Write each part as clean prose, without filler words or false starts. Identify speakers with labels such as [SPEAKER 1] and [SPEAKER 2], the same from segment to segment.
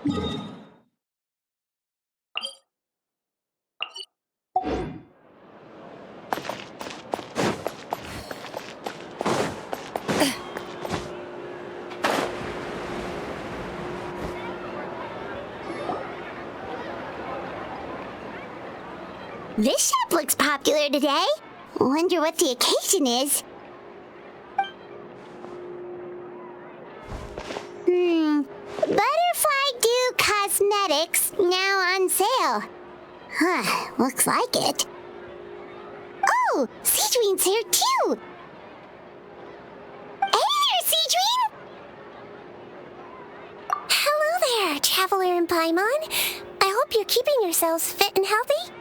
[SPEAKER 1] This shop looks popular today. Wonder what the occasion is. Butterfly Dew Cosmetics now on sale. Huh, looks like it. Oh, Sigewinne's here too. Hey there, Sigewinne!
[SPEAKER 2] Hello there, Traveler and Paimon. I hope you're keeping yourselves fit and healthy.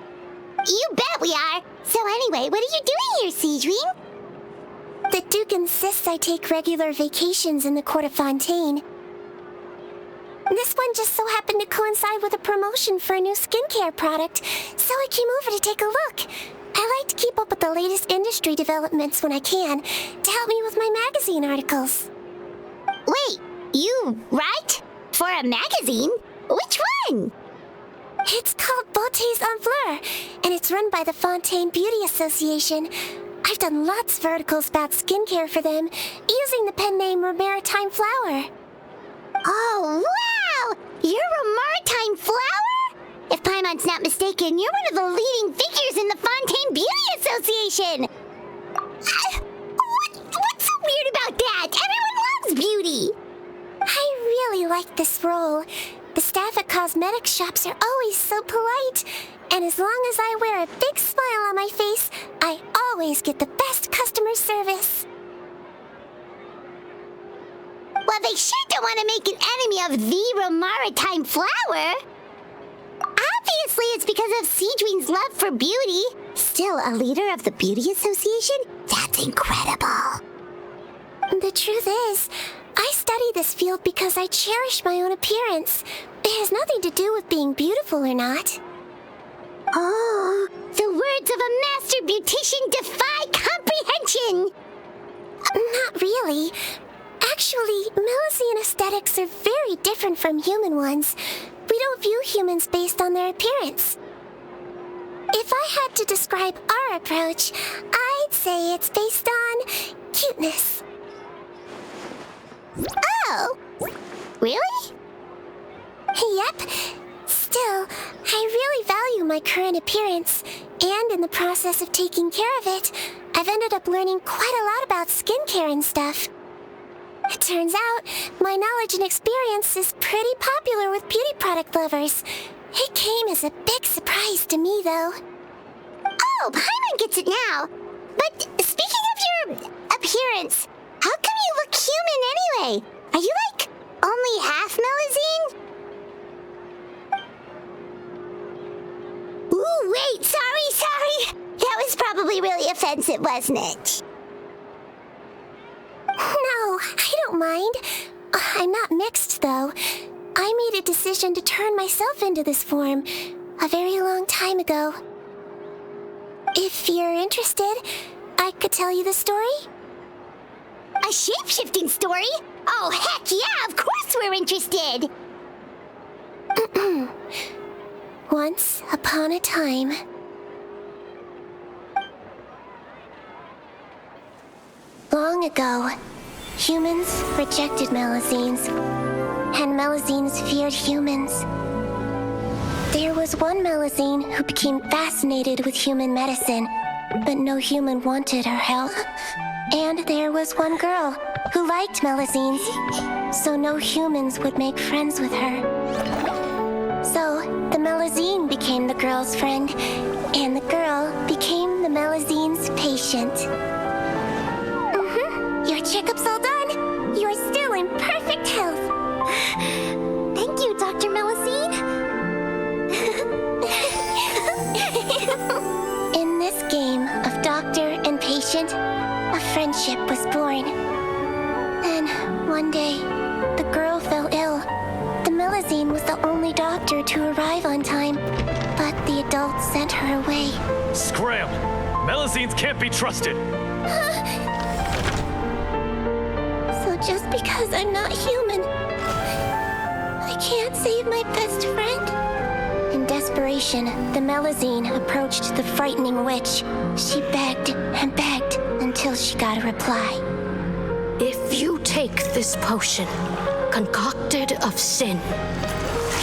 [SPEAKER 1] You bet we are. So anyway, what are you doing here, Sigewinne?
[SPEAKER 2] The Duke insists I take regular vacations in the Court of Fontaine. This one just so happened to coincide with a promotion for a new skincare product, so I came over to take a look. I like to keep up with the latest industry developments when I can, to help me with my magazine articles.
[SPEAKER 1] Wait, you write? For a magazine? Which one?
[SPEAKER 2] It's called Beautés en Fleur, and it's run by the Fontaine Beauty Association. I've done lots of articles about skincare for them, using the pen name Maritime Flower.
[SPEAKER 1] Oh, wow! You're a Maritime Flower? If Paimon's not mistaken, you're one of the leading figures in the Fontaine Beauty Association. What's so weird about that? Everyone loves beauty.
[SPEAKER 2] I really like this role. The staff at cosmetics shops are always so polite, and as long as I wear a big smile on my face, I always get the best customer service.
[SPEAKER 1] Well, they sure don't want to make an enemy of the Maritime Flower. Obviously, it's because of Sigewinne's love for beauty. Still a leader of the Beauty Association? That's incredible.
[SPEAKER 2] The truth is, I study this field because I cherish my own appearance. It has nothing to do with being beautiful or not.
[SPEAKER 1] Oh, the words of a master beautician defy comprehension!
[SPEAKER 2] Not really. Actually, Melusine aesthetics are very different from human ones. We don't view humans based on their appearance. If I had to describe our approach, I'd say it's based on cuteness.
[SPEAKER 1] Oh! Really?
[SPEAKER 2] Yep. Still, I really value my current appearance, and in the process of taking care of it, I've ended up learning quite a lot about skincare and stuff. It turns out, my knowledge and experience is pretty popular with beauty product lovers. It came as a big surprise to me, though.
[SPEAKER 1] Oh, Paimon gets it now. But speaking of your appearance, how come you look human anyway? Are you, like, only half Melusine? Ooh, wait, sorry. That was probably really offensive, wasn't it?
[SPEAKER 2] No, I don't mind. I'm not mixed, though. I made a decision to turn myself into this form a very long time ago. If you're interested, I could tell you the story.
[SPEAKER 1] A shape-shifting story? Oh, heck yeah, of course we're interested!
[SPEAKER 2] Once upon a time. Long ago, humans rejected Melusines, and Melusines feared humans. There was one Melusine who became fascinated with human medicine, but no human wanted her help. And there was one girl who liked Melusines, so no humans would make friends with her. So the Melusine became the girl's friend, and the girl became the Melusine's patient. Your checkup's all done. You're still in perfect health.
[SPEAKER 1] Thank you, Dr. Melusine.
[SPEAKER 2] In this game of doctor and patient, a friendship was born. Then, one day, the girl fell ill. The Melusine was the only doctor to arrive on time, but the adults sent her away.
[SPEAKER 3] Scram! Melusines can't be trusted!
[SPEAKER 2] So just because I'm not human, I can't save my best friend. In desperation, the Melusine approached the frightening witch. She begged and begged until she got a reply.
[SPEAKER 4] If you take this potion, concocted of sin,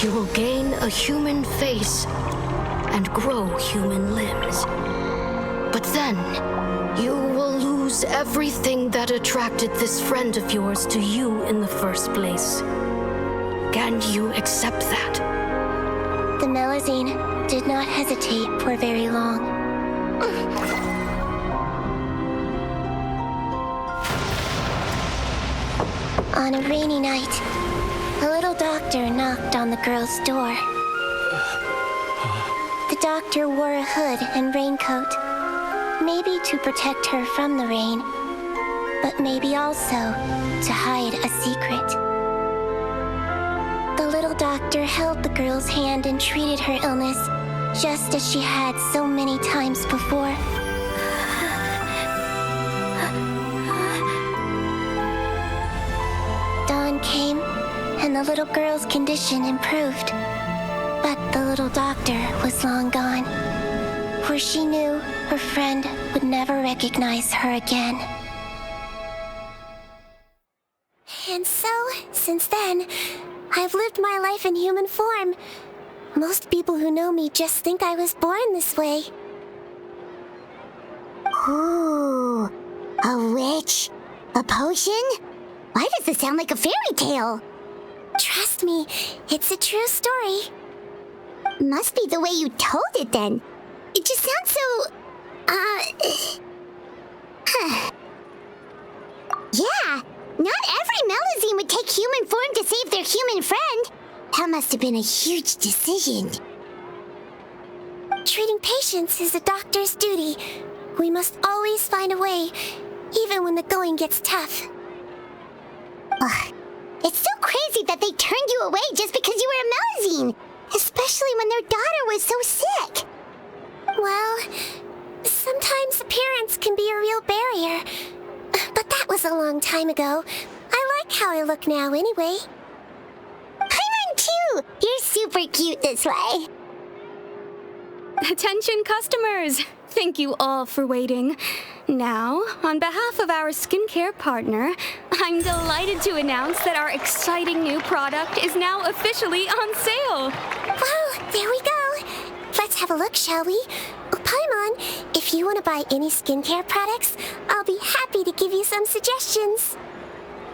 [SPEAKER 4] you will gain a human face and grow human limbs. But then, you will lose everything that attracted this friend of yours to you in the first place. Can you accept that?
[SPEAKER 2] The Melusine did not hesitate for very long. On a rainy night, a little doctor knocked on the girl's door. The doctor wore a hood and raincoat, maybe to protect her from the rain, but maybe also to hide a secret. The little doctor held the girl's hand and treated her illness, just as she had so many times before. Dawn came, and the little girl's condition improved. But the little doctor was long gone, for she knew her friend would never recognize her again. And so, since then, I've lived my life in human form. Most people who know me just think I was born this way.
[SPEAKER 1] Ooh, a witch? A potion? Why does this sound like a fairy tale?
[SPEAKER 2] Trust me, it's a true story.
[SPEAKER 1] Must be the way you told it then. It just sounds so... Yeah, not every Melusine would take human form to save their human friend. That must have been a huge decision.
[SPEAKER 2] Treating patients is a doctor's duty. We must always find a way, even when the going gets tough.
[SPEAKER 1] Ugh. It's so crazy that they turned you away just because you were a Melusine, especially when their daughter was so sick.
[SPEAKER 2] Well, sometimes appearance can be a real barrier. But that was a long time ago. I like how I look now anyway.
[SPEAKER 1] Paimon too! You're super cute this way.
[SPEAKER 5] Attention customers! Thank you all for waiting. Now, on behalf of our skincare partner, I'm delighted to announce that our exciting new product is now officially on sale.
[SPEAKER 2] Well, there we go. Let's have a look, shall we? Oh, Paimon, if you want to buy any skincare products, I'll be happy to give you some suggestions.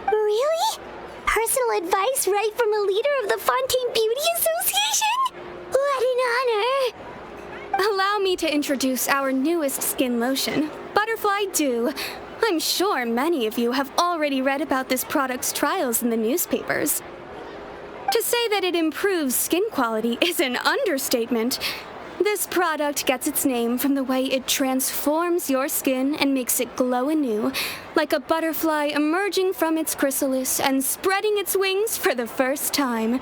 [SPEAKER 1] Really? Personal advice right from a leader of the Fontaine Beauty Association? What an honor!
[SPEAKER 5] Allow me to introduce our newest skin lotion, Butterfly Dew. I'm sure many of you have already read about this product's trials in the newspapers. To say that it improves skin quality is an understatement. This product gets its name from the way it transforms your skin and makes it glow anew, like a butterfly emerging from its chrysalis and spreading its wings for the first time.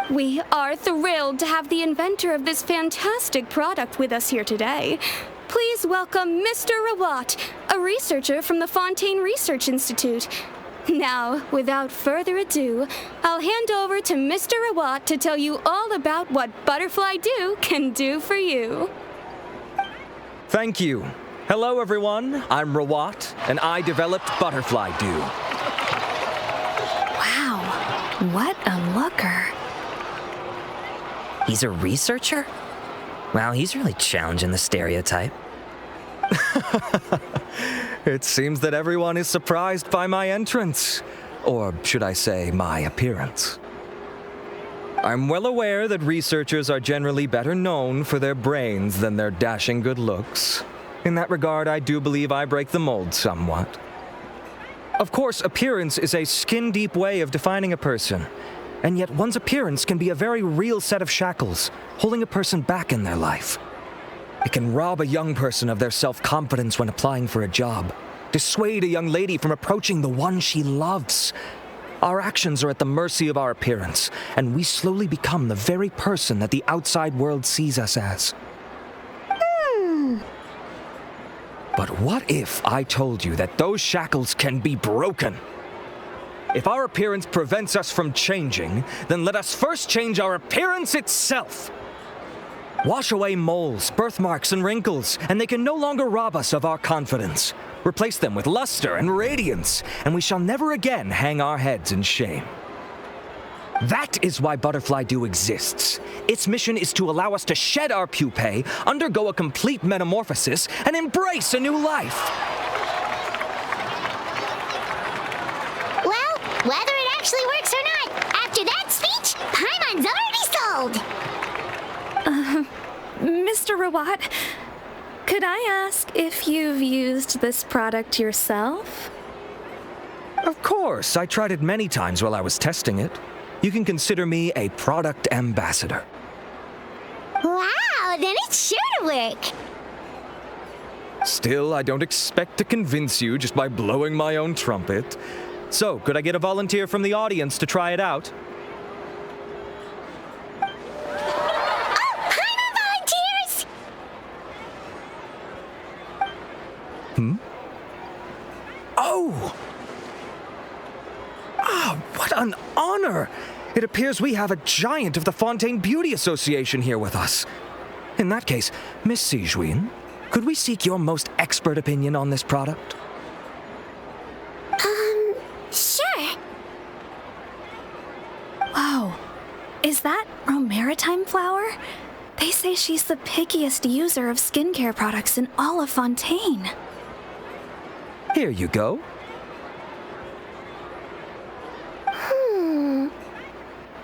[SPEAKER 5] We are thrilled to have the inventor of this fantastic product with us here today. Please welcome Mr. Rawat, a researcher from the Fontaine Research Institute. Now, without further ado, I'll hand over to Mr. Rawat to tell you all about what Butterfly Dew can do for you.
[SPEAKER 6] Thank you. Hello, everyone. I'm Rawat, and I developed Butterfly Dew.
[SPEAKER 7] Wow, what a looker. He's a researcher? Wow, he's really challenging the stereotype.
[SPEAKER 6] It seems that everyone is surprised by my entrance. Or should I say, my appearance. I'm well aware that researchers are generally better known for their brains than their dashing good looks. In that regard, I do believe I break the mold somewhat. Of course, appearance is a skin-deep way of defining a person. And yet one's appearance can be a very real set of shackles, holding a person back in their life. It can rob a young person of their self-confidence when applying for a job, dissuade a young lady from approaching the one she loves. Our actions are at the mercy of our appearance, and we slowly become the very person that the outside world sees us as. But what if I told you that those shackles can be broken? If our appearance prevents us from changing, then let us first change our appearance itself. Wash away moles, birthmarks, and wrinkles, and they can no longer rob us of our confidence. Replace them with luster and radiance, and we shall never again hang our heads in shame. That is why Butterfly Dew exists. Its mission is to allow us to shed our pupae, undergo a complete metamorphosis, and embrace a new life.
[SPEAKER 1] Well, whether it actually works or not, after that speech, Paimon's already sold.
[SPEAKER 5] Mr. Rawat, could I ask if you've used this product yourself?
[SPEAKER 6] Of course, I tried it many times while I was testing it. You can consider me a product ambassador.
[SPEAKER 1] Wow, then it's sure to work.
[SPEAKER 6] Still, I don't expect to convince you just by blowing my own trumpet. So, could I get a volunteer from the audience to try it out?
[SPEAKER 1] Oh, Paimon volunteers!
[SPEAKER 6] Oh! Ah, what an honor! It appears we have a giant of the Fontaine Beauty Association here with us. In that case, Miss Sigewinne, could we seek your most expert opinion on this product?
[SPEAKER 1] Sure.
[SPEAKER 5] Whoa, is that Maritime flower? They say she's the pickiest user of skincare products in all of Fontaine.
[SPEAKER 6] Here you go.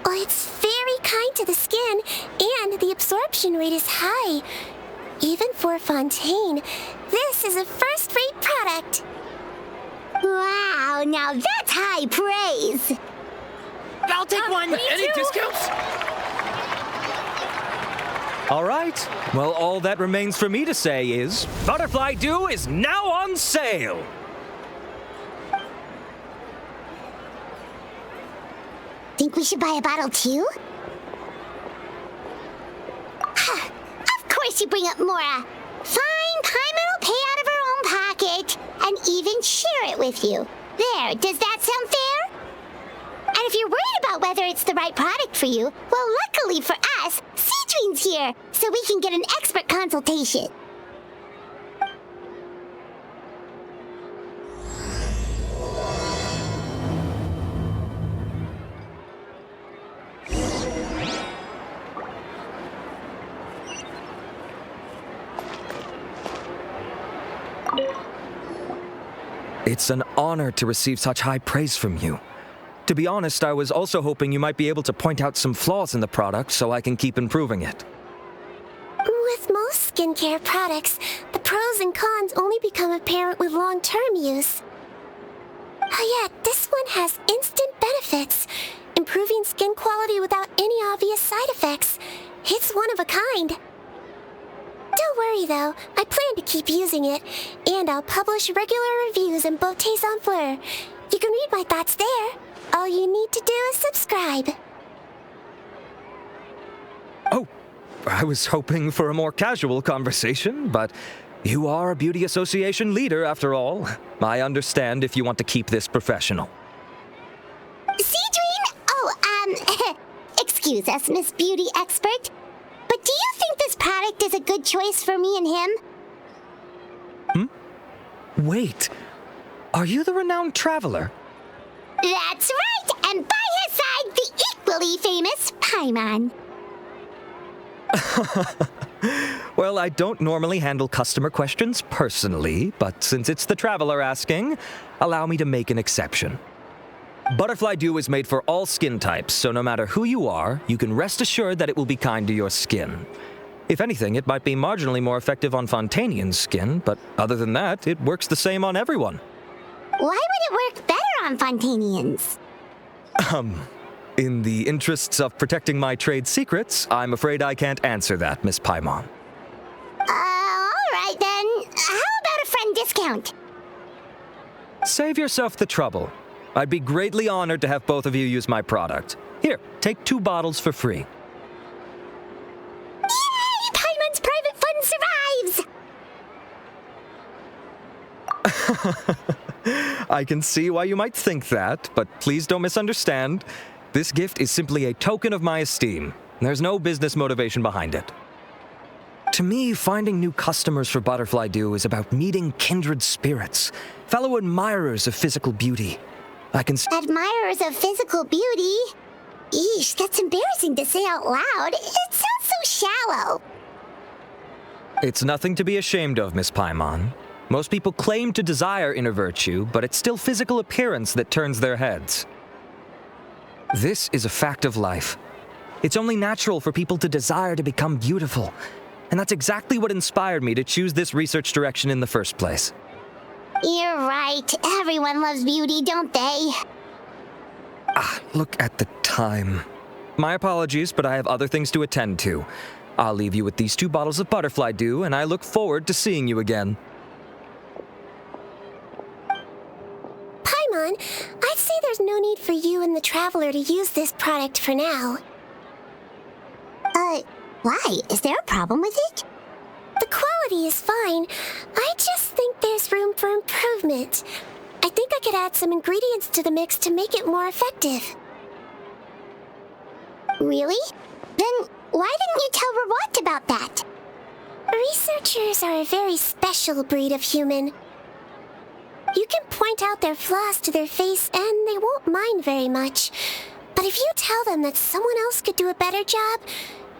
[SPEAKER 2] Well, it's very kind to the skin, and the absorption rate is high. Even for Fontaine, this is a first-rate product.
[SPEAKER 1] Wow, now that's high praise.
[SPEAKER 7] I'll take one.
[SPEAKER 3] Any discounts?
[SPEAKER 6] All right. Well, all that remains for me to say is, Butterfly Dew is now on sale!
[SPEAKER 1] Think we should buy a bottle too? Of course you bring up Mora. Fine, Paimon will pay out of her own pocket and even share it with you. There, does that sound fair? And if you're worried about whether it's the right product for you, well, luckily for us, Sigewinne's here, so we can get an expert consultation.
[SPEAKER 6] It's an honor to receive such high praise from you. To be honest, I was also hoping you might be able to point out some flaws in the product so I can keep improving it.
[SPEAKER 2] With most skincare products, the pros and cons only become apparent with long-term use. Oh yeah, this one has instant benefits, improving skin quality without any obvious side effects. It's one of a kind. Don't worry though, I plan to keep using it, and I'll publish regular reviews in Beautés en Fleur. You can read my thoughts there. All you need to do is subscribe.
[SPEAKER 6] Oh, I was hoping for a more casual conversation, but you are a beauty association leader after all. I understand if you want to keep this professional.
[SPEAKER 1] Sigewinne? Oh, excuse us, Miss Beauty Expert. But do you think this product is a good choice for me and him?
[SPEAKER 6] Wait, are you the renowned traveler?
[SPEAKER 1] That's right, and by his side, the equally famous Paimon.
[SPEAKER 6] Well, I don't normally handle customer questions personally, but since it's the traveler asking, allow me to make an exception. Butterfly Dew is made for all skin types, so no matter who you are, you can rest assured that it will be kind to your skin. If anything, it might be marginally more effective on Fontainian skin, but other than that, it works the same on everyone.
[SPEAKER 1] Why would it work better on Fontainians?
[SPEAKER 6] In the interests of protecting my trade secrets, I'm afraid I can't answer that, Miss Paimon.
[SPEAKER 1] All right then. How about a friend discount?
[SPEAKER 6] Save yourself the trouble. I'd be greatly honored to have both of you use my product. Here, take 2 bottles for free.
[SPEAKER 1] Yay! Paimon's private fund survives!
[SPEAKER 6] I can see why you might think that, but please don't misunderstand. This gift is simply a token of my esteem. There's no business motivation behind it. To me, finding new customers for Butterfly Dew is about meeting kindred spirits, fellow admirers of physical beauty.
[SPEAKER 1] Admirers of physical beauty? Eesh, that's embarrassing to say out loud. It sounds so shallow.
[SPEAKER 6] It's nothing to be ashamed of, Miss Paimon. Most people claim to desire inner virtue, but it's still physical appearance that turns their heads. This is a fact of life. It's only natural for people to desire to become beautiful, and that's exactly what inspired me to choose this research direction in the first place.
[SPEAKER 1] You're right. Everyone loves beauty, don't they?
[SPEAKER 6] Look at the time. My apologies, but I have other things to attend to. I'll leave you with these 2 bottles of Butterfly Dew, and I look forward to seeing you again.
[SPEAKER 2] Paimon, I'd say there's no need for you and the Traveler to use this product for now.
[SPEAKER 1] Why? Is there a problem with it?
[SPEAKER 2] The quality is fine. I just think there's room for improvement. I think I could add some ingredients to the mix to make it more effective.
[SPEAKER 1] Really? Then why didn't you tell Rawat about that?
[SPEAKER 2] Researchers are a very special breed of human. You can point out their flaws to their face and they won't mind very much. But if you tell them that someone else could do a better job,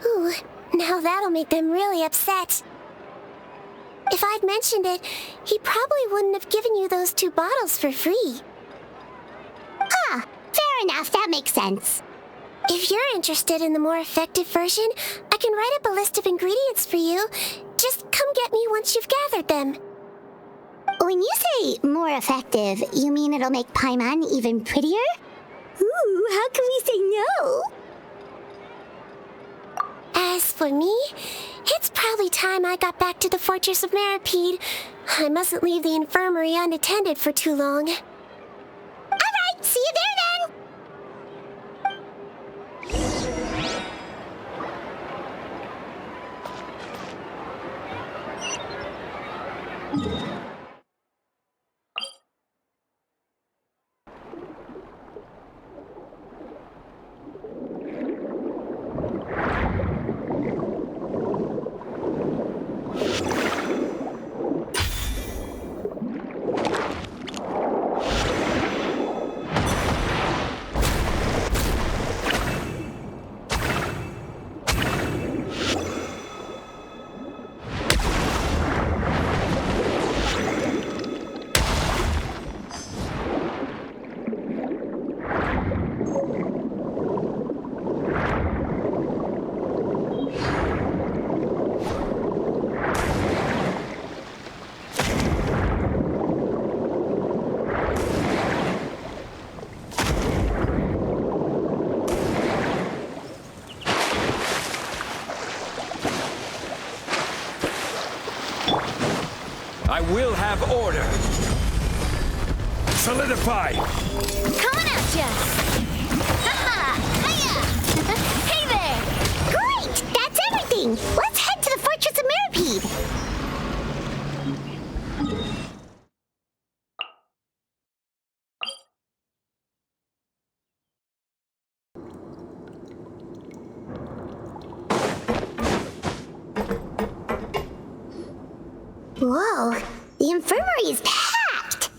[SPEAKER 2] ooh, now that'll make them really upset. If I'd mentioned it, he probably wouldn't have given you those 2 bottles for free.
[SPEAKER 1] Fair enough, that makes sense.
[SPEAKER 2] If you're interested in the more effective version, I can write up a list of ingredients for you. Just come get me once you've gathered them.
[SPEAKER 1] When you say more effective, you mean it'll make Paimon even prettier? Ooh, how can we say no?
[SPEAKER 2] As for me, it's probably time I got back to the Fortress of Meropide. I mustn't leave the infirmary unattended for too long.
[SPEAKER 1] Alright, see you there then!
[SPEAKER 8] I will have order. Solidify!
[SPEAKER 1] Coming at ya! Haha! Hiya! Hey there! Great! That's everything! Let's head to the Fortress of Meropide! Whoa! The infirmary is packed!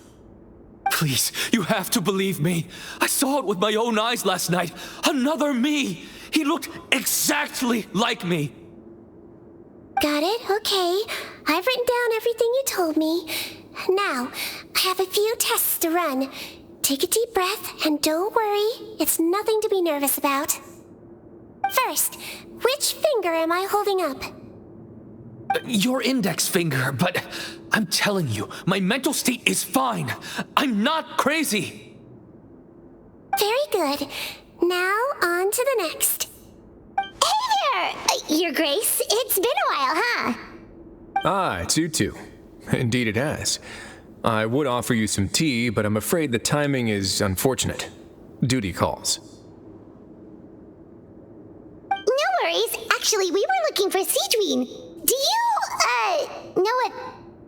[SPEAKER 9] Please, you have to believe me. I saw it with my own eyes last night. Another me! He looked exactly like me.
[SPEAKER 2] Got it? Okay. I've written down everything you told me. Now, I have a few tests to run. Take a deep breath, and don't worry. It's nothing to be nervous about. First, which finger am I holding up?
[SPEAKER 9] Your index finger, but I'm telling you, my mental state is fine. I'm not crazy.
[SPEAKER 2] Very good. Now, on to the next.
[SPEAKER 1] Hey there! Your Grace, it's been a while, huh?
[SPEAKER 10] Ah, it's you two. Indeed it has. I would offer you some tea, but I'm afraid the timing is unfortunate. Duty calls.
[SPEAKER 1] No worries. Actually, we were looking for Sigewinne. Do you, know what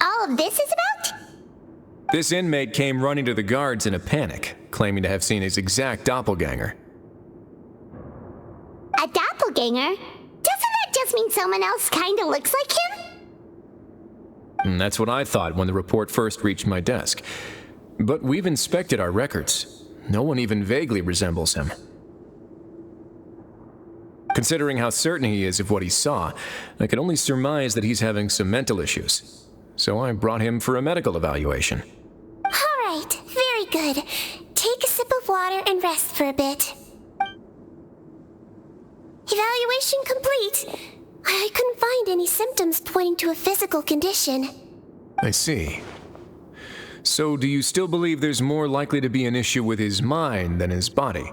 [SPEAKER 1] all of this is about?
[SPEAKER 10] This inmate came running to the guards in a panic, claiming to have seen his exact doppelganger.
[SPEAKER 1] A doppelganger? Doesn't that just mean someone else kinda looks like him?
[SPEAKER 10] And that's what I thought when the report first reached my desk. But we've inspected our records. No one even vaguely resembles him. Considering how certain he is of what he saw, I can only surmise that he's having some mental issues. So I brought him for a medical evaluation.
[SPEAKER 2] All right, very good. Take a sip of water and rest for a bit. Evaluation complete. I couldn't find any symptoms pointing to a physical condition.
[SPEAKER 10] I see. So do you still believe there's more likely to be an issue with his mind than his body?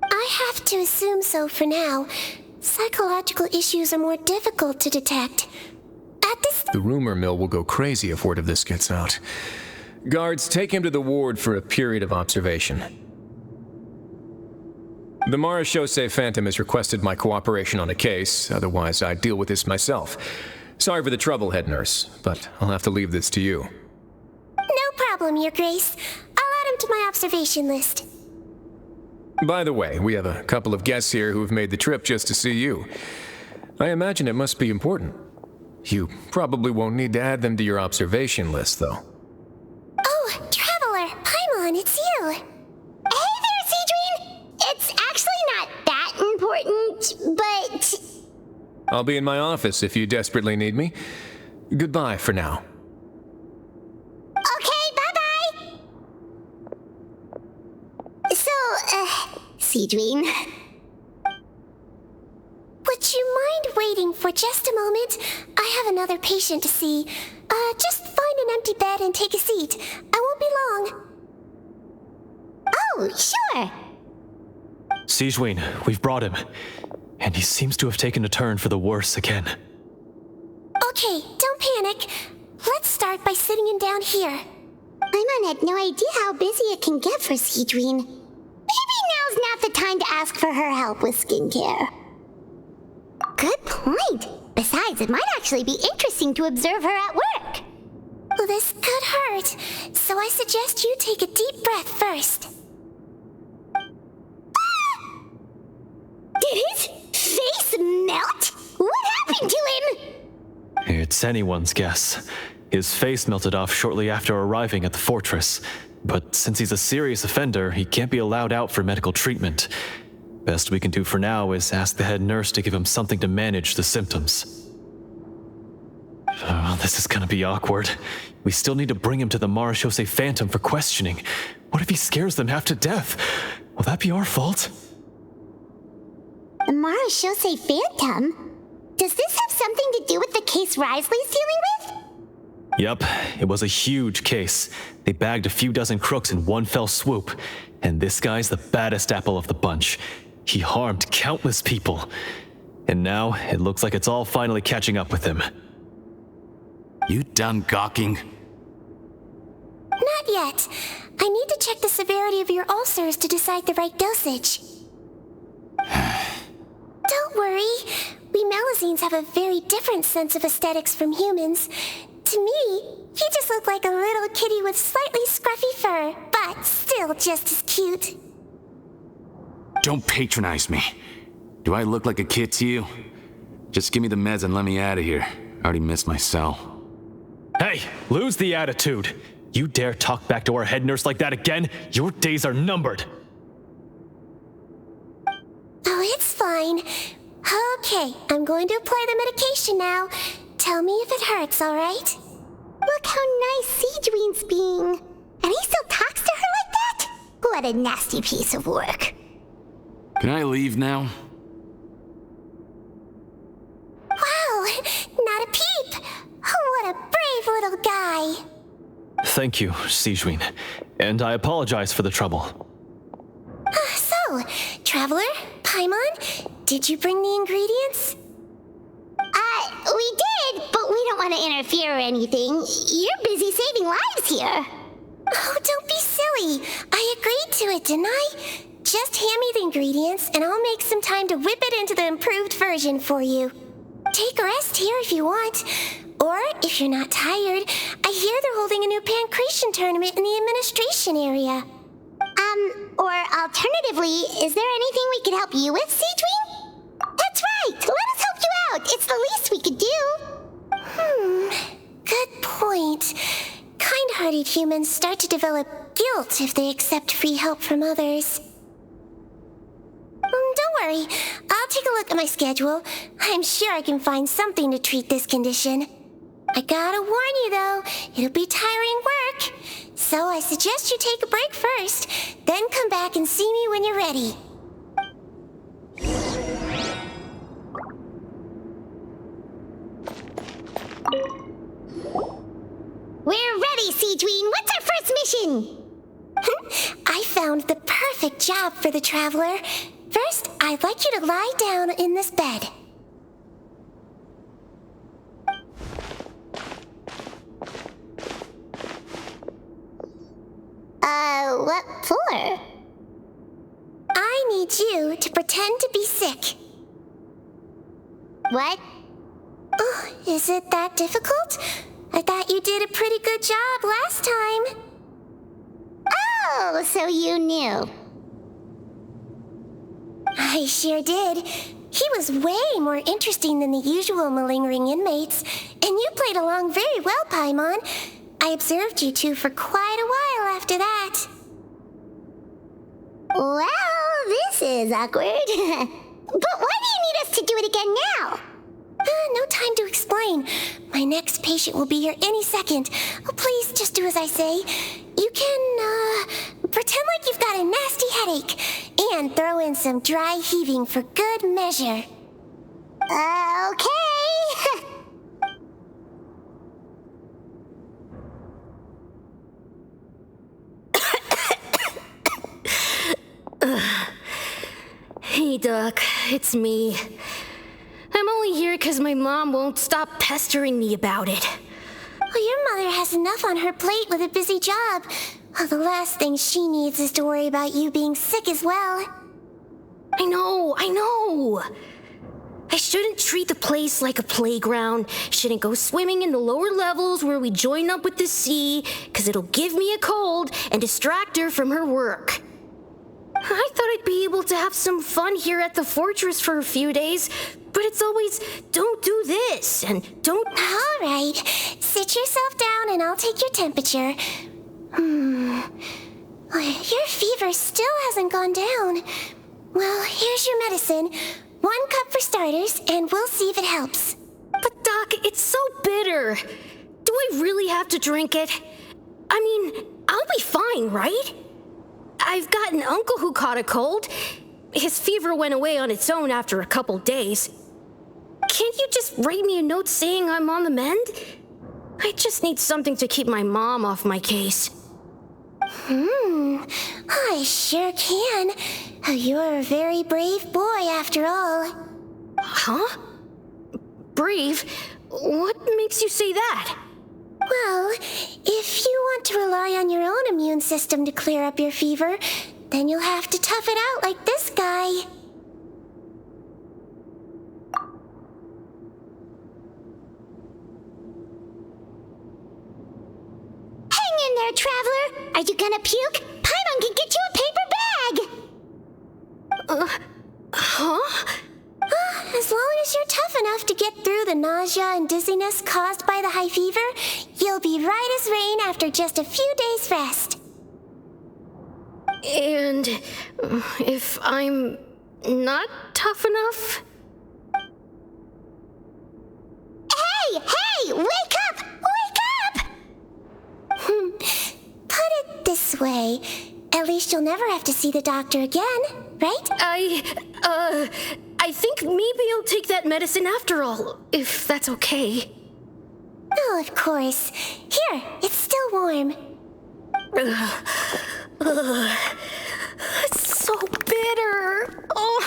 [SPEAKER 2] I have to assume so for now. Psychological issues are more difficult to detect. At this...
[SPEAKER 10] The rumor mill will go crazy if word of this gets out. Guards, take him to the ward for a period of observation. The Marechaussee Phantom has requested my cooperation on a case, otherwise I'd deal with this myself. Sorry for the trouble, head nurse, but I'll have to leave this to you.
[SPEAKER 2] No problem, Your Grace. I'll add him to my observation list.
[SPEAKER 10] By the way, we have a couple of guests here who have made the trip just to see you. I imagine it must be important. You probably won't need to add them to your observation list, though.
[SPEAKER 2] Oh, Traveler! Paimon, it's you!
[SPEAKER 1] Hey there, Sigewinne! It's actually not that important, but...
[SPEAKER 10] I'll be in my office if you desperately need me. Goodbye for now.
[SPEAKER 1] Okay, bye-bye! So, Sigewinne...
[SPEAKER 2] Would you mind waiting for just a moment? I have another patient to see. Just find an empty bed and take a seat. I won't be long.
[SPEAKER 1] Oh, sure!
[SPEAKER 3] Sigewinne, we've brought him. And he seems to have taken a turn for the worse again.
[SPEAKER 2] Okay, don't panic. Let's start by sitting him down here.
[SPEAKER 1] Paimon had no idea how busy it can get for Sigewinne. Maybe now's not the time to ask for her help with skincare. Good point. Besides, it might actually be interesting to observe her at work.
[SPEAKER 2] Well, this could hurt, so I suggest you take a deep breath first.
[SPEAKER 1] Did his face melt? What happened to him?
[SPEAKER 3] It's anyone's guess. His face melted off shortly after arriving at the fortress. But since he's a serious offender, he can't be allowed out for medical treatment. Best we can do for now is ask the head nurse to give him something to manage the symptoms. Oh, this is gonna be awkward. We still need to bring him to the Marechaussee Phantom for questioning. What if he scares them half to death? Will that be our fault?
[SPEAKER 1] The Marechaussee Phantom? Does this have something to do with the case Wriothesley's dealing with?
[SPEAKER 3] Yep, it was a huge case. They bagged a few dozen crooks in one fell swoop. And this guy's the baddest apple of the bunch. He harmed countless people. And now, it looks like it's all finally catching up with him.
[SPEAKER 11] You done gawking?
[SPEAKER 2] Not yet. I need to check the severity of your ulcers to decide the right dosage. Don't worry. We Melusines have a very different sense of aesthetics from humans. To me, he just looked like a little kitty with slightly scruffy fur, but still just as cute.
[SPEAKER 11] Don't patronize me. Do I look like a kid to you? Just give me the meds and let me out of here. I already missed my cell.
[SPEAKER 3] Hey, lose the attitude. You dare talk back to our head nurse like that again? Your days are numbered.
[SPEAKER 2] Oh, it's fine. Okay, I'm going to apply the medication now. Tell me if it hurts, all right?
[SPEAKER 1] Look how nice Sigewinne's being. And he still talks to her like that? What a nasty piece of work.
[SPEAKER 11] Can I leave now?
[SPEAKER 2] Wow, not a peep. What a brave little guy.
[SPEAKER 3] Thank you, Sigewinne. And I apologize for the trouble.
[SPEAKER 2] So, Traveler, Paimon, did you bring the ingredients?
[SPEAKER 1] We did, but we don't want to interfere or anything. You're busy saving lives here.
[SPEAKER 2] Oh, don't be silly. I agreed to it, didn't I? Just hand me the ingredients, and I'll make some time to whip it into the improved version for you. Take a rest here if you want, Or, if you're not tired, I hear they're holding a new pancreation tournament in the administration area.
[SPEAKER 1] Or alternatively, is there anything we could help you with, Sigewinne? That's right! Let us help you out! It's the least we could do!
[SPEAKER 2] Good point. Kind-hearted humans start to develop guilt if they accept free help from others. Don't worry, I'll take a look at my schedule. I'm sure I can find something to treat this condition. I gotta warn you though, it'll be tiring work. So I suggest you take a break first, then come back and see me when you're ready.
[SPEAKER 1] We're ready, Sigewinne! What's our first mission?
[SPEAKER 2] I found the perfect job for the traveler. First, I'd like you to lie down in this bed.
[SPEAKER 1] What for?
[SPEAKER 2] I need you to pretend to be sick.
[SPEAKER 1] What?
[SPEAKER 2] Oh, is it that difficult? I thought you did a pretty good job last time.
[SPEAKER 1] Oh, so you knew.
[SPEAKER 2] I sure did. He was way more interesting than the usual malingering inmates, and you played along very well, Paimon. I observed you two for quite a while after that.
[SPEAKER 1] Well, this is awkward. But why do you need us to do it again now?
[SPEAKER 2] No time to explain. My next patient will be here any second. Oh, please, just do as I say. You can, pretend like you've got a nasty headache, and throw in some dry heaving for good measure.
[SPEAKER 1] Okay.
[SPEAKER 4] Hey, Doc, it's me. I'm only here because my mom won't stop pestering me about it.
[SPEAKER 2] Well, your mother has enough on her plate with a busy job. Well, the last thing she needs is to worry about you being sick as well.
[SPEAKER 4] I know. I shouldn't treat the place like a playground. Shouldn't go swimming in the lower levels where we join up with the sea, because it'll give me a cold and distract her from her work. I thought I'd be able to have some fun here at the fortress for a few days, but it's always, don't do this, and don't...
[SPEAKER 2] All right, sit yourself down and I'll take your temperature. Your fever still hasn't gone down. Well, here's your medicine. 1 cup for starters, and we'll see if it helps.
[SPEAKER 4] But Doc, it's so bitter. Do I really have to drink it? I mean, I'll be fine, right? I've got an uncle who caught a cold. His fever went away on its own after a couple days. Can't you just write me a note saying I'm on the mend? I just need something to keep my mom off my case.
[SPEAKER 2] I sure can. You're a very brave boy, after all.
[SPEAKER 4] Huh? Brave? What makes you say that?
[SPEAKER 2] Well, if you want to rely on your own immune system to clear up your fever, then you'll have to tough it out like this guy.
[SPEAKER 1] Hang in there, traveler. Are you gonna puke? Paimon can get you a paper bag.
[SPEAKER 4] Huh?
[SPEAKER 2] As long as you're tough enough to get through the nausea and dizziness caused by the high fever, you'll be right as rain after just a few days' rest.
[SPEAKER 4] And if I'm not tough enough?
[SPEAKER 1] Hey! Wake up! Wake up!
[SPEAKER 2] Put it this way. At least you'll never have to see the doctor again, right?
[SPEAKER 4] I think maybe I'll take that medicine after all, if that's okay.
[SPEAKER 2] Oh, of course. Here, it's still warm.
[SPEAKER 4] It's so bitter. Oh.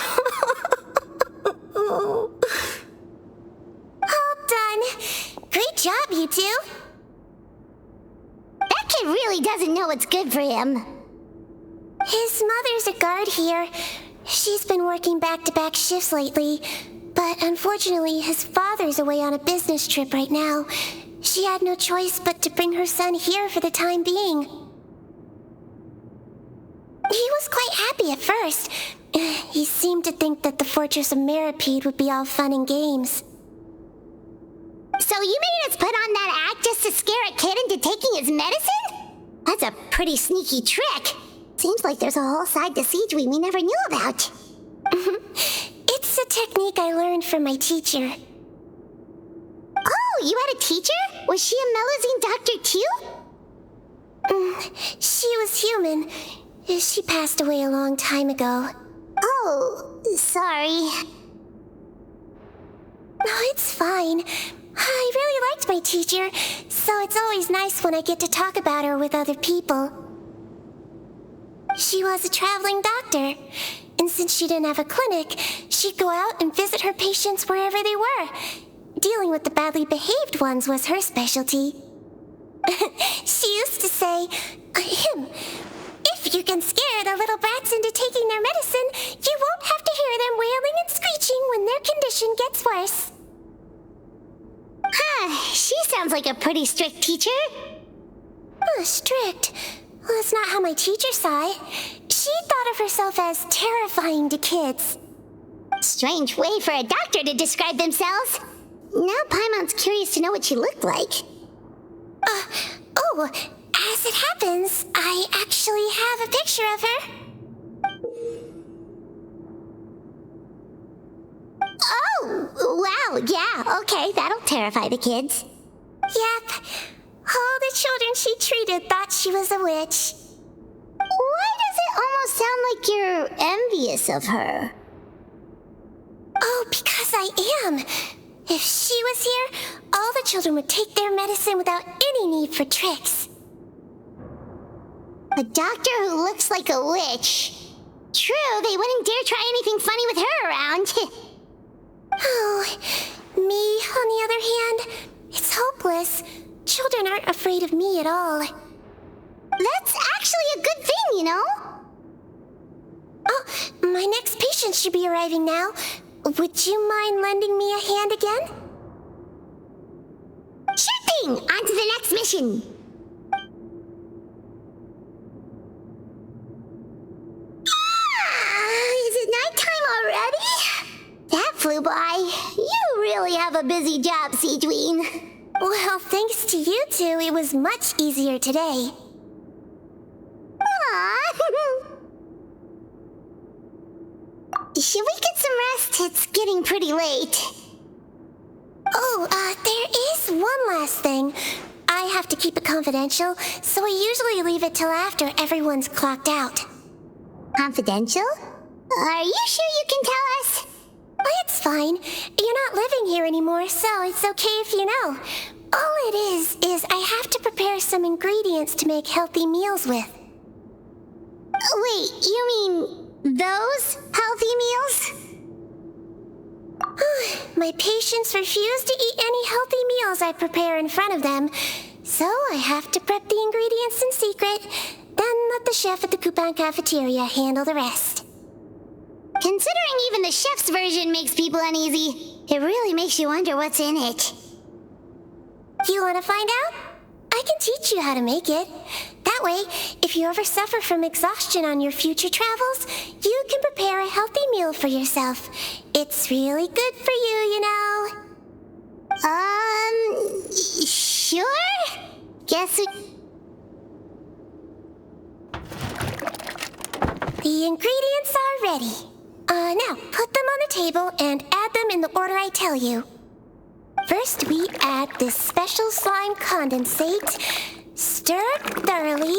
[SPEAKER 2] All done. Great job, you two.
[SPEAKER 1] That kid really doesn't know what's good for him.
[SPEAKER 2] His mother's a guard here. She's been working back-to-back shifts lately, But unfortunately, his father's away on a business trip right now. She had no choice but to bring her son here for the time being. He was quite happy at first. He seemed to think that the Fortress of Meropide would be all fun and games.
[SPEAKER 1] So you made us put on that act just to scare a kid into taking his medicine? That's a pretty sneaky trick. Seems like there's a whole side to Sigewinne we never knew about.
[SPEAKER 2] It's a technique I learned from my teacher.
[SPEAKER 1] Oh, you had a teacher? Was she a Melusine doctor too?
[SPEAKER 2] She was human. She passed away a long time ago.
[SPEAKER 1] Oh, sorry.
[SPEAKER 2] No, it's fine. I really liked my teacher, so it's always nice when I get to talk about her with other people. She was a traveling doctor, and since she didn't have a clinic, she'd go out and visit her patients wherever they were. Dealing with the badly behaved ones was her specialty. She used to say, if you can scare the little brats into taking their medicine, you won't have to hear them wailing and screeching when their condition gets worse.
[SPEAKER 1] She sounds like a pretty strict teacher.
[SPEAKER 2] Strict? Well, that's not how my teacher saw it. She thought of herself as terrifying to kids.
[SPEAKER 1] Strange way for a doctor to describe themselves. Now Paimon's curious to know what she looked like.
[SPEAKER 2] As it happens, I actually have a picture of her.
[SPEAKER 1] Oh, wow, yeah, okay, that'll terrify the kids.
[SPEAKER 2] Yep. All the children she treated thought she was a witch.
[SPEAKER 1] Why does it almost sound like you're envious of her?
[SPEAKER 2] Oh, because I am. If she was here, all the children would take their medicine without any need for tricks.
[SPEAKER 1] A doctor who looks like a witch. True, they wouldn't dare try anything funny with her around.
[SPEAKER 2] Oh, me, on the other hand, it's hopeless. Children aren't afraid of me at all.
[SPEAKER 1] That's actually a good thing, you know?
[SPEAKER 2] Oh, my next patient should be arriving now. Would you mind lending me a hand again?
[SPEAKER 1] Sure thing! On to the next mission. Is it nighttime already? That flew by. You really have a busy job, Sigewinne.
[SPEAKER 2] Well, thanks to you two, it was much easier today.
[SPEAKER 1] Should we get some rest? It's getting pretty late.
[SPEAKER 2] Oh, there is one last thing. I have to keep it confidential, so I usually leave it till after everyone's clocked out.
[SPEAKER 1] Confidential? Are you sure you can tell us?
[SPEAKER 2] Oh, it's fine. You're not living here anymore, so it's okay if you know. All it is I have to prepare some ingredients to make healthy meals with.
[SPEAKER 1] Wait, you mean those healthy meals?
[SPEAKER 2] My patients refuse to eat any healthy meals I prepare in front of them, so I have to prep the ingredients in secret, then let the chef at the Coupon cafeteria handle the rest.
[SPEAKER 1] Considering even the chef's version makes people uneasy, it really makes you wonder what's in it.
[SPEAKER 2] You want to find out? I can teach you how to make it. That way, if you ever suffer from exhaustion on your future travels, you can prepare a healthy meal for yourself. It's really good for you, you know.
[SPEAKER 1] Sure? Guess it...
[SPEAKER 2] The ingredients are ready. Now, put them on the table and add them in the order I tell you. First, we add this special slime condensate, stir thoroughly,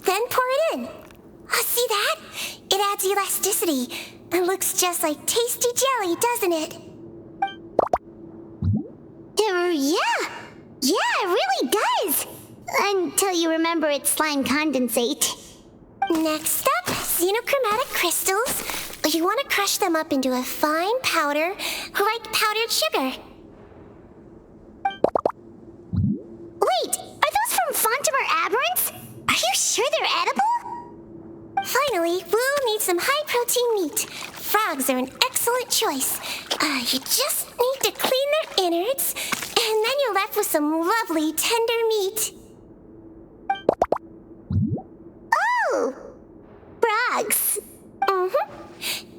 [SPEAKER 2] then pour it in. See that? It adds elasticity. It looks just like tasty jelly, doesn't it?
[SPEAKER 1] Yeah, it really does. Until you remember it's slime condensate.
[SPEAKER 2] Next up, xenochromatic crystals. You want to crush them up into a fine powder, like powdered sugar.
[SPEAKER 1] Wait, are those from Fontimer Aberrants? Are you sure they're edible?
[SPEAKER 2] Finally, we'll need some high-protein meat. Frogs are an excellent choice. You just need to clean their innards, and then you're left with some lovely, tender meat.
[SPEAKER 1] Oh! Frogs.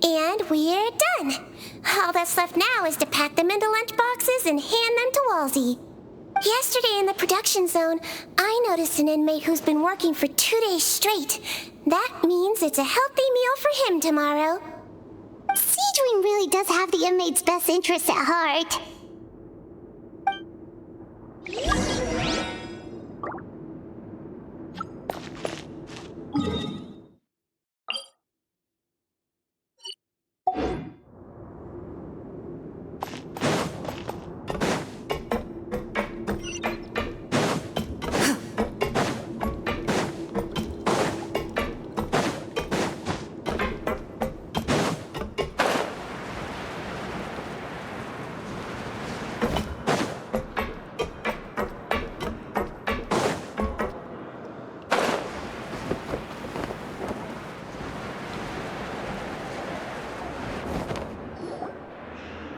[SPEAKER 2] And we're done. All that's left now is to pack them into lunch boxes and hand them to Walsey. Yesterday in the production zone, I noticed an inmate who's been working for 2 days straight. That means it's a healthy meal for him tomorrow.
[SPEAKER 1] Sigewinne really does have the inmate's best interests at heart.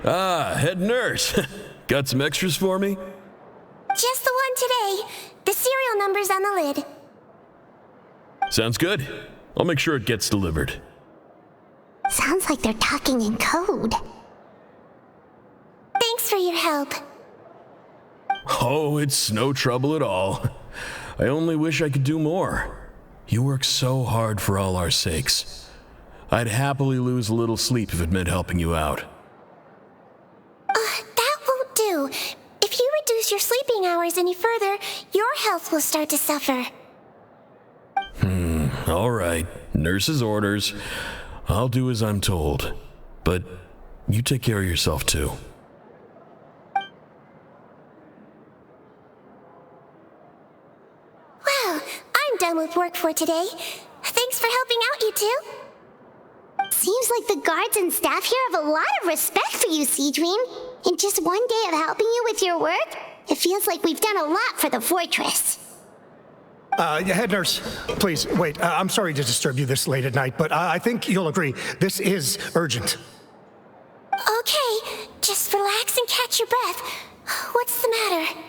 [SPEAKER 12] Ah, head nurse. Got some extras for me?
[SPEAKER 2] Just the one today. The serial number's on the lid.
[SPEAKER 12] Sounds good. I'll make sure it gets delivered.
[SPEAKER 1] Sounds like they're talking in code.
[SPEAKER 2] Thanks for your help.
[SPEAKER 12] Oh, it's no trouble at all. I only wish I could do more. You work so hard for all our sakes. I'd happily lose a little sleep if it meant helping you out.
[SPEAKER 2] That won't do. If you reduce your sleeping hours any further, your health will start to suffer.
[SPEAKER 12] All right. Nurse's orders. I'll do as I'm told. But you take care of yourself too.
[SPEAKER 2] Well, I'm done with work for today. Thanks for helping out, you two.
[SPEAKER 1] Seems like the guards and staff here have a lot of respect for you, Sigewinne. In just one day of helping you with your work, it feels like we've done a lot for the fortress.
[SPEAKER 13] Head nurse, please, wait. I'm sorry to disturb you this late at night, but I think you'll agree, this is urgent.
[SPEAKER 2] Okay, just relax and catch your breath. What's the matter?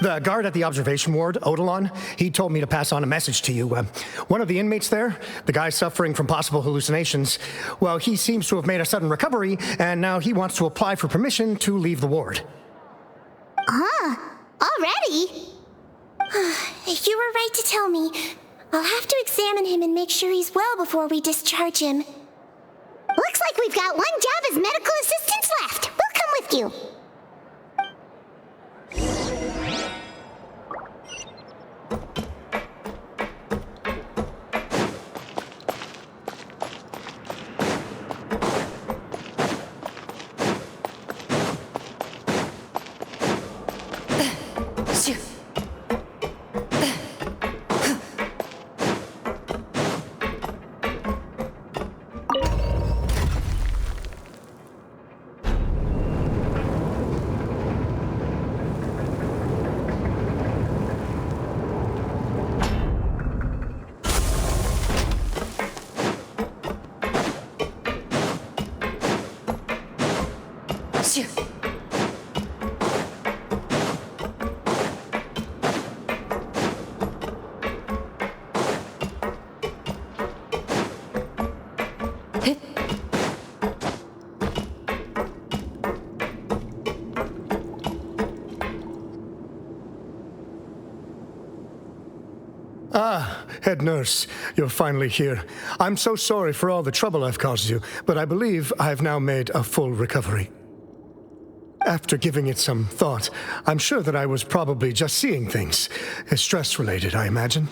[SPEAKER 13] The guard at the observation ward, Odilon, he told me to pass on a message to you. One of the inmates there, the guy suffering from possible hallucinations, well, he seems to have made a sudden recovery, and now he wants to apply for permission to leave the ward.
[SPEAKER 1] Already?
[SPEAKER 2] You were right to tell me. I'll have to examine him and make sure he's well before we discharge him.
[SPEAKER 1] Looks like we've got one job as medical assistants left. We'll come with you.
[SPEAKER 13] Head nurse, you're finally here. I'm so sorry for all the trouble I've caused you, but I believe I've now made a full recovery. After giving it some thought, I'm sure that I was probably just seeing things. Stress-related, I imagine.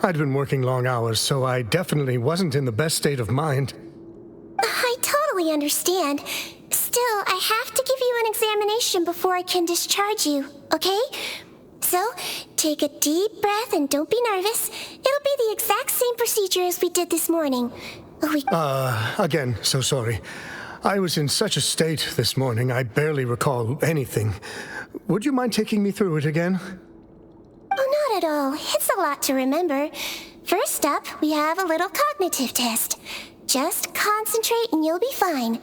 [SPEAKER 13] I'd been working long hours, so I definitely wasn't in the best state of mind.
[SPEAKER 2] I totally understand. Still, I have to give you an examination before I can discharge you, okay? So, take a deep breath and don't be nervous. It'll be the exact same procedure as we did this morning.
[SPEAKER 13] Again, so sorry. I was in such a state this morning, I barely recall anything. Would you mind taking me through it again?
[SPEAKER 2] Oh, not at all. It's a lot to remember. First up, we have a little cognitive test. Just concentrate and you'll be fine.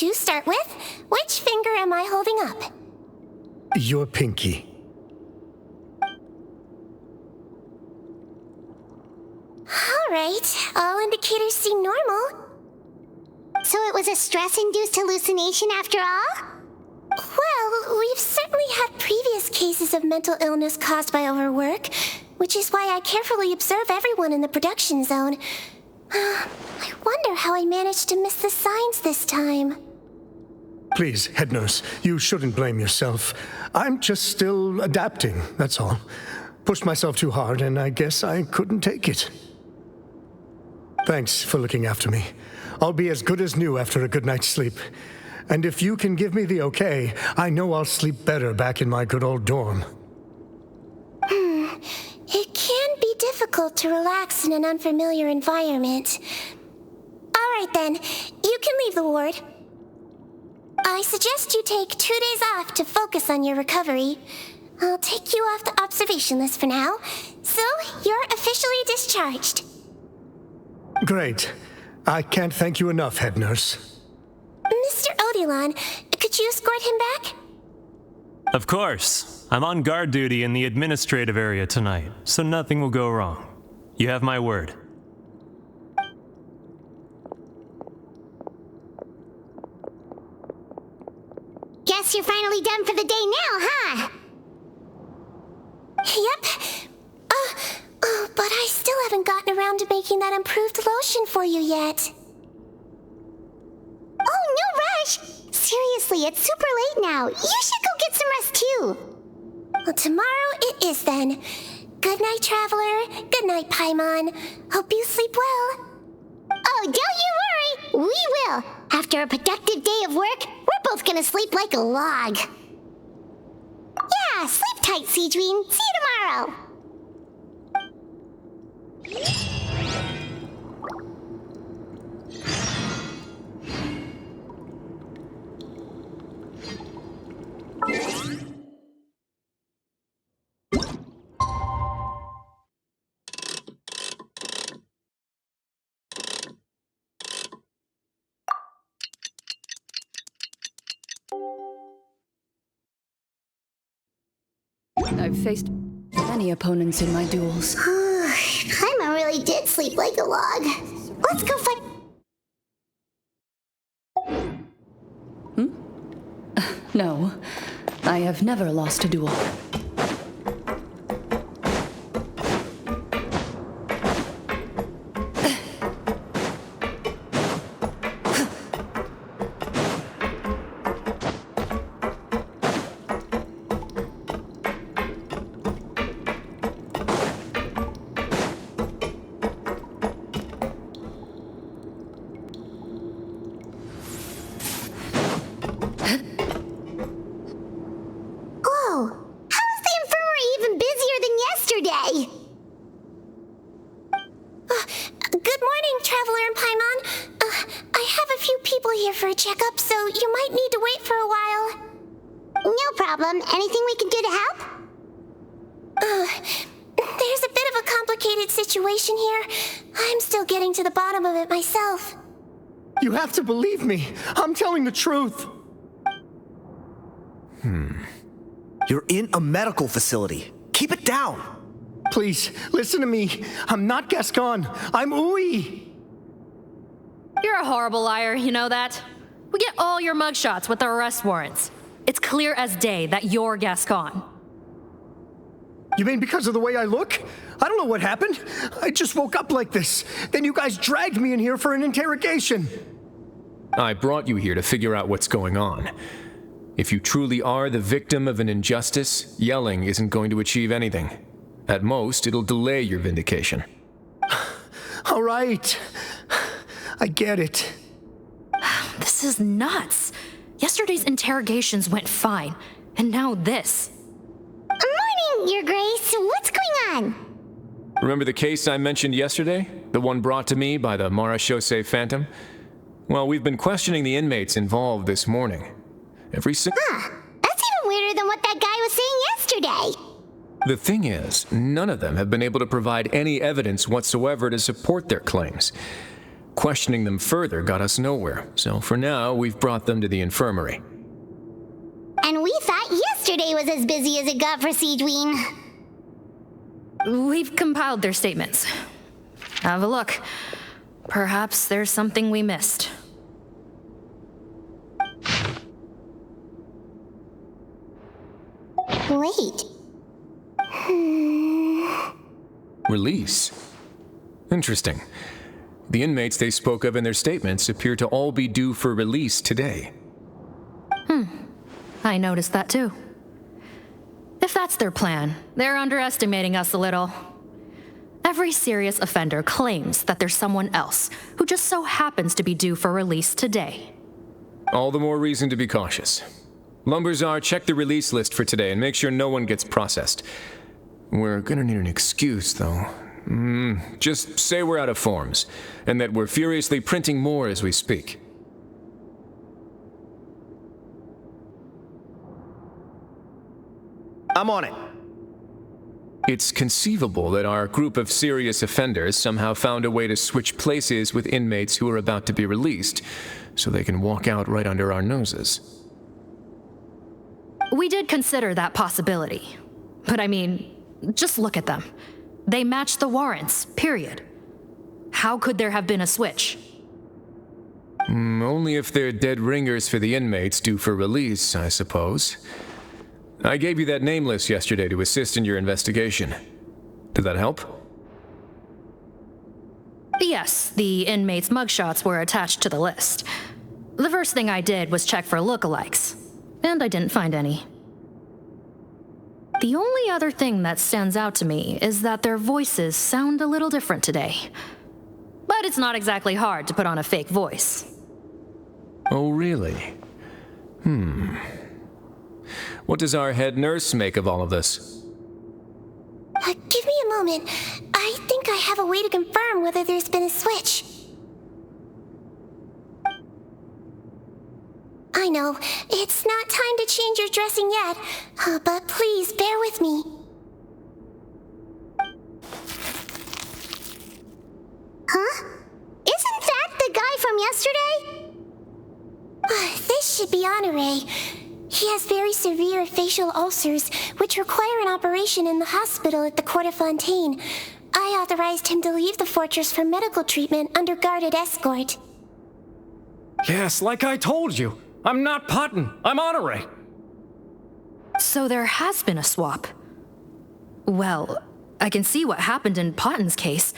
[SPEAKER 2] to start with, which finger am I holding up?
[SPEAKER 13] Your pinky.
[SPEAKER 2] Alright, all indicators seem normal.
[SPEAKER 1] So it was a stress-induced hallucination after all?
[SPEAKER 2] Well, we've certainly had previous cases of mental illness caused by overwork, which is why I carefully observe everyone in the production zone. I wonder how I managed to miss the signs this time.
[SPEAKER 13] Please, head nurse, you shouldn't blame yourself. I'm just still adapting, that's all. Pushed myself too hard, and I guess I couldn't take it. Thanks for looking after me. I'll be as good as new after a good night's sleep. And if you can give me the okay, I know I'll sleep better back in my good old dorm.
[SPEAKER 2] It can be difficult to relax in an unfamiliar environment. Alright then, you can leave the ward. I suggest you take 2 days off to focus on your recovery. I'll take you off the observation list for now, so you're officially discharged.
[SPEAKER 13] Great. I can't thank you enough, head nurse.
[SPEAKER 2] Mr. Odilon, could you escort him back?
[SPEAKER 14] Of course. I'm on guard duty in the administrative area tonight, so nothing will go wrong. You have my word.
[SPEAKER 1] Guess you're finally done for the day now, huh?
[SPEAKER 2] Yep. But I still haven't gotten around to making that improved lotion for you yet.
[SPEAKER 1] Oh, no rush! Seriously, it's super late now. You should go get some rest too.
[SPEAKER 2] Well, tomorrow it is then. Good night, Traveler. Good night, Paimon. Hope you sleep well.
[SPEAKER 1] Oh, don't you worry. We will. After a productive day of work, we're both gonna sleep like a log. Yeah, sleep tight, Sigewinne. See you tomorrow.
[SPEAKER 15] I've faced many opponents in my duels.
[SPEAKER 1] Paimon really did sleep like a log. Let's go fight.
[SPEAKER 15] No, I have never lost a duel.
[SPEAKER 1] Anything we can do to help?
[SPEAKER 2] There's a bit of a complicated situation here. I'm still getting to the bottom of it myself.
[SPEAKER 13] You have to believe me. I'm telling the truth.
[SPEAKER 16] You're in a medical facility. Keep it down.
[SPEAKER 13] Please, listen to me. I'm not Gascon. I'm Uy.
[SPEAKER 17] You're a horrible liar, you know that? We get all your mugshots with the arrest warrants. It's clear as day that you're Gascon.
[SPEAKER 13] You mean because of the way I look? I don't know what happened. I just woke up like this. Then you guys dragged me in here for an interrogation.
[SPEAKER 10] I brought you here to figure out what's going on. If you truly are the victim of an injustice, yelling isn't going to achieve anything. At most, it'll delay your vindication.
[SPEAKER 13] All right. I get it.
[SPEAKER 17] This is nuts. Yesterday's interrogations went fine, and now this.
[SPEAKER 1] Morning, Your Grace. What's going on?
[SPEAKER 10] Remember the case I mentioned yesterday? The one brought to me by the Marechaussee Phantom? Well, we've been questioning the inmates involved this morning.
[SPEAKER 1] That's even weirder than what that guy was saying yesterday.
[SPEAKER 10] The thing is, none of them have been able to provide any evidence whatsoever to support their claims. Questioning them further got us nowhere, so for now, we've brought them to the infirmary.
[SPEAKER 1] And we thought yesterday was as busy as it got for Sigewinne.
[SPEAKER 17] We've compiled their statements. Have a look. Perhaps there's something we missed.
[SPEAKER 1] Wait.
[SPEAKER 10] Release? Interesting. The inmates they spoke of in their statements appear to all be due for release today.
[SPEAKER 17] I noticed that too. If that's their plan, they're underestimating us a little. Every serious offender claims that there's someone else who just so happens to be due for release today.
[SPEAKER 10] All the more reason to be cautious. Lumberzar, check the release list for today and make sure no one gets processed. We're gonna need an excuse, though. Just say we're out of forms, and that we're furiously printing more as we speak.
[SPEAKER 16] I'm on it.
[SPEAKER 10] It's conceivable that our group of serious offenders somehow found a way to switch places with inmates who are about to be released, so they can walk out right under our noses.
[SPEAKER 17] We did consider that possibility. But I mean, just look at them. They match the warrants, period. How could there have been a switch?
[SPEAKER 10] Only if they're dead ringers for the inmates due for release, I suppose. I gave you that name list yesterday to assist in your investigation. Did that help?
[SPEAKER 17] Yes, the inmates' mugshots were attached to the list. The first thing I did was check for lookalikes, and I didn't find any. The only other thing that stands out to me is that their voices sound a little different today. But it's not exactly hard to put on a fake voice.
[SPEAKER 10] Oh, really? What does our head nurse make of all of this?
[SPEAKER 2] Give me a moment. I think I have a way to confirm whether there's been a switch. I know, it's not time to change your dressing yet, but please bear with me.
[SPEAKER 1] Huh? Isn't that the guy from yesterday?
[SPEAKER 2] This should be Honoré. He has very severe facial ulcers, which require an operation in the hospital at the Corte de Fontaine. I authorized him to leave the fortress for medical treatment under guarded escort.
[SPEAKER 8] Yes, like I told you. I'm not Putton. I'm Honoré.
[SPEAKER 17] So there has been a swap. Well, I can see what happened in Potton's case,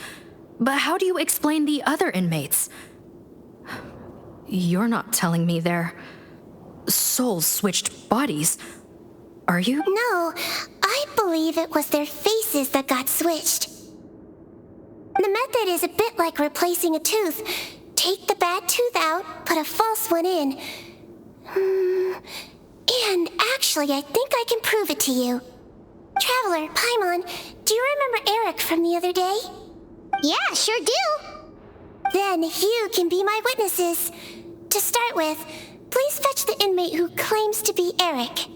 [SPEAKER 17] but how do you explain the other inmates? You're not telling me their souls switched bodies, are you?
[SPEAKER 2] No, I believe it was their faces that got switched. The method is a bit like replacing a tooth. Take the bad tooth out, put a false one in. And actually, I think I can prove it to you. Traveler, Paimon, do you remember Eric from the other day?
[SPEAKER 1] Yeah, sure do.
[SPEAKER 2] Then you can be my witnesses. To start with, please fetch the inmate who claims to be Eric.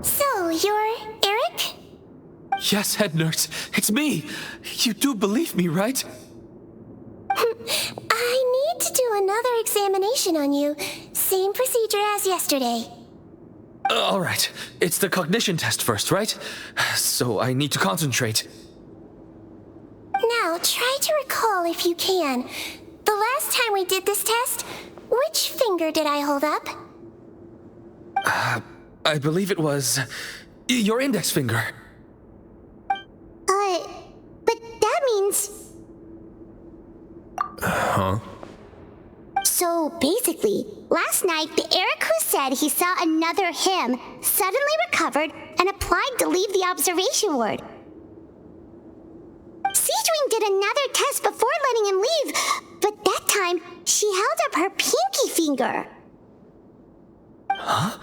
[SPEAKER 2] So, you're Eric?
[SPEAKER 9] Yes, head nurse. It's me. You do believe me, right?
[SPEAKER 2] I need to do another examination on you. Same procedure as yesterday.
[SPEAKER 9] All right. It's the cognition test first, right? So I need to concentrate.
[SPEAKER 2] Now, try to recall if you can. The last time we did this test, which finger did I hold up?
[SPEAKER 9] I believe it was your index finger.
[SPEAKER 1] But that means...
[SPEAKER 10] Huh?
[SPEAKER 1] So basically, last night, the Eric who said he saw another him suddenly recovered and applied to leave the observation ward. Sigewinne did another test before letting him leave, but that time, she held up her pinky finger.
[SPEAKER 9] Huh?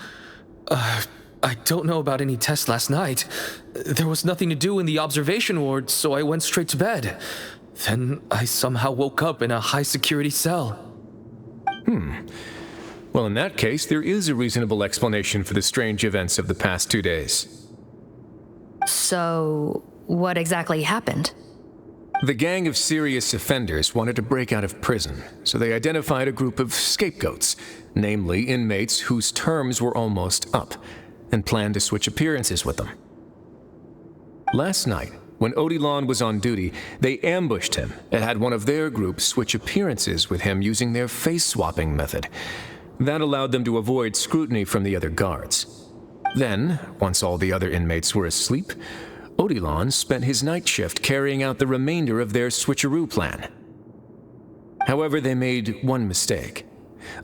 [SPEAKER 9] I don't know about any tests last night. There was nothing to do in the observation ward, so I went straight to bed. Then I somehow woke up in a high-security cell.
[SPEAKER 10] Well, in that case, there is a reasonable explanation for the strange events of the past 2 days.
[SPEAKER 17] So, what exactly happened?
[SPEAKER 10] The gang of serious offenders wanted to break out of prison, so they identified a group of scapegoats, namely inmates whose terms were almost up, and planned to switch appearances with them. Last night, when Odilon was on duty, they ambushed him and had one of their groups switch appearances with him using their face-swapping method. That allowed them to avoid scrutiny from the other guards. Then, once all the other inmates were asleep, Odilon spent his night shift carrying out the remainder of their switcheroo plan. However, they made one mistake.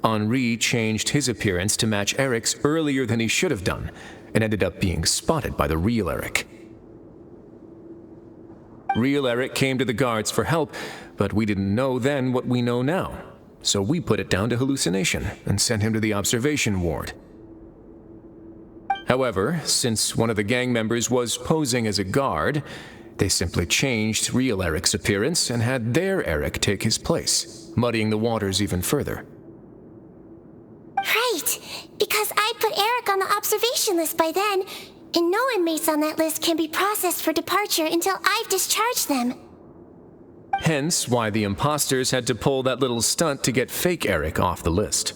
[SPEAKER 10] Henri changed his appearance to match Eric's earlier than he should have done, and ended up being spotted by the real Eric. Real Eric came to the guards for help, but we didn't know then what we know now, so we put it down to hallucination and sent him to the observation ward. However, since one of the gang members was posing as a guard, they simply changed real Eric's appearance and had their Eric take his place, muddying the waters even further.
[SPEAKER 2] Right, because I put Eric on the observation list by then, and no inmates on that list can be processed for departure until I've discharged them.
[SPEAKER 10] Hence why the imposters had to pull that little stunt to get fake Eric off the list.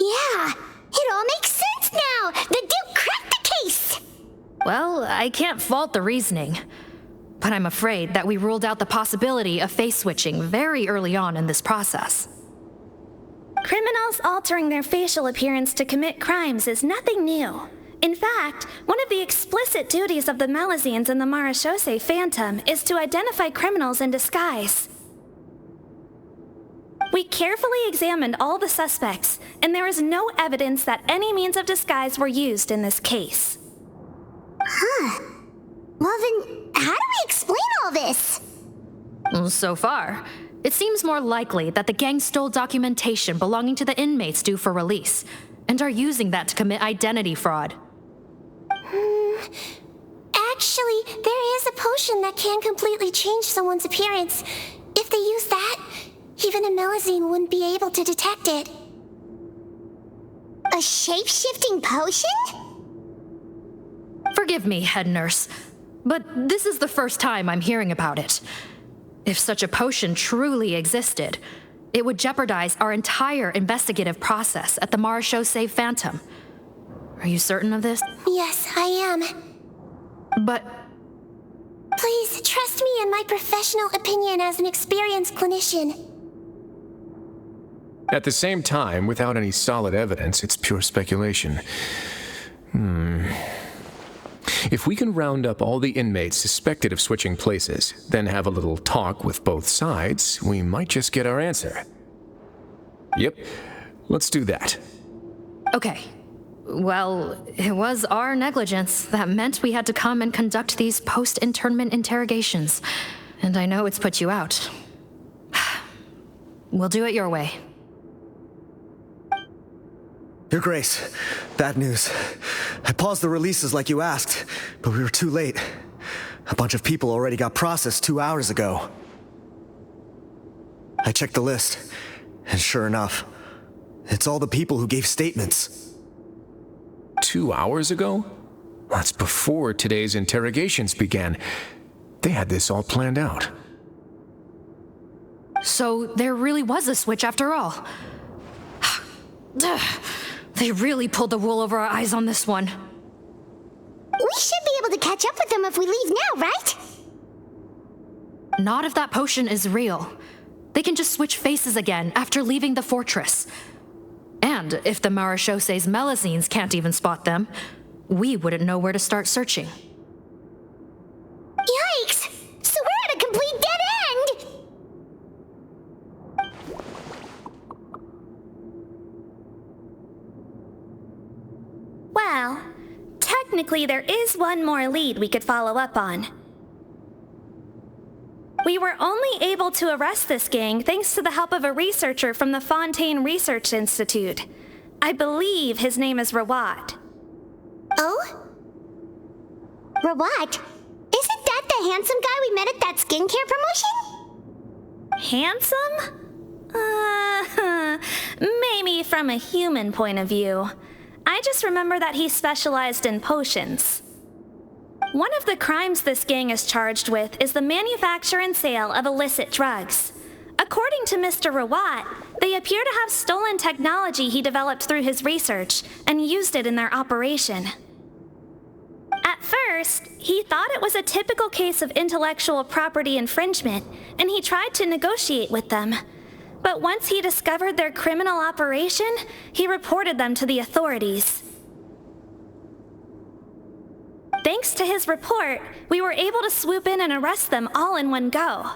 [SPEAKER 1] Yeah, it all makes sense now. The Duke cracked the case.
[SPEAKER 17] Well, I can't fault the reasoning, but I'm afraid that we ruled out the possibility of face switching very early on in this process.
[SPEAKER 18] Criminals altering their facial appearance to commit crimes is nothing new. In fact, one of the explicit duties of the Melusines in the Marechaussee Phantom is to identify criminals in disguise. We carefully examined all the suspects, and there is no evidence that any means of disguise were used in this case.
[SPEAKER 1] Huh. Well then, how do we explain all this?
[SPEAKER 17] So far, it seems more likely that the gang stole documentation belonging to the inmates due for release, and are using that to commit identity fraud.
[SPEAKER 2] Actually, there is a potion that can completely change someone's appearance. If they use that, even a Melusine wouldn't be able to detect it.
[SPEAKER 1] A shape-shifting potion?
[SPEAKER 17] Forgive me, head nurse, but this is the first time I'm hearing about it. If such a potion truly existed, it would jeopardize our entire investigative process at the Marechaussee Phantom. Are you certain of this?
[SPEAKER 2] Yes, I am.
[SPEAKER 17] But...
[SPEAKER 2] Please, trust me in my professional opinion as an experienced clinician.
[SPEAKER 10] At the same time, without any solid evidence, it's pure speculation. If we can round up all the inmates suspected of switching places, then have a little talk with both sides, we might just get our answer. Yep, let's do that.
[SPEAKER 17] Okay. Well, it was our negligence that meant we had to come and conduct these post-internment interrogations. And I know it's put you out. We'll do it your way.
[SPEAKER 16] Your Grace, bad news. I paused the releases like you asked, but we were too late. A bunch of people already got processed 2 hours ago. I checked the list, and sure enough, it's all the people who gave statements.
[SPEAKER 10] 2 hours ago? That's before today's interrogations began. They had this all planned out.
[SPEAKER 17] So there really was a switch after all. They really pulled the wool over our eyes on this one.
[SPEAKER 1] We should be able to catch up with them if we leave now, right?
[SPEAKER 17] Not if that potion is real. They can just switch faces again after leaving the fortress. And if the Marechaussee's Melusines can't even spot them, we wouldn't know where to start searching.
[SPEAKER 1] Yikes! So we're at a complete dead end!
[SPEAKER 18] Well, technically there is one more lead we could follow up on. We were only able to arrest this gang thanks to the help of a researcher from the Fontaine Research Institute. I believe his name is Rawat.
[SPEAKER 1] Oh? Rawat? Isn't that the handsome guy we met at that skincare promotion?
[SPEAKER 18] Handsome? Maybe from a human point of view. I just remember that he specialized in potions. One of the crimes this gang is charged with is the manufacture and sale of illicit drugs. According to Mr. Rawat, they appear to have stolen technology he developed through his research and used it in their operation. At first, he thought it was a typical case of intellectual property infringement, and he tried to negotiate with them. But once he discovered their criminal operation, he reported them to the authorities. Thanks to his report, we were able to swoop in and arrest them all in one go.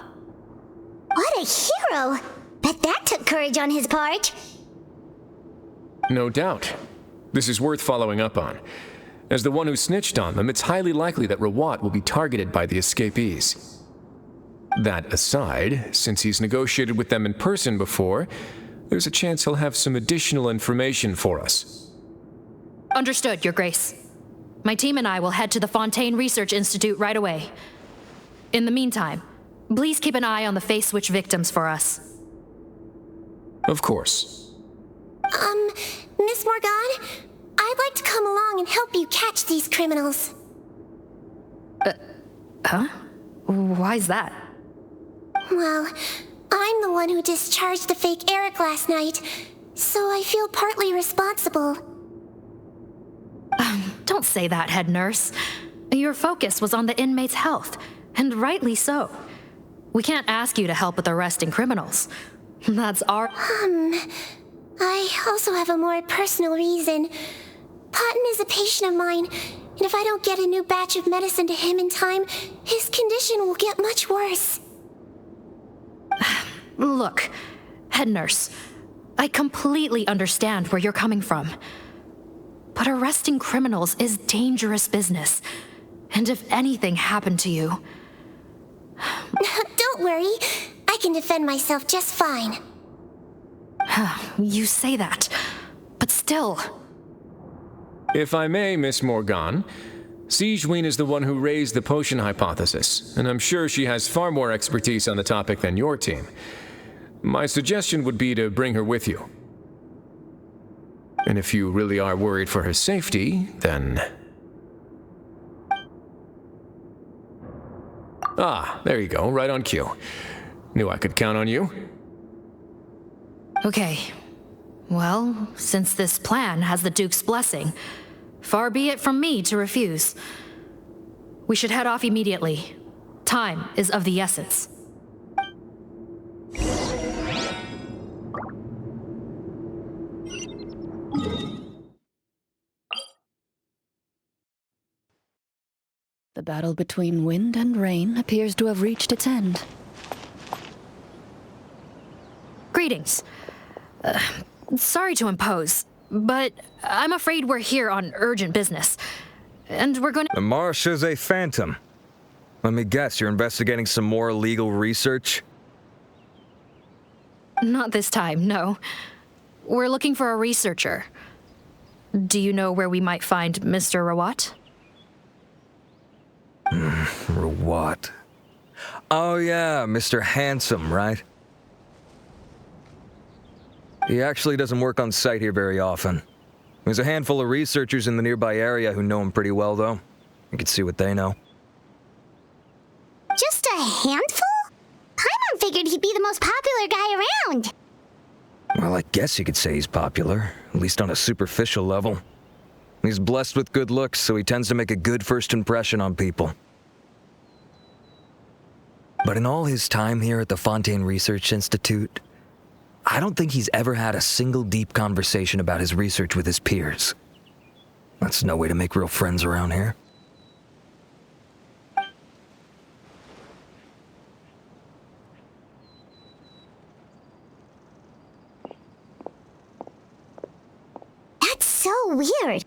[SPEAKER 1] What a hero! Bet that took courage on his part.
[SPEAKER 10] No doubt. This is worth following up on. As the one who snitched on them, it's highly likely that Rawat will be targeted by the escapees. That aside, since he's negotiated with them in person before, there's a chance he'll have some additional information for us.
[SPEAKER 17] Understood, Your Grace. My team and I will head to the Fontaine Research Institute right away. In the meantime, please keep an eye on the face switch victims for us.
[SPEAKER 10] Of course.
[SPEAKER 2] Miss Morgan, I'd like to come along and help you catch these criminals.
[SPEAKER 17] Huh? Why's that?
[SPEAKER 2] Well, I'm the one who discharged the fake Eric last night, so I feel partly responsible.
[SPEAKER 17] Don't say that, head nurse. Your focus was on the inmate's health, and rightly so. We can't ask you to help with arresting criminals. That's our...
[SPEAKER 2] I also have a more personal reason. Potton is a patient of mine, and if I don't get a new batch of medicine to him in time, his condition will get much worse.
[SPEAKER 17] Look, head nurse, I completely understand where you're coming from. But arresting criminals is dangerous business. And if anything happened to you...
[SPEAKER 2] Don't worry, I can defend myself just fine.
[SPEAKER 17] You say that, but still...
[SPEAKER 10] If I may, Miss Morgan, Sigewinne is the one who raised the potion hypothesis, and I'm sure she has far more expertise on the topic than your team. My suggestion would be to bring her with you. And if you really are worried for her safety, then... Ah, there you go, right on cue. Knew I could count on you.
[SPEAKER 17] Okay. Well, since this plan has the Duke's blessing, far be it from me to refuse. We should head off immediately. Time is of the essence.
[SPEAKER 15] The battle between wind and rain appears to have reached its end.
[SPEAKER 17] Greetings. Sorry to impose, but I'm afraid we're here on urgent business. And we're going to...
[SPEAKER 6] The Maréchaussée Phantom. Let me guess, you're investigating some more illegal research?
[SPEAKER 17] Not this time, no. We're looking for a researcher. Do you know where we might find Mr. Rawat?
[SPEAKER 6] Rawat. Oh yeah, Mr. Handsome, right? He actually doesn't work on site here very often. There's a handful of researchers in the nearby area who know him pretty well, though. You can see what they know.
[SPEAKER 1] Just a handful? Paimon figured he'd be the most popular guy around.
[SPEAKER 6] Well, I guess you could say he's popular, at least on a superficial level. He's blessed with good looks, so he tends to make a good first impression on people. But in all his time here at the Fontaine Research Institute, I don't think he's ever had a single deep conversation about his research with his peers. That's no way to make real friends around here.
[SPEAKER 1] That's so weird.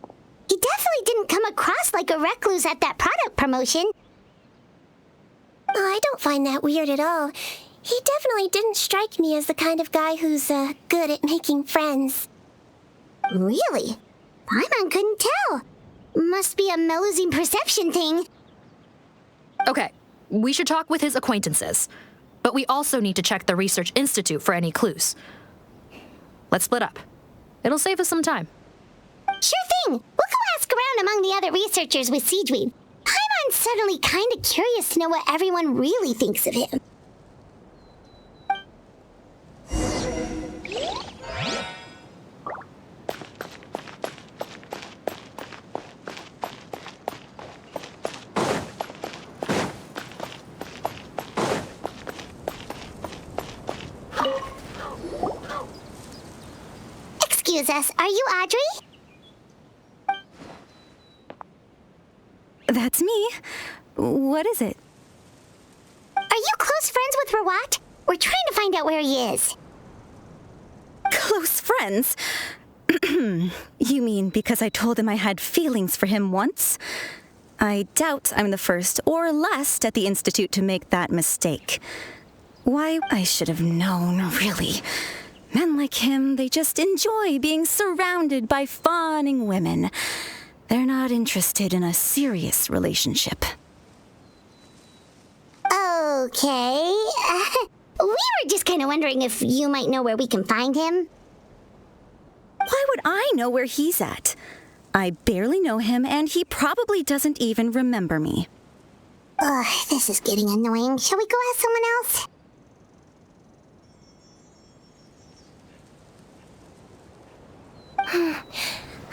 [SPEAKER 1] He definitely didn't come across like a recluse at that product promotion.
[SPEAKER 2] I don't find that weird at all. He definitely didn't strike me as the kind of guy who's, good at making friends.
[SPEAKER 1] Really? Paimon couldn't tell. Must be a Melusine perception thing.
[SPEAKER 17] Okay, we should talk with his acquaintances. But we also need to check the Research Institute for any clues. Let's split up. It'll save us some time.
[SPEAKER 1] Sure thing. We'll go ask around among the other researchers with Sigewinne. Paimon's suddenly kind of curious to know what everyone really thinks of him. Excuse us, are you Audrey?
[SPEAKER 19] That's me. What is it?
[SPEAKER 1] Are you close friends with Rawat? We're trying to find out where he is.
[SPEAKER 19] Close friends? You mean because I told him I had feelings for him once? I doubt I'm the first or last at the Institute to make that mistake. Why, I should have known, really. Men like him, they just enjoy being surrounded by fawning women. They're not interested in a serious relationship.
[SPEAKER 1] Okay. We were just kind of wondering if you might know where we can find him.
[SPEAKER 19] Why would I know where he's at? I barely know him, and he probably doesn't even remember me.
[SPEAKER 1] Ugh, this is getting annoying. Shall we go ask someone else?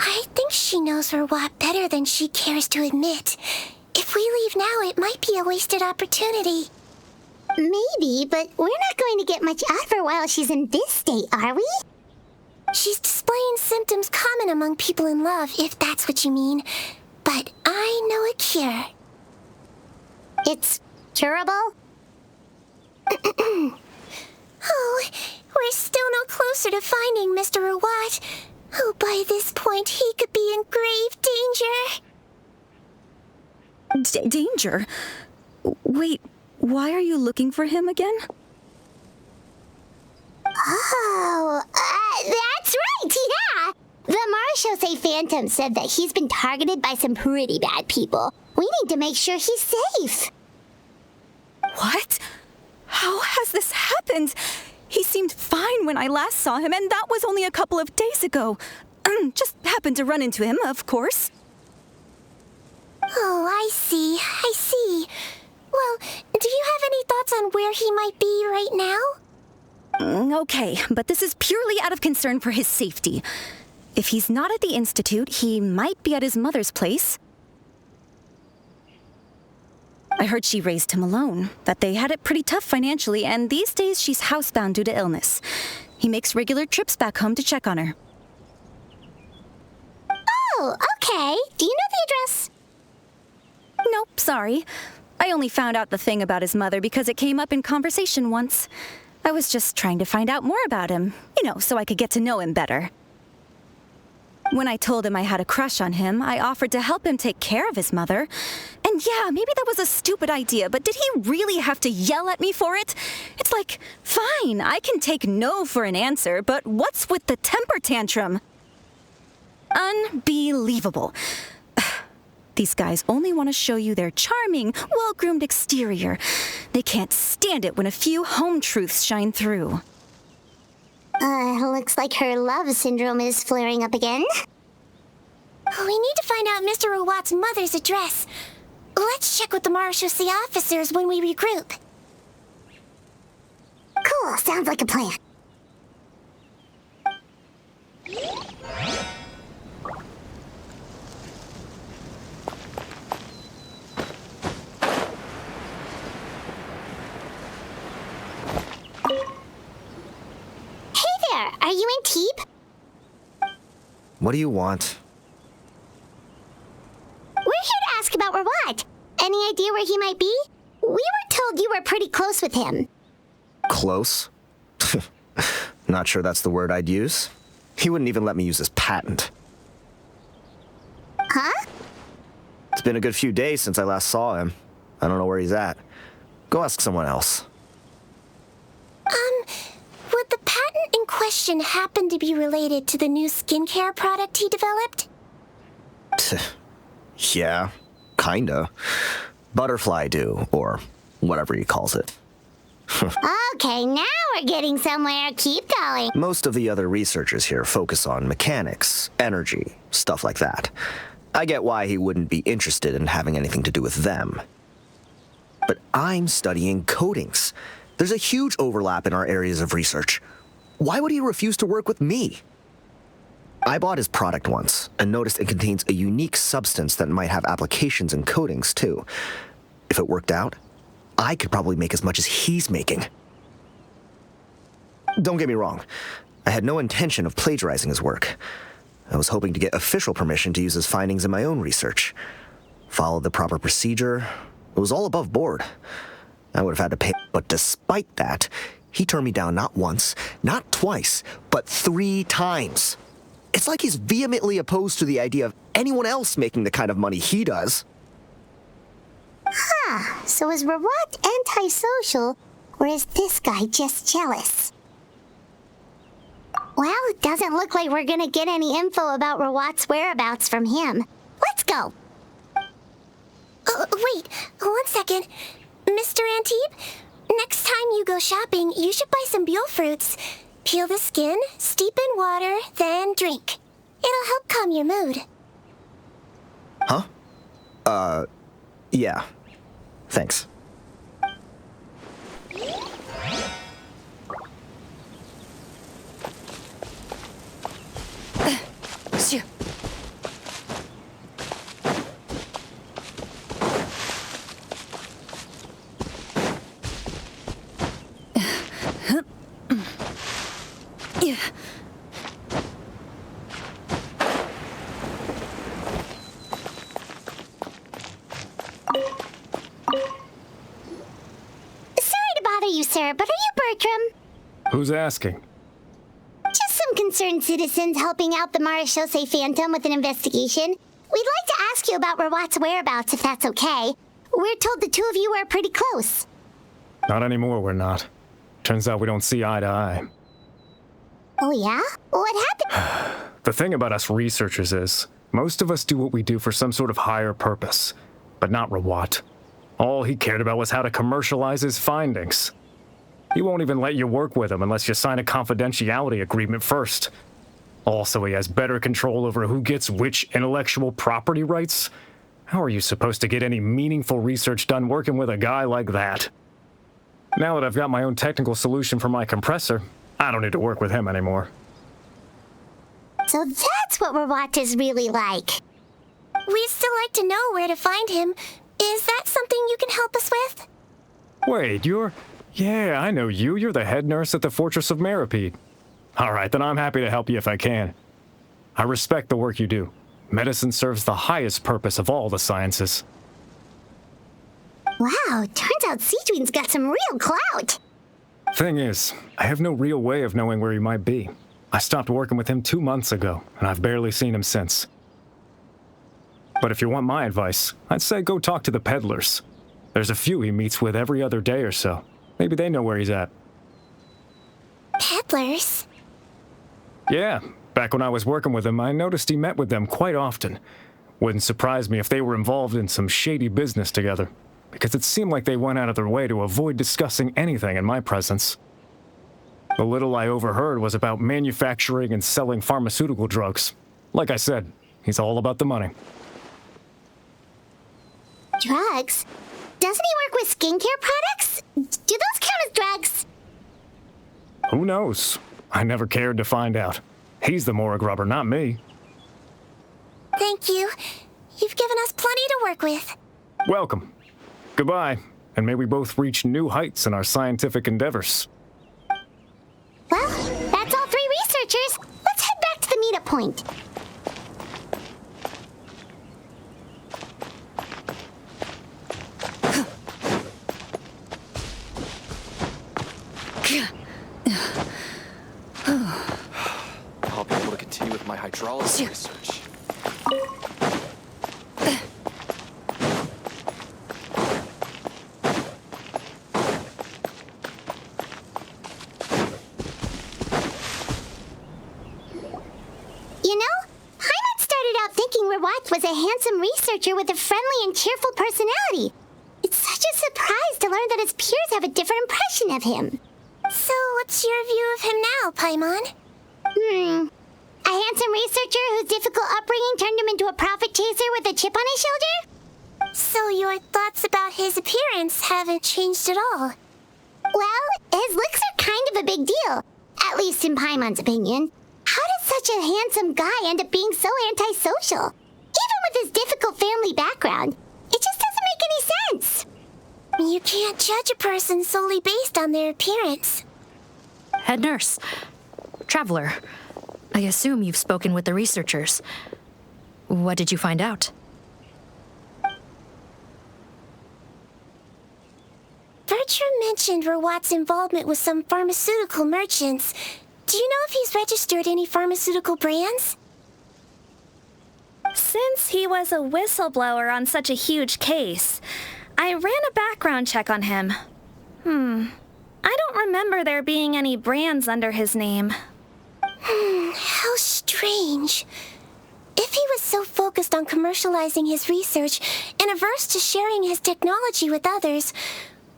[SPEAKER 2] I think she knows Rawat better than she cares to admit. If we leave now, it might be a wasted opportunity.
[SPEAKER 1] Maybe, but we're not going to get much out of her while she's in this state, are we?
[SPEAKER 2] She's displaying symptoms common among people in love, if that's what you mean. But I know a cure.
[SPEAKER 1] It's curable?
[SPEAKER 2] Oh, we're still no closer to finding Mr. Rawat. Oh, by this point, he could be in grave danger.
[SPEAKER 19] Danger? Wait, why are you looking for him again?
[SPEAKER 1] Oh, that's right, yeah! The Marechaussee Phantom said that he's been targeted by some pretty bad people. We need to make sure he's safe.
[SPEAKER 19] What? How has this happened? He seemed fine when I last saw him, and that was only a couple of days ago. Just happened to run into him, of course.
[SPEAKER 2] Oh, I see. Well, do you have any thoughts on where he might be right now?
[SPEAKER 19] Okay, but this is purely out of concern for his safety. If he's not at the Institute, he might be at his mother's place. I heard she raised him alone, that they had it pretty tough financially, and these days she's housebound due to illness. He makes regular trips back home to check on her.
[SPEAKER 1] Oh, okay. Do you know the address?
[SPEAKER 19] Nope, sorry. I only found out the thing about his mother because it came up in conversation once. I was just trying to find out more about him, so I could get to know him better. When I told him I had a crush on him, I offered to help him take care of his mother. And yeah, maybe that was a stupid idea, but did he really have to yell at me for it? It's like, fine, I can take no for an answer, but what's with the temper tantrum? Unbelievable. These guys only want to show you their charming, well-groomed exterior. They can't stand it when a few home truths shine through.
[SPEAKER 1] Looks like her love syndrome is flaring up again.
[SPEAKER 2] We need to find out Mr. Rawat's mother's address. Let's check with the Marechaussee officers when we regroup.
[SPEAKER 1] Cool, sounds like a plan. Are you in Teep?
[SPEAKER 16] What do you want?
[SPEAKER 1] We're here to ask about Rawat. Any idea where he might be? We were told you were pretty close with him.
[SPEAKER 16] Close? Not sure that's the word I'd use. He wouldn't even let me use his patent.
[SPEAKER 1] Huh?
[SPEAKER 16] It's been a good few days since I last saw him. I don't know where he's at. Go ask someone else.
[SPEAKER 2] Would the patent in question happen to be related to the new skincare product he developed?
[SPEAKER 16] Yeah, kinda. Butterfly dew, or whatever he calls it.
[SPEAKER 1] Okay, now we're getting somewhere. Keep going.
[SPEAKER 16] Most of the other researchers here focus on mechanics, energy, stuff like that. I get why he wouldn't be interested in having anything to do with them. But I'm studying coatings. There's a huge overlap in our areas of research. Why would he refuse to work with me? I bought his product once and noticed it contains a unique substance that might have applications in coatings too. If it worked out, I could probably make as much as he's making. Don't get me wrong. I had no intention of plagiarizing his work. I was hoping to get official permission to use his findings in my own research. Followed the proper procedure. It was all above board. I would have had to pay, but despite that, he turned me down not once, not twice, but 3 times. It's like he's vehemently opposed to the idea of anyone else making the kind of money he does.
[SPEAKER 1] Huh, so is Rawat antisocial, or is this guy just jealous? Well, it doesn't look like we're gonna get any info about Rawat's whereabouts from him. Let's go.
[SPEAKER 2] Wait, 1 second. Mr. Antibes, next time you go shopping, you should buy some Buell fruits. Peel the skin, steep in water, then drink. It'll help calm your mood.
[SPEAKER 16] Huh? Yeah. Thanks.
[SPEAKER 19] Shoo. Yeah.
[SPEAKER 1] Sorry to bother you, sir, but are you Bertram?
[SPEAKER 8] Who's asking?
[SPEAKER 1] Just some concerned citizens helping out the Marechaussee Phantom with an investigation. We'd like to ask you about Rawat's whereabouts, if that's okay. We're told the two of you are pretty close.
[SPEAKER 8] Not anymore, we're not. Turns out we don't see eye to eye.
[SPEAKER 1] Oh yeah? What happened?
[SPEAKER 8] The thing about us researchers is, most of us do what we do for some sort of higher purpose. But not Rawat. All he cared about was how to commercialize his findings. He won't even let you work with him unless you sign a confidentiality agreement first. Also, he has better control over who gets which intellectual property rights. How are you supposed to get any meaningful research done working with a guy like that? Now that I've got my own technical solution for my compressor, I don't need to work with him anymore.
[SPEAKER 1] So that's what Rawat is really like.
[SPEAKER 2] We'd still like to know where to find him. Is that something you can help us with?
[SPEAKER 8] Wait, Yeah, I know you. You're the head nurse at the Fortress of Meripede. All right, then I'm happy to help you if I can. I respect the work you do. Medicine serves the highest purpose of all the sciences.
[SPEAKER 1] Wow, turns out Sigewinne's got some real clout.
[SPEAKER 8] Thing is, I have no real way of knowing where he might be. I stopped working with him 2 months ago, and I've barely seen him since. But if you want my advice, I'd say go talk to the peddlers. There's a few he meets with every other day or so. Maybe they know where he's at.
[SPEAKER 2] Peddlers?
[SPEAKER 8] Yeah, back when I was working with him, I noticed he met with them quite often. Wouldn't surprise me if they were involved in some shady business together, because it seemed like they went out of their way to avoid discussing anything in my presence. The little I overheard was about manufacturing and selling pharmaceutical drugs. Like I said, he's all about the money.
[SPEAKER 1] Drugs? Doesn't he work with skincare products? Do those count as drugs?
[SPEAKER 8] Who knows? I never cared to find out. He's the morgue rubber, not me.
[SPEAKER 2] Thank you. You've given us plenty to work with.
[SPEAKER 8] Welcome. Goodbye, and may we both reach new heights in our scientific endeavors.
[SPEAKER 1] Well, that's all 3 researchers. Let's head back to the meetup point.
[SPEAKER 20] I'll be able to continue with my hydrology research.
[SPEAKER 1] You know, Heimat started out thinking Rawat was a handsome researcher with a friendly and cheerful personality. It's such was just surprised to learn that his peers have a different impression of him.
[SPEAKER 2] So, what's your view of him now, Paimon?
[SPEAKER 1] A handsome researcher whose difficult upbringing turned him into a profit chaser with a chip on his shoulder?
[SPEAKER 2] So your thoughts about his appearance haven't changed at all?
[SPEAKER 1] Well, his looks are kind of a big deal, at least in Paimon's opinion. How does such a handsome guy end up being so antisocial? Even with his difficult family background, it just doesn't make any sense.
[SPEAKER 2] You can't judge a person solely based on their appearance.
[SPEAKER 17] Head nurse. Traveler. I assume you've spoken with the researchers. What did you find out?
[SPEAKER 2] Bertram mentioned Rawat's involvement with some pharmaceutical merchants. Do you know if he's registered any pharmaceutical brands?
[SPEAKER 18] Since he was a whistleblower on such a huge case, I ran a background check on him. I don't remember there being any brands under his name.
[SPEAKER 2] How strange. If he was so focused on commercializing his research and averse to sharing his technology with others,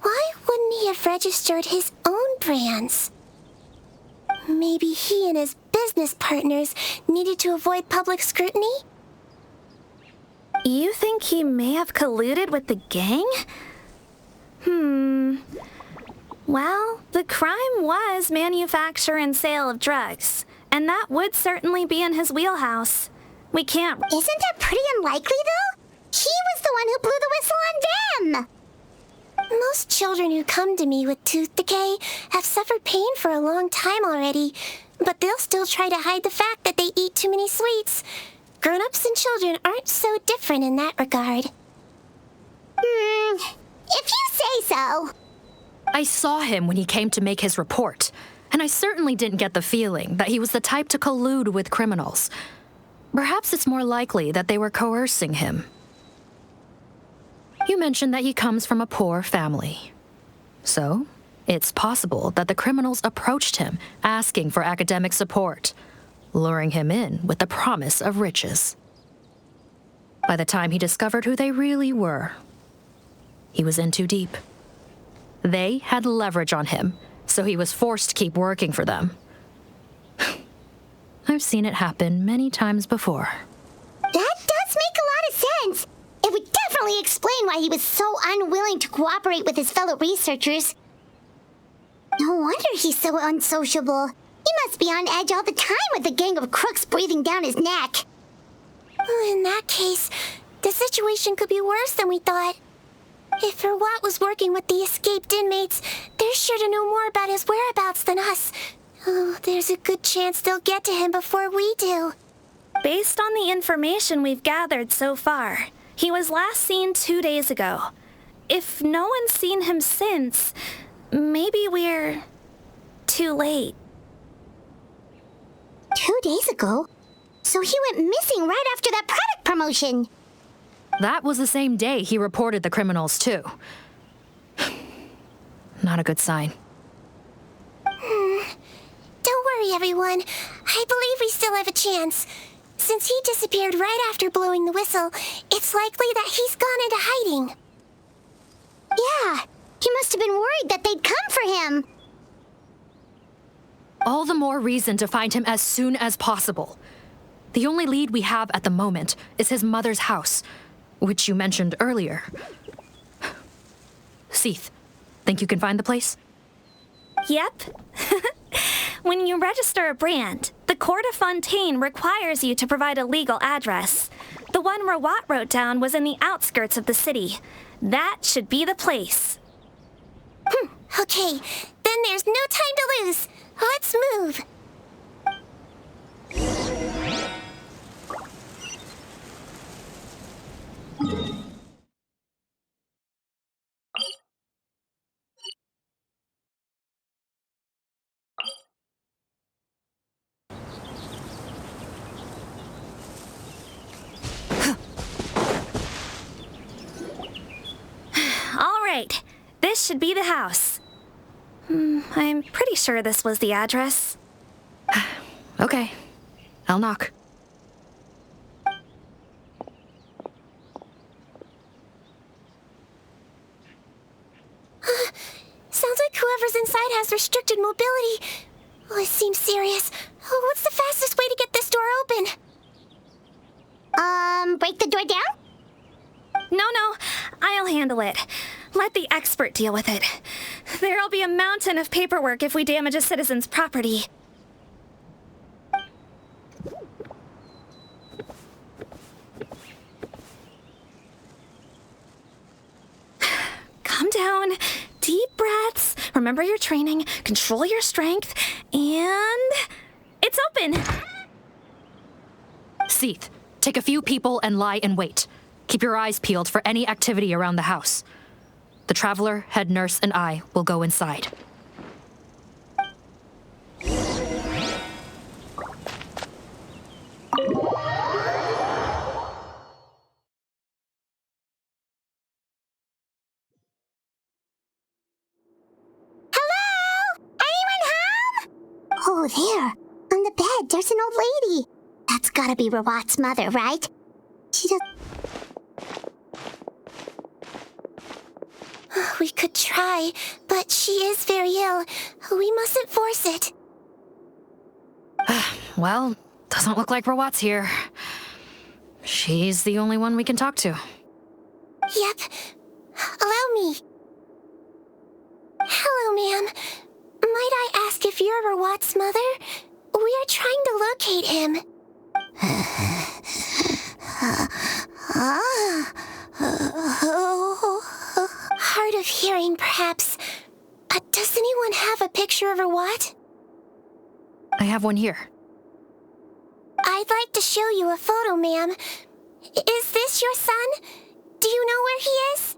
[SPEAKER 2] why wouldn't he have registered his own brands? Maybe he and his business partners needed to avoid public scrutiny?
[SPEAKER 18] You think he may have colluded with the gang? Well, the crime was manufacture and sale of drugs, and that would certainly be in his wheelhouse. We can't...
[SPEAKER 1] Isn't that pretty unlikely, though? He was the one who blew the whistle on them!
[SPEAKER 2] Most children who come to me with tooth decay have suffered pain for a long time already, but they'll still try to hide the fact that they eat too many sweets. Grown-ups and children aren't so different in that regard.
[SPEAKER 1] If you say so.
[SPEAKER 17] I saw him when he came to make his report, and I certainly didn't get the feeling that he was the type to collude with criminals. Perhaps it's more likely that they were coercing him. You mentioned that he comes from a poor family. So, it's possible that the criminals approached him asking for academic support, luring him in with the promise of riches. By the time he discovered who they really were, he was in too deep. They had leverage on him, so he was forced to keep working for them. I've seen it happen many times before.
[SPEAKER 1] That does make a lot of sense. It would definitely explain why he was so unwilling to cooperate with his fellow researchers. No wonder he's so unsociable. He must be on edge all the time with a gang of crooks breathing down his neck.
[SPEAKER 2] In that case, the situation could be worse than we thought. If Rawat was working with the escaped inmates, they're sure to know more about his whereabouts than us. Oh, there's a good chance they'll get to him before we do.
[SPEAKER 18] Based on the information we've gathered so far, he was last seen 2 days ago. If no one's seen him since, maybe we're too late.
[SPEAKER 1] 2 days ago? So he went missing right after that product promotion.
[SPEAKER 17] That was the same day he reported the criminals, too. Not a good sign.
[SPEAKER 2] Don't worry, everyone. I believe we still have a chance. Since he disappeared right after blowing the whistle, it's likely that he's gone into hiding.
[SPEAKER 1] Yeah, he must have been worried that they'd come for him.
[SPEAKER 17] All the more reason to find him as soon as possible. The only lead we have at the moment is his mother's house, which you mentioned earlier. Seath, think you can find the place?
[SPEAKER 18] Yep. When you register a brand, the Corte de Fontaine requires you to provide a legal address. The one Rawat wrote down was in the outskirts of the city. That should be the place.
[SPEAKER 2] Okay, then there's no time to lose. Let's move.
[SPEAKER 18] All right, this should be the house. I'm pretty sure this was the address.
[SPEAKER 17] Okay, I'll knock.
[SPEAKER 2] restricted mobility. Oh, it seems serious. Oh, what's the fastest way to get this door open?
[SPEAKER 1] Break the door down?
[SPEAKER 18] No, I'll handle it. Let the expert deal with it. There'll be a mountain of paperwork if we damage a citizen's property. Calm down. Deep breaths. Remember your training. Control your strength. And... it's open!
[SPEAKER 17] Seath, take a few people and lie in wait. Keep your eyes peeled for any activity around the house. The Traveler, head nurse, and I will go inside.
[SPEAKER 1] Oh, there. On the bed, there's an old lady. That's gotta be Rawat's mother, right? She does...
[SPEAKER 2] We could try, but she is very ill. We mustn't force it.
[SPEAKER 17] Well, doesn't look like Rawat's here. She's the only one we can talk to.
[SPEAKER 2] Yep. Allow me. Hello, ma'am. Might I ask if you're Rawat's mother? We are trying to locate him. Hard of hearing, perhaps. Does anyone have a picture of Rawat?
[SPEAKER 17] I have one here.
[SPEAKER 2] I'd like to show you a photo, ma'am. Is this your son? Do you know where he is?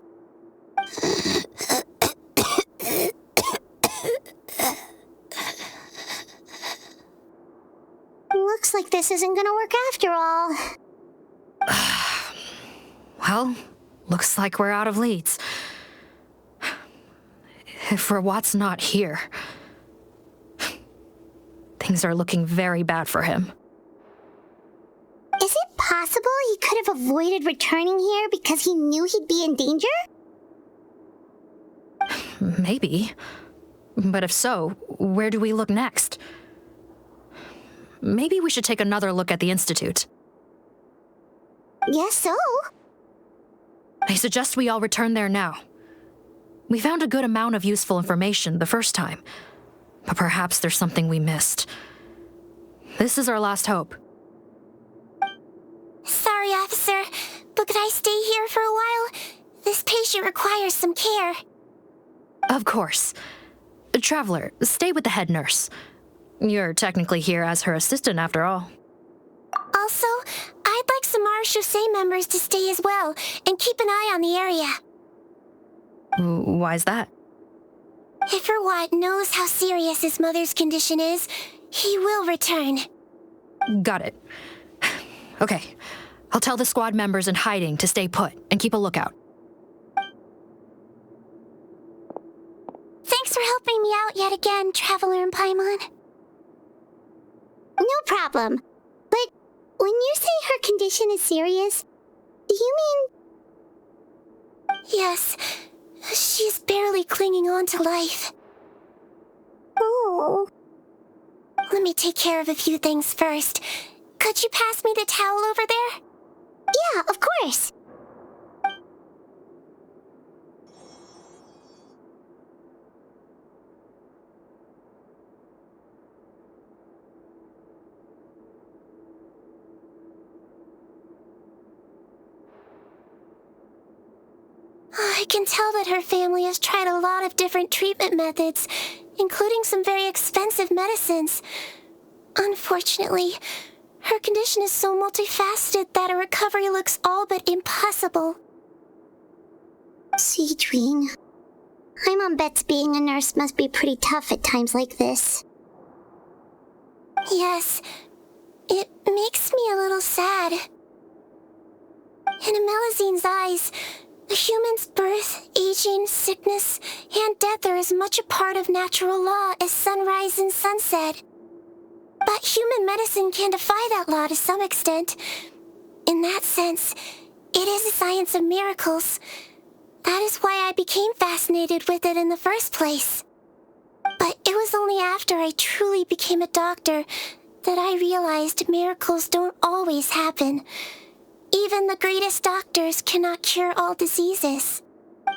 [SPEAKER 1] Looks like this isn't gonna work after all.
[SPEAKER 17] Well, looks like we're out of leads. If Rawat's not here, things are looking very bad for him.
[SPEAKER 1] Is it possible he could have avoided returning here because he knew he'd be in danger?
[SPEAKER 17] Maybe. But if so, where do we look next? Maybe we should take another look at the Institute.
[SPEAKER 1] Yes, so.
[SPEAKER 17] I suggest we all return there now. We found a good amount of useful information the first time, but perhaps there's something we missed. This is our last hope.
[SPEAKER 2] Sorry, officer, but could I stay here for a while? This patient requires some care.
[SPEAKER 17] Of course. Traveler, stay with the head nurse. You're technically here as her assistant after all.
[SPEAKER 2] Also, I'd like some Marechaussee members to stay as well, and keep an eye on the area.
[SPEAKER 17] Why's that?
[SPEAKER 2] If Rawat knows how serious his mother's condition is, he will return.
[SPEAKER 17] Got it. Okay, I'll tell the squad members in hiding to stay put and keep a lookout.
[SPEAKER 2] Thanks for helping me out yet again, Traveler and Paimon.
[SPEAKER 1] No problem. But when you say her condition is serious, do you mean...
[SPEAKER 2] Yes, she's barely clinging on to life.
[SPEAKER 1] Oh.
[SPEAKER 2] Let me take care of a few things first. Could you pass me the towel over there?
[SPEAKER 1] Yeah, of course.
[SPEAKER 2] I can tell that her family has tried a lot of different treatment methods, including some very expensive medicines. Unfortunately, her condition is so multifaceted that a recovery looks all but impossible.
[SPEAKER 1] Sigewinne, my mom bets being a nurse must be pretty tough at times like this.
[SPEAKER 2] Yes, it makes me a little sad. In a Melusine's eyes, a human's birth, aging, sickness, and death are as much a part of natural law as sunrise and sunset. But human medicine can defy that law to some extent. In that sense, it is a science of miracles. That is why I became fascinated with it in the first place. But it was only after I truly became a doctor that I realized miracles don't always happen. Even the greatest doctors cannot cure all diseases.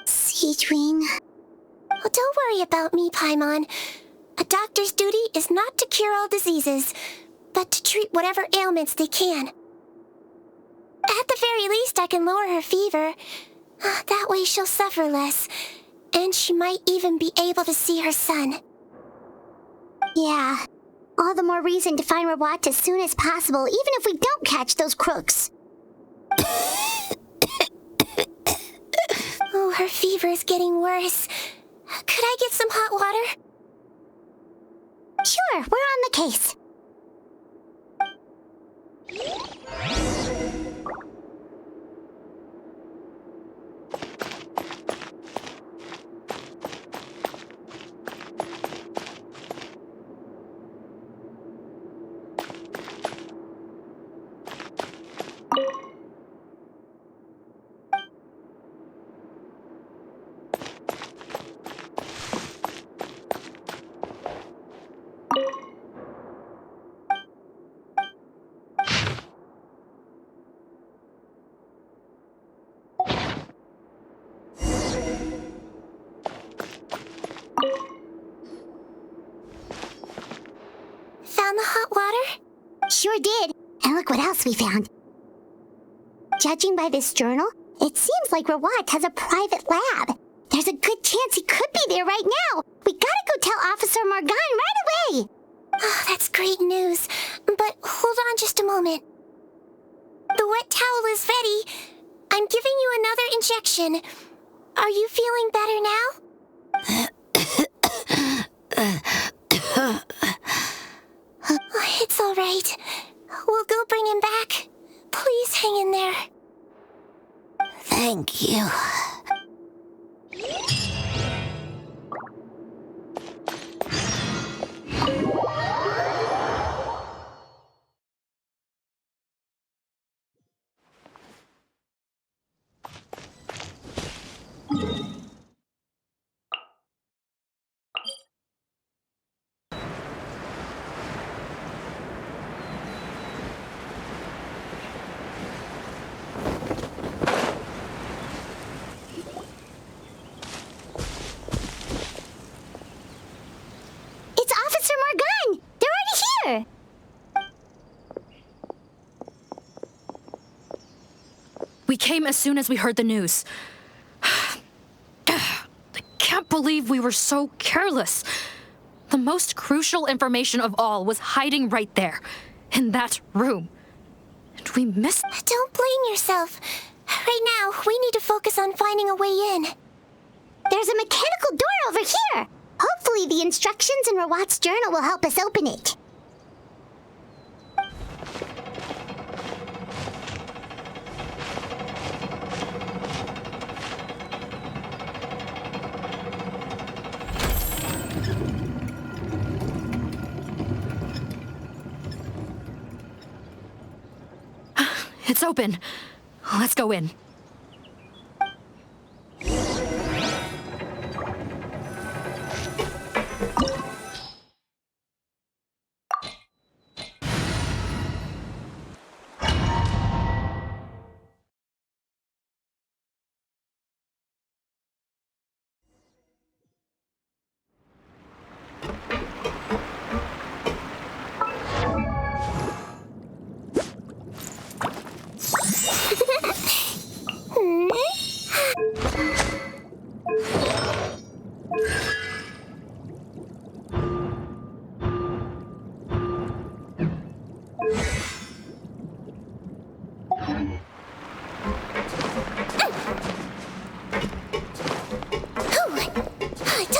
[SPEAKER 1] Sigewinne.
[SPEAKER 2] Oh, don't worry about me, Paimon. A doctor's duty is not to cure all diseases, but to treat whatever ailments they can. At the very least, I can lower her fever. That way she'll suffer less, and she might even be able to see her son.
[SPEAKER 1] Yeah. All the more reason to find Rawat as soon as possible, even if we don't catch those crooks.
[SPEAKER 2] Oh, her fever is getting worse. Could I get some hot water?
[SPEAKER 1] Sure, we're on the case.
[SPEAKER 2] Found the hot water?
[SPEAKER 1] Sure did. And look what else we found. Judging by this journal, it seems like Rawat has a private lab. There's a good chance he could be there right now. We gotta go tell Officer Morgan right away.
[SPEAKER 2] Oh, that's great news. But hold on just a moment. The wet towel is ready. I'm giving you another injection. Are you feeling better now? It's all right. We'll go bring him back. Please hang in there.
[SPEAKER 1] Thank you.
[SPEAKER 17] We came as soon as we heard the news. I can't believe we were so careless. The most crucial information of all was hiding right there, in that room. And we missed...
[SPEAKER 2] Don't blame yourself. Right now, we need to focus on finding a way in.
[SPEAKER 1] There's a mechanical door over here. Hopefully the instructions in Rawat's journal will help us open it.
[SPEAKER 17] It's open. Let's go in.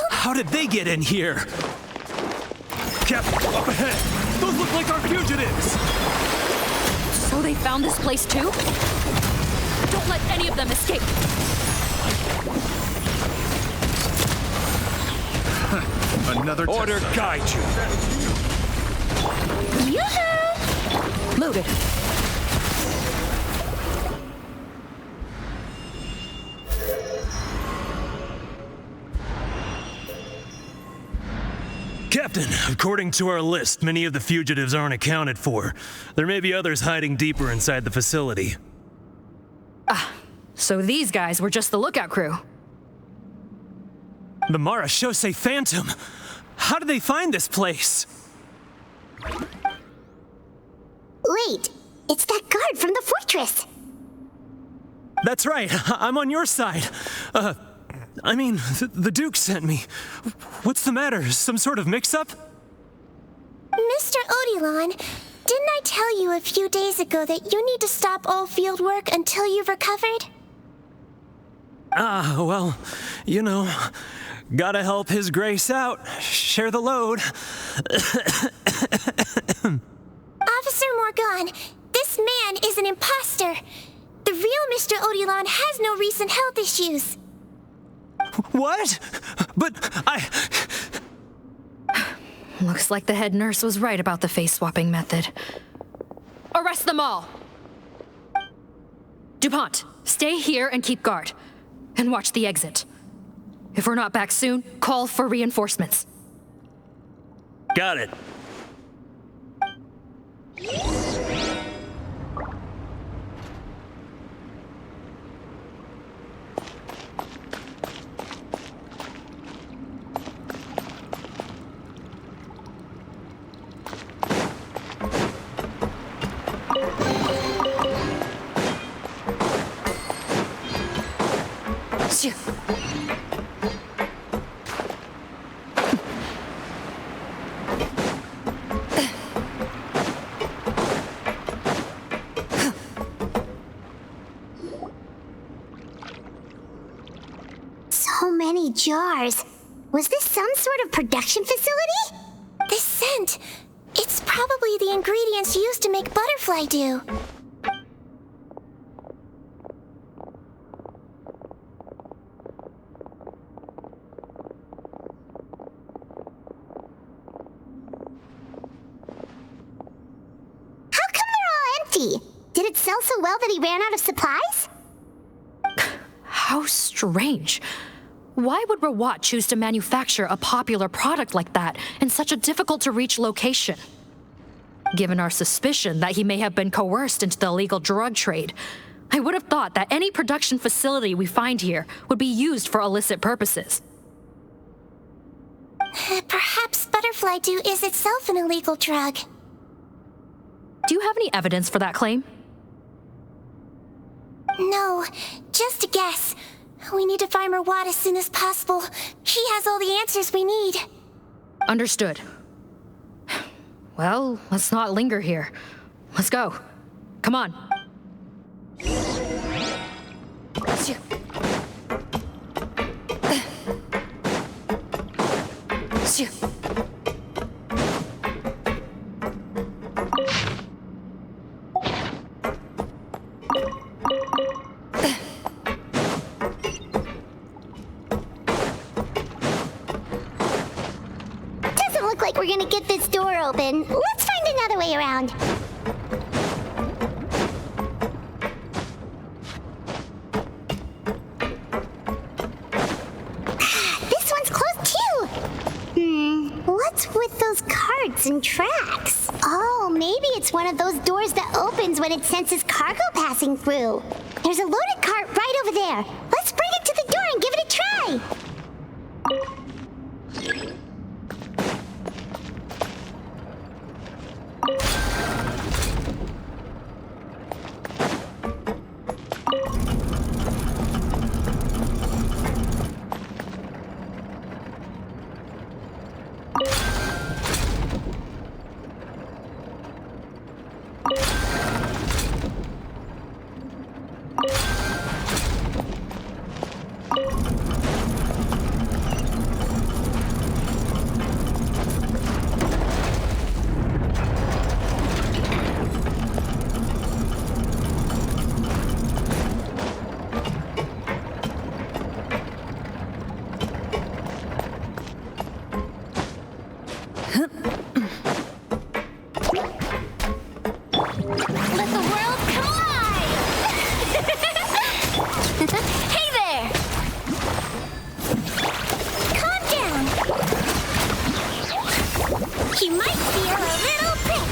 [SPEAKER 9] How did they get in here? Captain, up ahead! Those look like our fugitives!
[SPEAKER 17] So they found this place too? Don't let any of them escape!
[SPEAKER 9] Another order guide you!
[SPEAKER 17] Yoo-hoo! Loaded.
[SPEAKER 14] Captain, according to our list, many of the fugitives aren't accounted for. There may be others hiding deeper inside the facility.
[SPEAKER 17] Ah, so these guys were just the lookout crew.
[SPEAKER 14] The Marechaussee Phantom! How did they find this place?
[SPEAKER 1] Wait, it's that guard from the fortress!
[SPEAKER 14] That's right, I'm on your side. The Duke sent me. What's the matter? Some sort of mix-up?
[SPEAKER 2] Mr. Odilon, didn't I tell you a few days ago that you need to stop all field work until you've recovered?
[SPEAKER 14] Well, you know, gotta help His Grace out. Share the load.
[SPEAKER 2] Officer Morgan, this man is an imposter. The real Mr. Odilon has no recent health issues.
[SPEAKER 14] What? But
[SPEAKER 17] Looks like the head nurse was right about the face-swapping method. Arrest them all! DuPont, stay here and keep guard. And watch the exit. If we're not back soon, call for reinforcements.
[SPEAKER 14] Got it.
[SPEAKER 1] So many jars. Was this some sort of production facility?
[SPEAKER 2] This scent, it's probably the ingredients used to make butterfly dew.
[SPEAKER 1] Did it sell so well that he ran out of supplies?
[SPEAKER 17] How strange. Why would Rawat choose to manufacture a popular product like that in such a difficult-to-reach location? Given our suspicion that he may have been coerced into the illegal drug trade, I would have thought that any production facility we find here would be used for illicit purposes.
[SPEAKER 2] Perhaps butterfly dew is itself an illegal drug.
[SPEAKER 17] Do you have any evidence for that claim?
[SPEAKER 2] No, just a guess. We need to find Rawat as soon as possible. He has all the answers we need.
[SPEAKER 17] Understood. Well, let's not linger here. Let's go. Come on.
[SPEAKER 1] We're gonna get this door open. Let's find another way around. This one's closed too. What's with those carts and tracks? Oh, maybe it's one of those doors that opens when it senses cargo passing through. There's a loaded cart right over there. Let's bring it to the door and give it a try.
[SPEAKER 2] You might feel a little prick.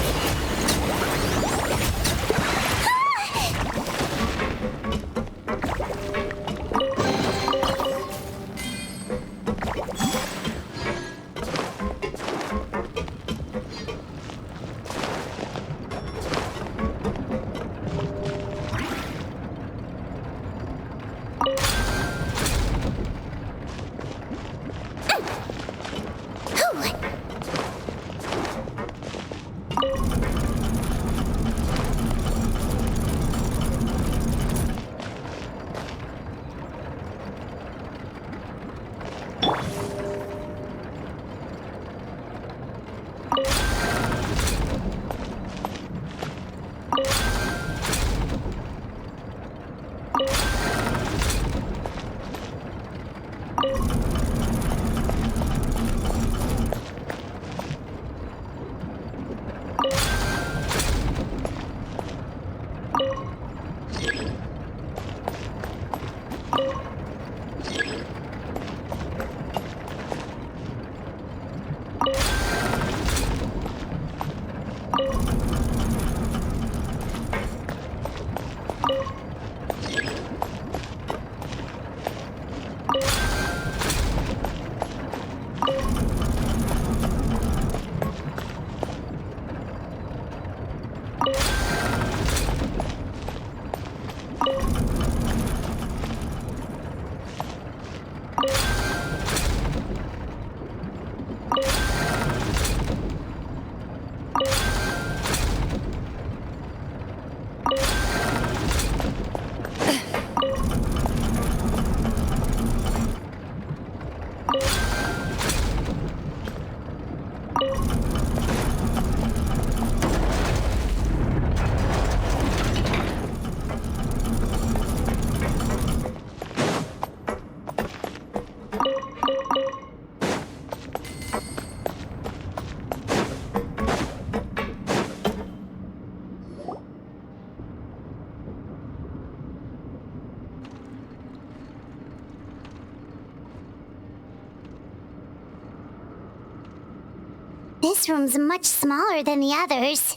[SPEAKER 1] This room's much smaller than the others.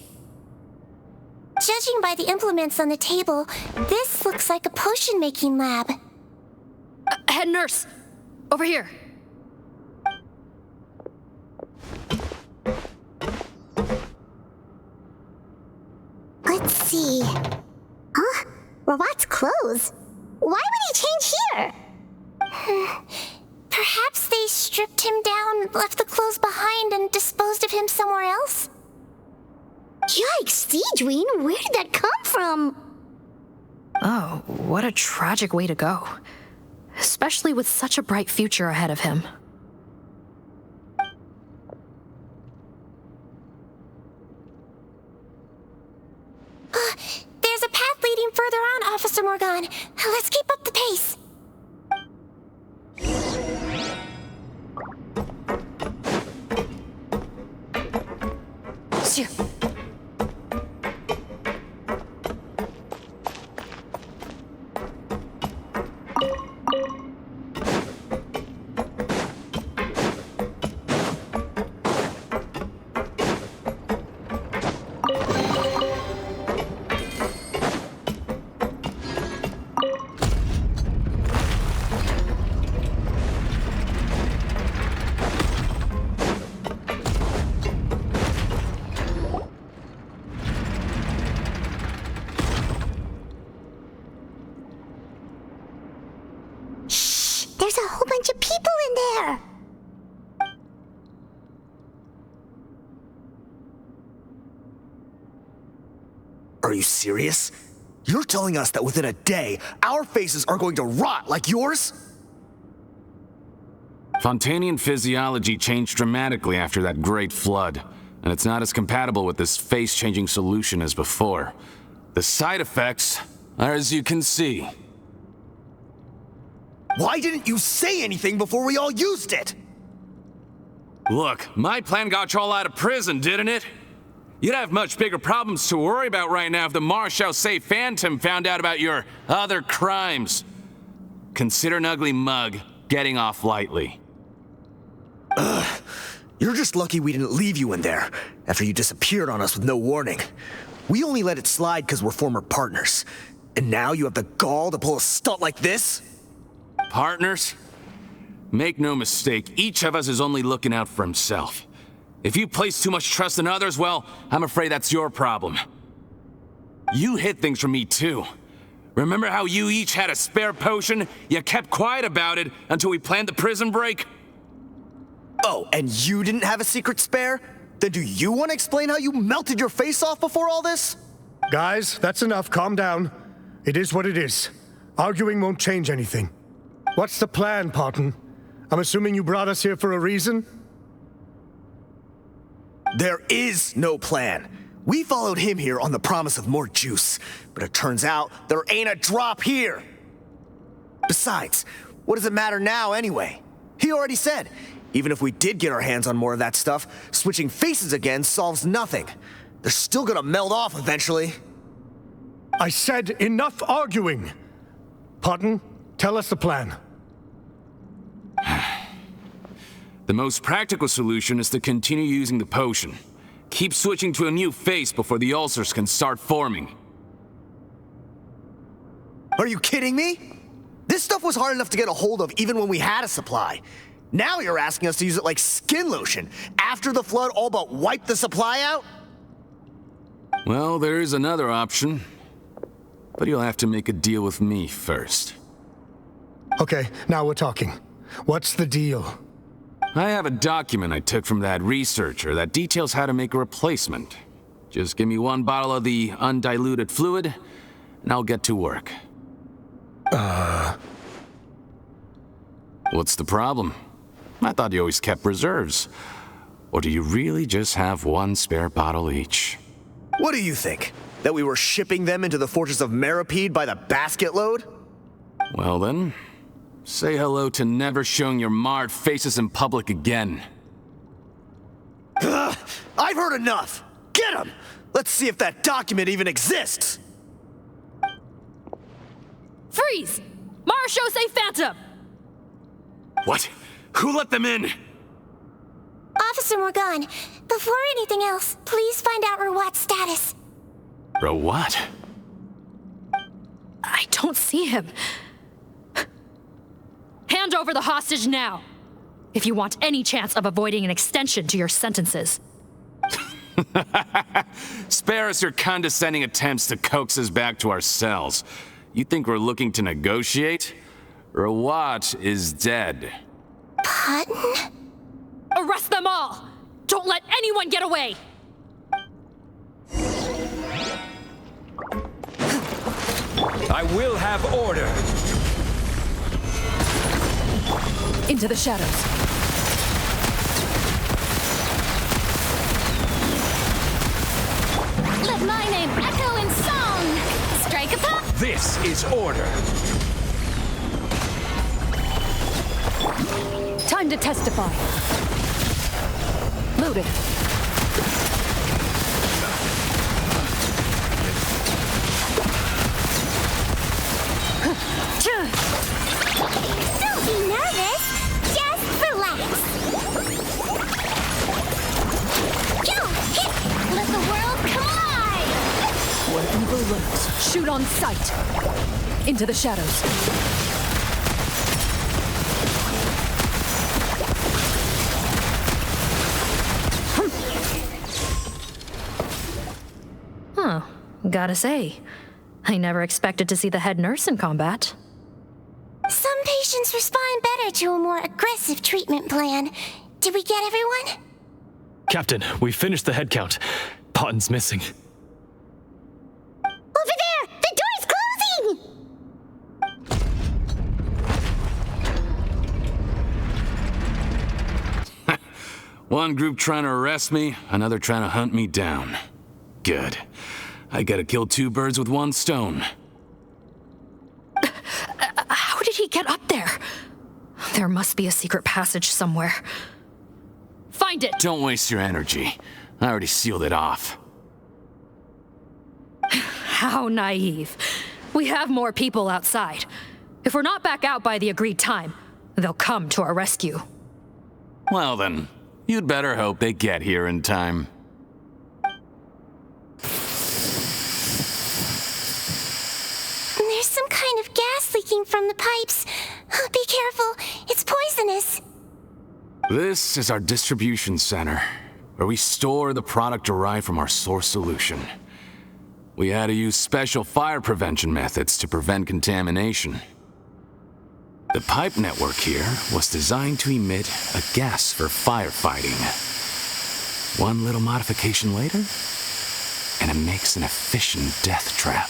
[SPEAKER 2] Judging by the implements on the table, this looks like a potion-making lab.
[SPEAKER 17] Head nurse! Over here!
[SPEAKER 1] Let's see. Huh? Rawat's clothes? Why would he change here?
[SPEAKER 2] Perhaps they stripped him down, left the clothes behind, and disposed of him somewhere else?
[SPEAKER 1] Yikes, Sigewinne, where did that come from?
[SPEAKER 17] Oh, what a tragic way to go. Especially with such a bright future ahead of him.
[SPEAKER 2] There's a path leading further on, Officer Morgan. Let's keep up the pace.
[SPEAKER 1] There's a whole bunch of people in there!
[SPEAKER 16] Are you serious? You're telling us that within a day, our faces are going to rot like yours?
[SPEAKER 11] Fontainian physiology changed dramatically after that great flood, and it's not as compatible with this face-changing solution as before. The side effects are as you can see.
[SPEAKER 16] Why didn't you say anything before we all used it?
[SPEAKER 11] Look, my plan got you all out of prison, didn't it? You'd have much bigger problems to worry about right now if the Marechaussee Phantom found out about your other crimes. Consider an ugly mug getting off lightly.
[SPEAKER 16] You're just lucky we didn't leave you in there after you disappeared on us with no warning. We only let it slide because we're former partners. And now you have the gall to pull a stunt like this?
[SPEAKER 11] Partners? Make no mistake, each of us is only looking out for himself. If you place too much trust in others, well, I'm afraid that's your problem. You hid things from me too. Remember how you each had a spare potion? You kept quiet about it until we planned the prison break?
[SPEAKER 16] Oh, and you didn't have a secret spare? Then do you want to explain how you melted your face off before all this?
[SPEAKER 13] Guys, that's enough. Calm down. It is what it is. Arguing won't change anything. What's the plan, Parton? I'm assuming you brought us here for a reason?
[SPEAKER 16] There is no plan. We followed him here on the promise of more juice, but it turns out there ain't a drop here. Besides, what does it matter now anyway? He already said, even if we did get our hands on more of that stuff, switching faces again solves nothing. They're still gonna melt off eventually.
[SPEAKER 13] I said enough arguing. Parton, tell us the plan.
[SPEAKER 11] The most practical solution is to continue using the potion. Keep switching to a new face before the ulcers can start forming.
[SPEAKER 16] Are you kidding me? This stuff was hard enough to get a hold of even when we had a supply. Now you're asking us to use it like skin lotion after the flood all but wiped the supply out?
[SPEAKER 11] Well, there is another option. But you'll have to make a deal with me first.
[SPEAKER 13] Okay, now we're talking. What's the deal?
[SPEAKER 11] I have a document I took from that researcher that details how to make a replacement. Just give me one bottle of the undiluted fluid, and I'll get to work. What's the problem? I thought you always kept reserves. Or do you really just have one spare bottle each?
[SPEAKER 16] What do you think? That we were shipping them into the fortress of Meripede by the basket load?
[SPEAKER 11] Well then, say hello to never showing your marred faces in public again.
[SPEAKER 16] Ugh, I've heard enough! Get him! Let's see if that document even exists!
[SPEAKER 17] Freeze! Marechaussee Phantom!
[SPEAKER 11] What? Who let them in?
[SPEAKER 2] Officer Morgan, before anything else, please find out Rawat's status.
[SPEAKER 11] Rawat?
[SPEAKER 17] I don't see him. Hand over the hostage now, if you want any chance of avoiding an extension to your sentences.
[SPEAKER 11] Spare us your condescending attempts to coax us back to our cells. You think we're looking to negotiate? Rawat is dead.
[SPEAKER 2] Parton?
[SPEAKER 17] Arrest them all! Don't let anyone get away!
[SPEAKER 21] I will have order.
[SPEAKER 15] Into the shadows.
[SPEAKER 1] Let my name echo in song! Strike a pop!
[SPEAKER 21] This is order.
[SPEAKER 15] Time to testify. Loaded.
[SPEAKER 1] Don't be nervous. Just relax. Go! Hit! Let the world collide!
[SPEAKER 15] Where evil lurks, shoot on sight. Into the shadows.
[SPEAKER 17] Huh. Gotta say, I never expected to see the head nurse in combat.
[SPEAKER 2] Some patients respond better to a more aggressive treatment plan. Did we get everyone?
[SPEAKER 3] Captain, we finished the head count. Potton's missing.
[SPEAKER 1] Over there! The door's closing!
[SPEAKER 11] One group trying to arrest me, another trying to hunt me down. Good. I gotta kill two birds with one stone.
[SPEAKER 17] How did he get up there? There must be a secret passage somewhere. Find it!
[SPEAKER 11] Don't waste your energy. I already sealed it off.
[SPEAKER 17] How naive. We have more people outside. If we're not back out by the agreed time, they'll come to our rescue.
[SPEAKER 11] Well then, You'd better hope they get here in time.
[SPEAKER 2] There's some kind of gas leaking from the pipes. Be careful, it's poisonous.
[SPEAKER 11] This is our distribution center, where we store the product derived from our source solution. We had to use special fire prevention methods to prevent contamination. The pipe network here was designed to emit a gas for firefighting. One little modification later, and it makes an efficient death trap.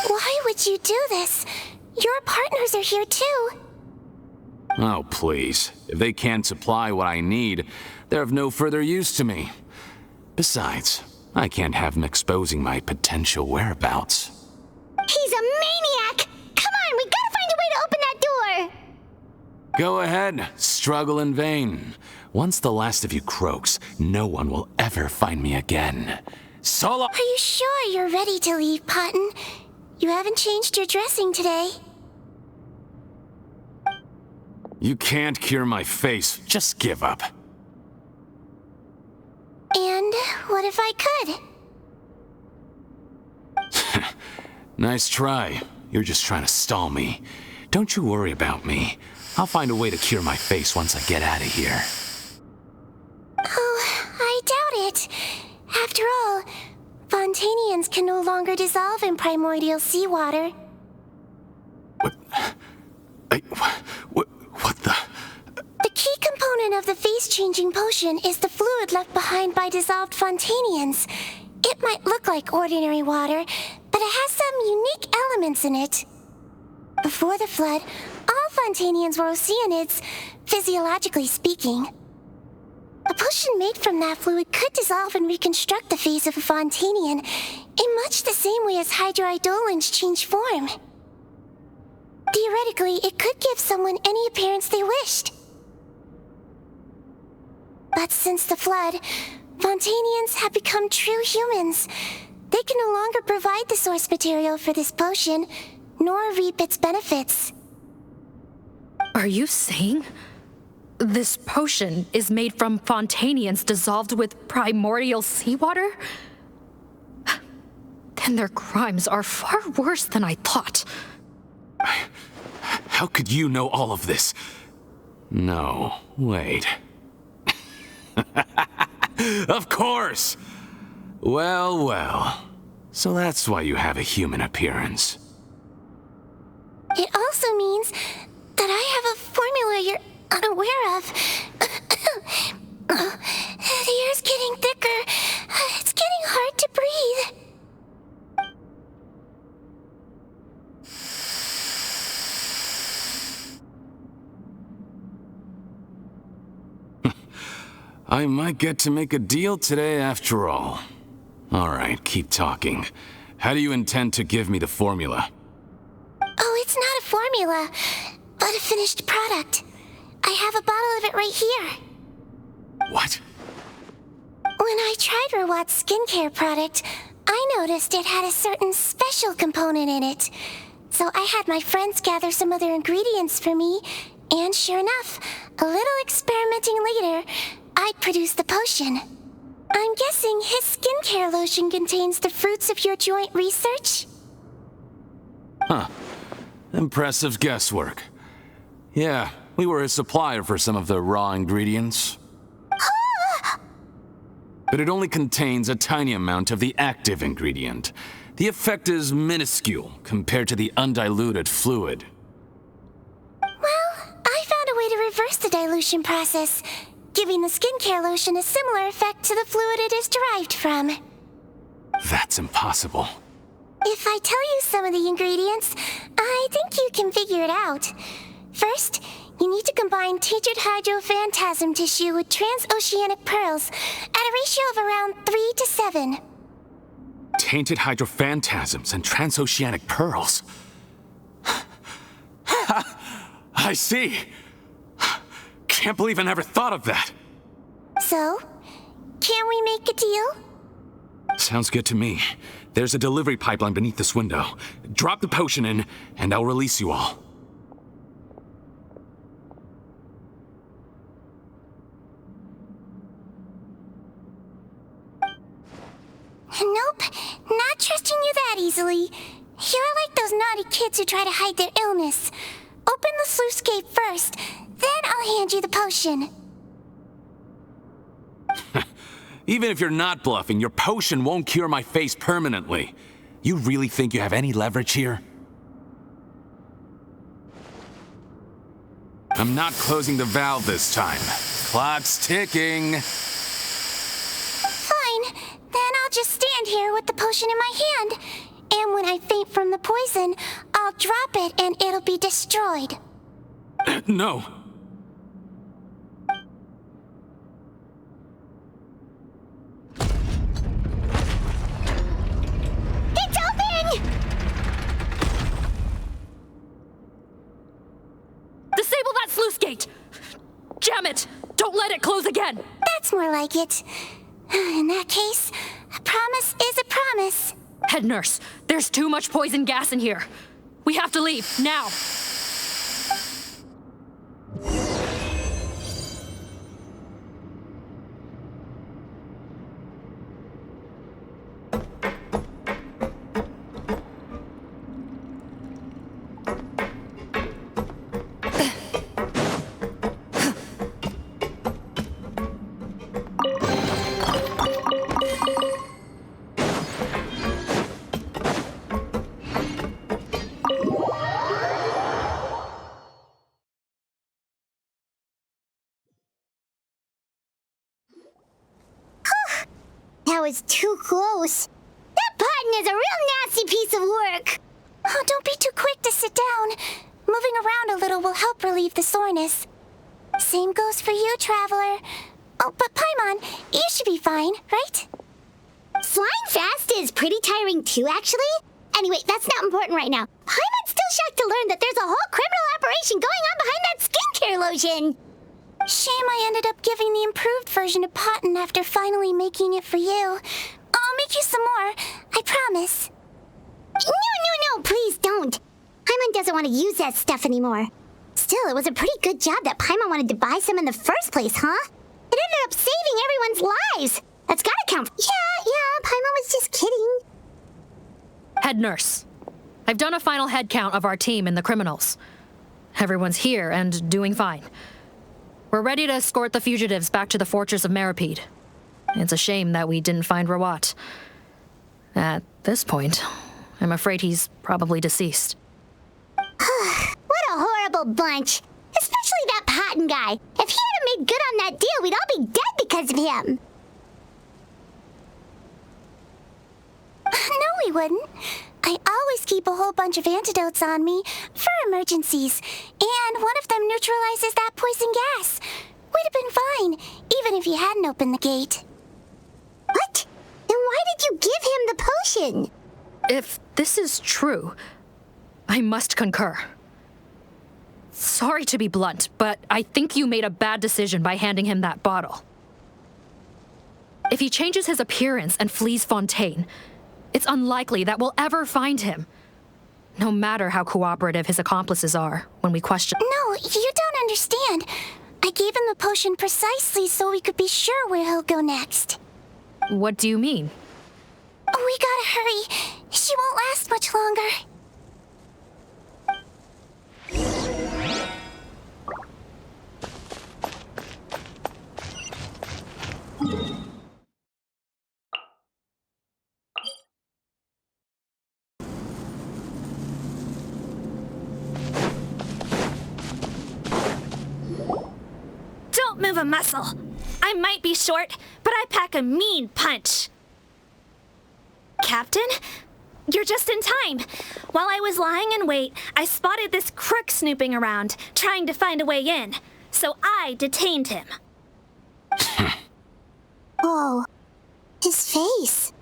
[SPEAKER 2] Why would you do this? Your partners are here too.
[SPEAKER 11] Oh, please. If they can't supply what I need, they're of no further use to me. Besides, I can't have them exposing my potential whereabouts.
[SPEAKER 1] He's a maniac! Come on, we gotta find a way to open that door!
[SPEAKER 11] Go ahead, struggle in vain. Once the last of you croaks, no one will ever find me again. Solo—
[SPEAKER 2] Are you sure you're ready to leave, Potton? You haven't changed your dressing today.
[SPEAKER 11] You can't cure my face. Just give up.
[SPEAKER 2] And what if I could?
[SPEAKER 11] Nice try. You're just trying to stall me. Don't you worry about me. I'll find a way to cure my face once I get out of here.
[SPEAKER 2] Oh, I doubt it. After all, Fontainians can no longer dissolve in primordial seawater.
[SPEAKER 11] What the—
[SPEAKER 2] The key component of the face-changing potion is the fluid left behind by dissolved Fontainians. It might look like ordinary water, but it has some unique elements in it. Before the flood, all Fontainians were oceanids, physiologically speaking. A potion made from that fluid could dissolve and reconstruct the face of a Fontainian in much the same way as hydroidolins change form. Theoretically, it could give someone any appearance they wished. But since the flood, Fontainians have become true humans. They can no longer provide the source material for this potion, nor reap its benefits.
[SPEAKER 17] Are you saying this potion is made from Fontainians dissolved with primordial seawater? Then their crimes are far worse than I thought.
[SPEAKER 11] How could you know all of this? No, wait. Of course! Well, well. So that's why you have a human appearance.
[SPEAKER 2] It also means that I have a formula you're unaware of. The air's getting thicker. It's getting hard to breathe.
[SPEAKER 11] I might get to make a deal today after all. All right, keep talking. How do you intend to give me the formula?
[SPEAKER 2] Oh, it's not a formula, but a finished product. I have a bottle of it right here.
[SPEAKER 11] What?
[SPEAKER 2] When I tried Rawat's skincare product, I noticed it had a certain special component in it. So I had my friends gather some other ingredients for me, and sure enough, a little experimenting later, I'd produced the potion. I'm guessing his skincare lotion contains the fruits of your joint research?
[SPEAKER 11] Huh. Impressive guesswork. Yeah, we were a supplier for some of the raw ingredients. But it only contains a tiny amount of the active ingredient. The effect is minuscule compared to the undiluted fluid.
[SPEAKER 2] Well, I found a way to reverse the dilution process, giving the skincare lotion a similar effect to the fluid it is derived from.
[SPEAKER 11] That's impossible.
[SPEAKER 2] If I tell you some of the ingredients, I think you can figure it out. First, you need to combine tainted hydrophantasm tissue with transoceanic pearls at a ratio of around 3 to 7.
[SPEAKER 11] Tainted hydrophantasms and transoceanic pearls. I see. Can't believe I never thought of that.
[SPEAKER 2] So, can we make a deal?
[SPEAKER 11] Sounds good to me. There's a delivery pipeline beneath this window. Drop the potion in, and I'll release you all.
[SPEAKER 2] Nope, not trusting you that easily. You're like those naughty kids who try to hide their illness. Open the sluice gate first, then I'll hand you the potion.
[SPEAKER 11] Even if you're not bluffing, your potion won't cure my face permanently. You really think you have any leverage here? I'm not closing the valve this time. Clock's ticking.
[SPEAKER 2] Fine, then I'll just stand here with the potion in my hand. And when I faint from the poison, I'll drop it and it'll be destroyed.
[SPEAKER 11] No.
[SPEAKER 1] It's open!
[SPEAKER 17] Disable that sluice gate! Jam it! Don't let it close again!
[SPEAKER 2] That's more like it. In that case, a promise is a promise.
[SPEAKER 17] Head nurse, there's too much poison gas in here. We have to leave, now!
[SPEAKER 1] That was too close. That button is a real nasty piece of work.
[SPEAKER 2] Oh, don't be too quick to sit down. Moving around a little will help relieve the soreness. Same goes for you, Traveler. Oh, but Paimon, you should be fine, right?
[SPEAKER 1] Flying fast is pretty tiring too, actually. Anyway, that's not important right now. Paimon's still shocked to learn that there's a whole criminal operation going on behind that skincare lotion.
[SPEAKER 2] Shame I ended up giving the improved version to Potton after finally making it for you. I'll make you some more, I promise.
[SPEAKER 1] No, please don't. Paimon doesn't want to use that stuff anymore. Still, it was a pretty good job that Paimon wanted to buy some in the first place, huh? It ended up saving everyone's lives. That's gotta count. Yeah, Paimon was just kidding.
[SPEAKER 17] Head nurse, I've done a final head count of our team and the criminals. Everyone's here and doing fine. We're ready to escort the fugitives back to the fortress of Meripede. It's a shame that we didn't find Rawat. At this point, I'm afraid he's probably deceased.
[SPEAKER 1] What a horrible bunch. Especially that Potton guy. If he hadn't made good on that deal, we'd all be dead because of him.
[SPEAKER 2] No, we wouldn't. I always keep a whole bunch of antidotes on me for emergencies, and one of them neutralizes that poison gas. We'd have been fine, even if you hadn't opened the gate.
[SPEAKER 1] What? Then why did you give him the potion?
[SPEAKER 17] If this is true, I must concur. Sorry to be blunt, but I think you made a bad decision by handing him that bottle. If he changes his appearance and flees Fontaine, it's unlikely that we'll ever find him. No matter how cooperative his accomplices are when we question—
[SPEAKER 2] No, you don't understand. I gave him the potion precisely so we could be sure where he'll go next.
[SPEAKER 17] What do you mean?
[SPEAKER 2] We gotta hurry. She won't last much longer.
[SPEAKER 18] Don't move a muscle. I might be short, but I pack a mean punch. Captain? You're just in time. While I was lying in wait, I spotted this crook snooping around, trying to find a way in. So I detained him.
[SPEAKER 1] Oh, his face.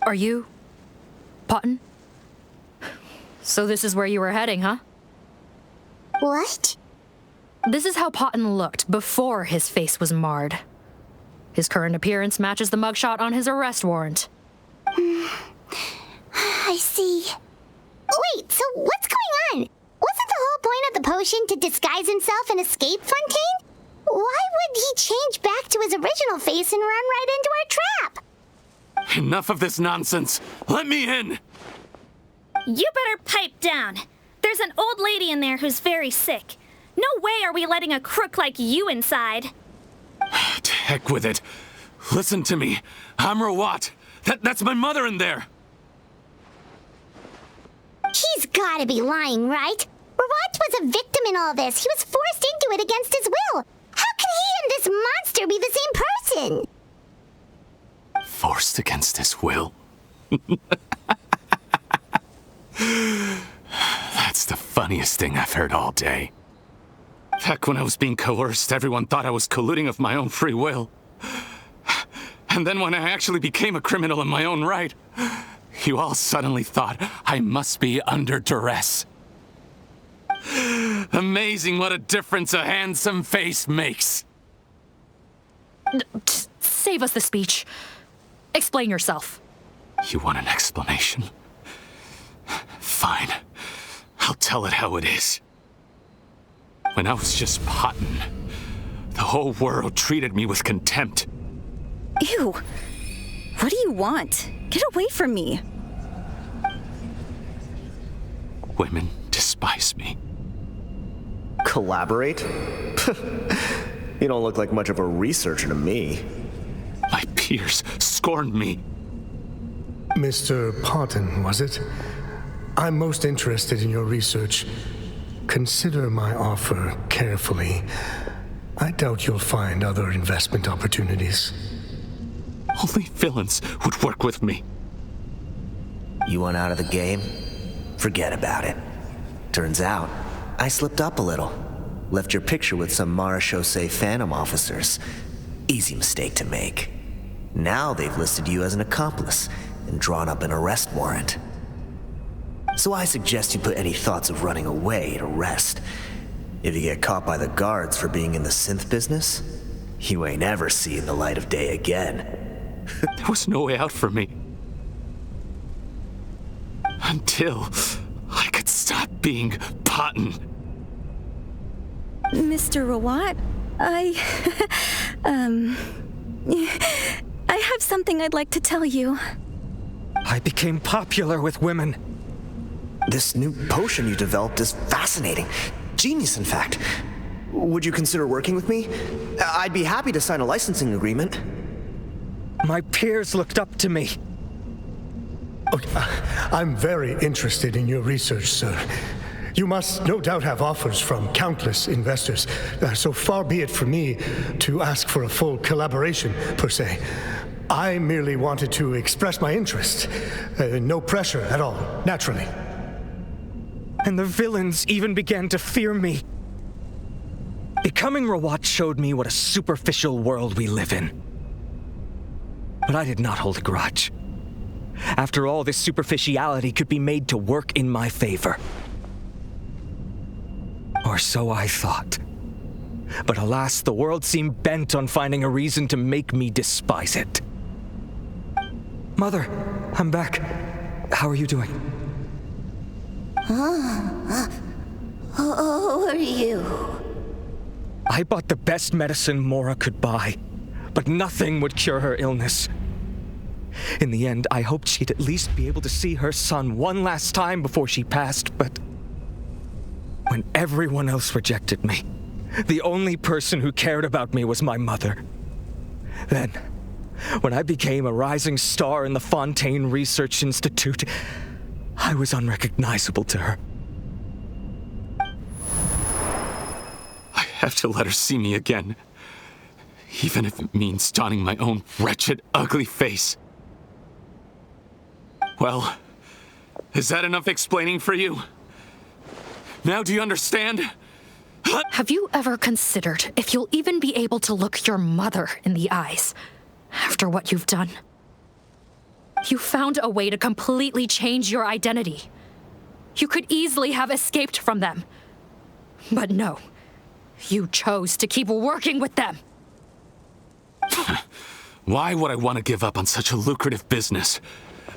[SPEAKER 17] Are you Potton? So this is where you were heading, huh?
[SPEAKER 1] What?
[SPEAKER 17] This is how Potton looked before his face was marred. His current appearance matches the mugshot on his arrest warrant.
[SPEAKER 2] I see.
[SPEAKER 1] Wait, so what's going on? Wasn't the whole point of the potion to disguise himself and escape Fontaine? Why would he change back to his original face and run right into our trap?
[SPEAKER 11] Enough of this nonsense. Let me in!
[SPEAKER 18] You better pipe down. There's an old lady in there who's very sick. No way are we letting a crook like you inside.
[SPEAKER 11] To heck with it. Listen to me. I'm Rawat. That's my mother in there.
[SPEAKER 1] He's gotta be lying, right? Rawat was a victim in all this. He was forced into it against his will. How could he and this monster be the same person?
[SPEAKER 11] Forced against his will? That's the funniest thing I've heard all day. Back when I was being coerced, everyone thought I was colluding of my own free will. And then when I actually became a criminal in my own right, you all suddenly thought I must be under duress. Amazing what a difference a handsome face makes.
[SPEAKER 17] Save us the speech. Explain yourself.
[SPEAKER 11] You want an explanation? Fine. I'll tell it how it is. When I was just potting, the whole world treated me with contempt.
[SPEAKER 19] Ew. What do you want? Get away from me.
[SPEAKER 11] Women despise me.
[SPEAKER 16] Collaborate? You don't look like much of a researcher to me.
[SPEAKER 11] My peers scorned me.
[SPEAKER 13] Mr. Potton, was it? I'm most interested in your research. Consider my offer carefully. I doubt you'll find other investment opportunities.
[SPEAKER 11] Only villains would work with me.
[SPEAKER 16] You want out of the game? Forget about it. Turns out, I slipped up a little. Left your picture with some Marechaussee Phantom officers. Easy mistake to make. Now they've listed you as an accomplice and drawn up an arrest warrant. So I suggest you put any thoughts of running away to rest. If you get caught by the guards for being in the synth business, you ain't ever seeing the light of day again.
[SPEAKER 11] There was no way out for me. Until I could stop being Potton.
[SPEAKER 19] Mr. Rawat, I have something I'd like to tell you.
[SPEAKER 6] I became popular with women.
[SPEAKER 16] This new potion you developed is fascinating. Genius, in fact. Would you consider working with me? I'd be happy to sign a licensing agreement.
[SPEAKER 6] My peers looked up to me.
[SPEAKER 13] I'm very interested in your research, sir. You must no doubt have offers from countless investors, so far be it from me to ask for a full collaboration, per se. I merely wanted to express my interest. No pressure at all, naturally.
[SPEAKER 6] And the villains even began to fear me. Becoming Rawat showed me what a superficial world we live in. But I did not hold a grudge. After all, this superficiality could be made to work in my favor. Or so I thought. But alas, the world seemed bent on finding a reason to make me despise it. Mother, I'm back. How are you doing?
[SPEAKER 1] Who are you?
[SPEAKER 6] I bought the best medicine Mora could buy, but nothing would cure her illness. In the end, I hoped she'd at least be able to see her son one last time before she passed, but when everyone else rejected me, the only person who cared about me was my mother. Then, when I became a rising star in the Fontaine Research Institute, I was unrecognizable to her.
[SPEAKER 11] I have to let her see me again, even if it means donning my own wretched, ugly face. Well, is that enough explaining for you? Now do you understand?
[SPEAKER 17] Have you ever considered if you'll even be able to look your mother in the eyes after what you've done? You found a way to completely change your identity. You could easily have escaped from them. But no, you chose to keep working with them.
[SPEAKER 11] Why would I want to give up on such a lucrative business?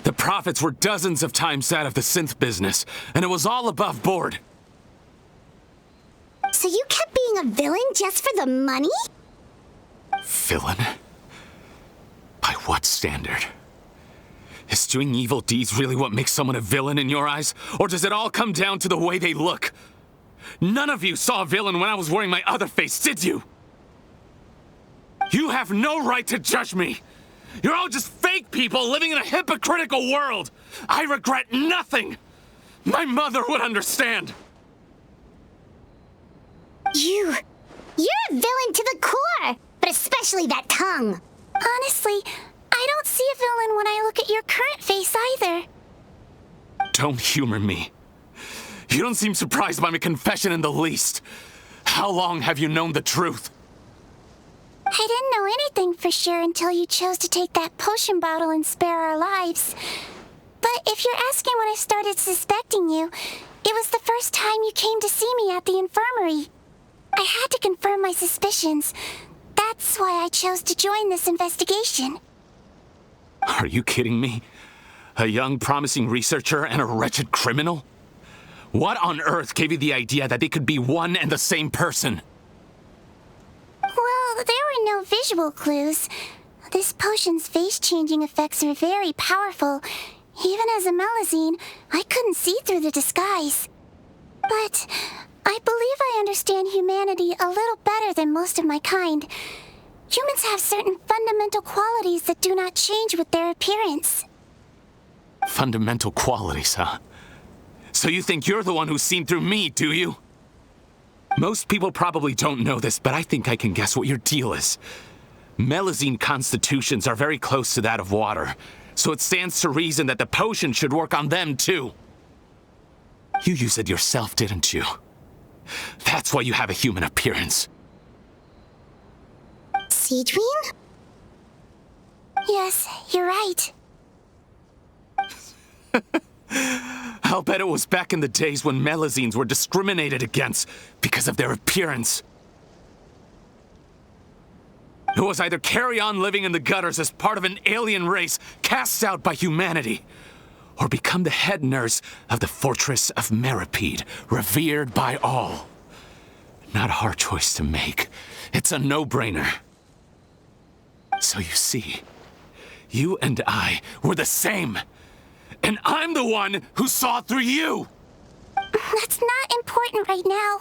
[SPEAKER 11] The profits were dozens of times that of the synth business, and it was all above board.
[SPEAKER 1] So you kept being a villain just for the money?
[SPEAKER 11] Villain? By what standard? Is doing evil deeds really what makes someone a villain in your eyes? Or does it all come down to the way they look? None of you saw a villain when I was wearing my other face, did you? You have no right to judge me! You're all just fake people living in a hypocritical world! I regret nothing! My mother would understand!
[SPEAKER 1] You're a villain to the core! But especially that tongue!
[SPEAKER 2] Honestly, I don't see a villain when I look at your current face either.
[SPEAKER 11] Don't humor me. You don't seem surprised by my confession in the least. How long have you known the truth?
[SPEAKER 2] I didn't know anything for sure until you chose to take that potion bottle and spare our lives. But if you're asking when I started suspecting you, it was the first time you came to see me at the infirmary. I had to confirm my suspicions. That's why I chose to join this investigation.
[SPEAKER 11] Are you kidding me? A young, promising researcher and a wretched criminal? What on earth gave you the idea that they could be one and the same person?
[SPEAKER 2] Well, there were no visual clues. This potion's face-changing effects are very powerful. Even as a Melusine, I couldn't see through the disguise. But I believe I understand humanity a little better than most of my kind. Humans have certain fundamental qualities that do not change with their appearance.
[SPEAKER 11] Fundamental qualities, huh? So you think you're the one who's seen through me, do you? Most people probably don't know this, but I think I can guess what your deal is. Melusine constitutions are very close to that of water, so it stands to reason that the potion should work on them too. You used it yourself, didn't you? That's why you have a human appearance.
[SPEAKER 1] Sigewinne?
[SPEAKER 2] Yes, you're right.
[SPEAKER 11] I'll bet it was back in the days when Melusines were discriminated against because of their appearance. It was either carry on living in the gutters as part of an alien race cast out by humanity, or become the head nurse of the fortress of Meripede, revered by all. Not a hard choice to make. It's a no-brainer. So you see, you and I were the same. And I'm the one who saw through you!
[SPEAKER 2] That's not important right now.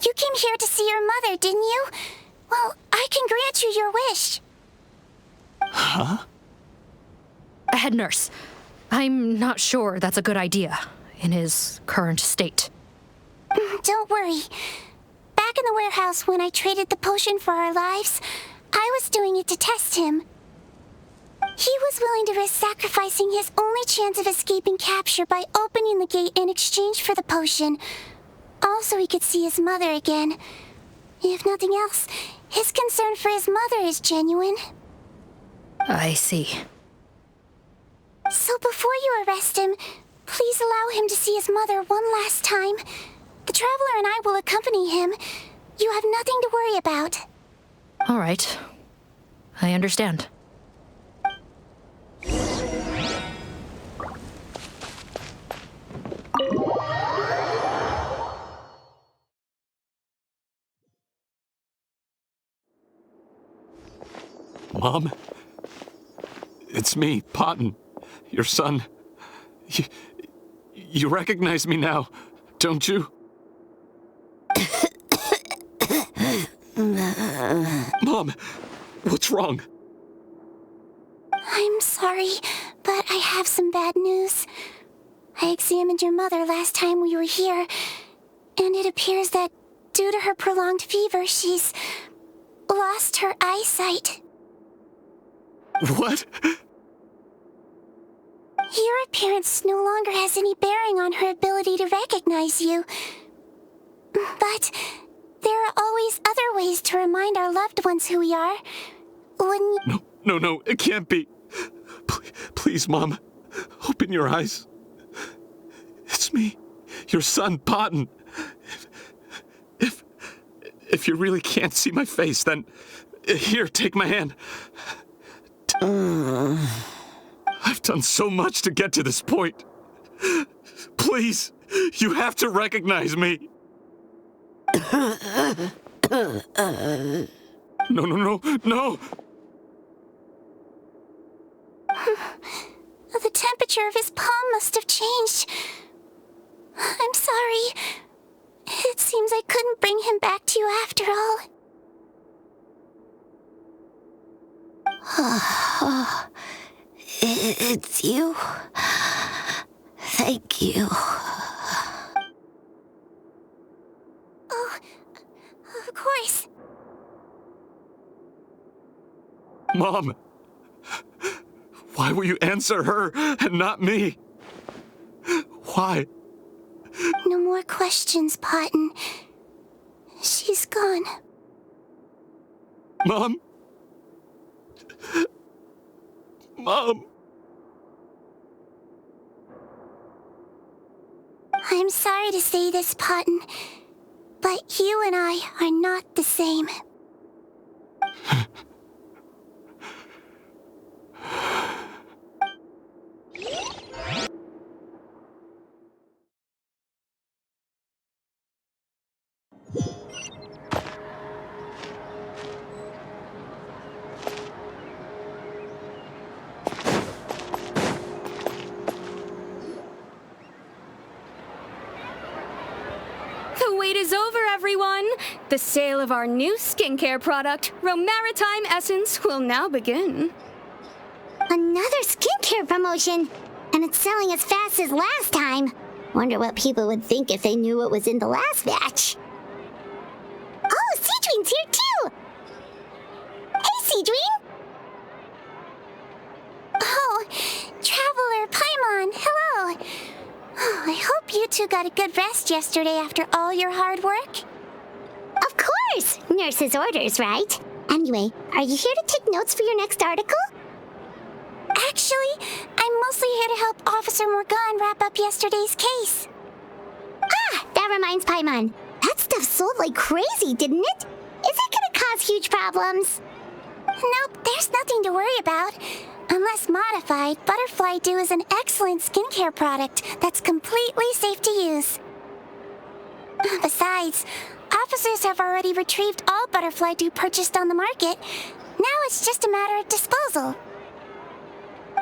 [SPEAKER 2] You came here to see your mother, didn't you? Well, I can grant you your wish.
[SPEAKER 11] Huh?
[SPEAKER 17] Head nurse, I'm not sure that's a good idea in his current state.
[SPEAKER 2] Don't worry. Back in the warehouse when I traded the potion for our lives, I was doing it to test him. He was willing to risk sacrificing his only chance of escaping capture by opening the gate in exchange for the potion. Also, he could see his mother again. If nothing else, his concern for his mother is genuine.
[SPEAKER 17] I see.
[SPEAKER 2] So before you arrest him, please allow him to see his mother one last time. The Traveler and I will accompany him. You have nothing to worry about.
[SPEAKER 17] All right. I understand.
[SPEAKER 11] Mom? It's me, Potton, your son. You recognize me now, don't you? Mom, what's wrong?
[SPEAKER 2] I'm sorry, but I have some bad news. I examined your mother last time we were here, and it appears that due to her prolonged fever, she's lost her eyesight.
[SPEAKER 11] What?
[SPEAKER 2] Your appearance no longer has any bearing on her ability to recognize you. But there are always other ways to remind our loved ones who we are. Wouldn't you?
[SPEAKER 11] No, it can't be. Please, Mom, open your eyes. It's me, your son, Potton. If you really can't see my face, then here, take my hand. I've done so much to get to this point. Please, you have to recognize me. No.
[SPEAKER 2] The temperature of his palm must have changed. I'm sorry. It seems I couldn't bring him back to you after all.
[SPEAKER 1] It's you. Thank you.
[SPEAKER 2] Oh, of course.
[SPEAKER 11] Mom! Why will you answer her and not me? Why?
[SPEAKER 2] No more questions, Potton. She's gone.
[SPEAKER 11] Mom? Mom?
[SPEAKER 2] I'm sorry to say this, Potton, but you and I are not the same.
[SPEAKER 5] The wait is over, everyone! The sale of our new skincare product, Romaritime Essence, will now begin.
[SPEAKER 1] Another skincare promotion! And it's selling as fast as last time. Wonder what people would think if they knew what was in the last batch. Oh, Sigewinne's here too! Hey, Sigewinne!
[SPEAKER 2] Oh, Traveler Paimon, hello! Oh, I hope you two got a good rest yesterday after all your hard work.
[SPEAKER 1] Of course! Nurse's orders, right? Anyway, are you here to take notes for your next article?
[SPEAKER 2] Actually, I'm mostly here to help Officer Morgan wrap up yesterday's case.
[SPEAKER 1] Ah, that reminds Paimon. That stuff sold like crazy, didn't it? Is it gonna cause huge problems?
[SPEAKER 2] Nope, there's nothing to worry about. Unless modified, Butterfly Dew is an excellent skincare product that's completely safe to use. Besides, officers have already retrieved all Butterfly Dew purchased on the market. Now it's just a matter of disposal.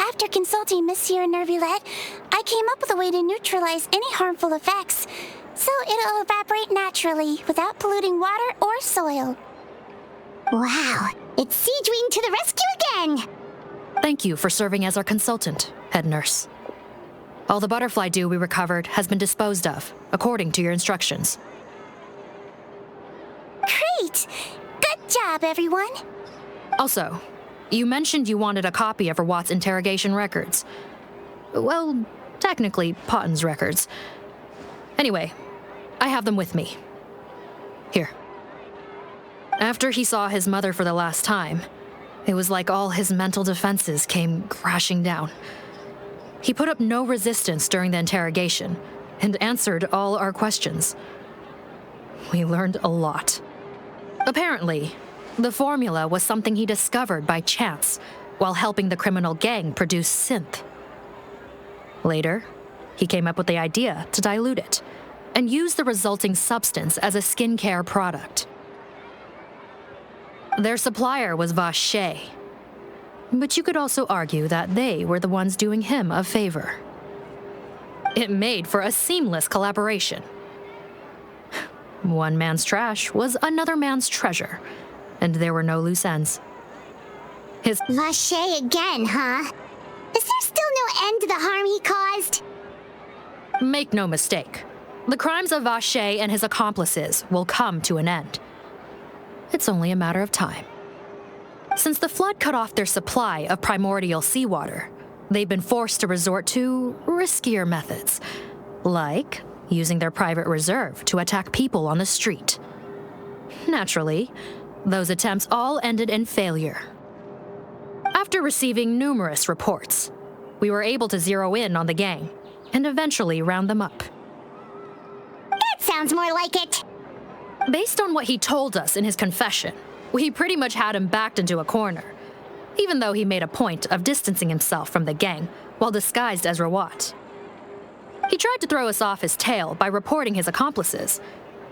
[SPEAKER 2] After consulting Monsieur Neuvillette, I came up with a way to neutralize any harmful effects, so it'll evaporate naturally without polluting water or soil.
[SPEAKER 1] Wow, it's Sigewinne to the rescue again!
[SPEAKER 17] Thank you for serving as our consultant, head nurse. All the butterfly dew we recovered has been disposed of, according to your instructions.
[SPEAKER 2] Great! Good job, everyone!
[SPEAKER 17] Also, you mentioned you wanted a copy of Rawat's interrogation records. Well, technically, Potton's records. Anyway, I have them with me. Here. After he saw his mother for the last time, it was like all his mental defenses came crashing down. He put up no resistance during the interrogation and answered all our questions. We learned a lot. Apparently, the formula was something he discovered by chance while helping the criminal gang produce synth. Later, he came up with the idea to dilute it and use the resulting substance as a skincare product. Their supplier was Vache, but you could also argue that they were the ones doing him a favor. It made for a seamless collaboration. One man's trash was another man's treasure, and there were no loose ends. His
[SPEAKER 1] Vache again, huh? Is there still no end to the harm he caused?
[SPEAKER 17] Make no mistake, the crimes of Vache and his accomplices will come to an end. It's only a matter of time. Since the flood cut off their supply of primordial seawater, they've been forced to resort to riskier methods, like using their private reserve to attack people on the street. Naturally, those attempts all ended in failure. After receiving numerous reports, we were able to zero in on the gang and eventually round them up.
[SPEAKER 1] That sounds more like it.
[SPEAKER 17] Based on what he told us in his confession, we pretty much had him backed into a corner, even though he made a point of distancing himself from the gang while disguised as Rawat. He tried to throw us off his tail by reporting his accomplices,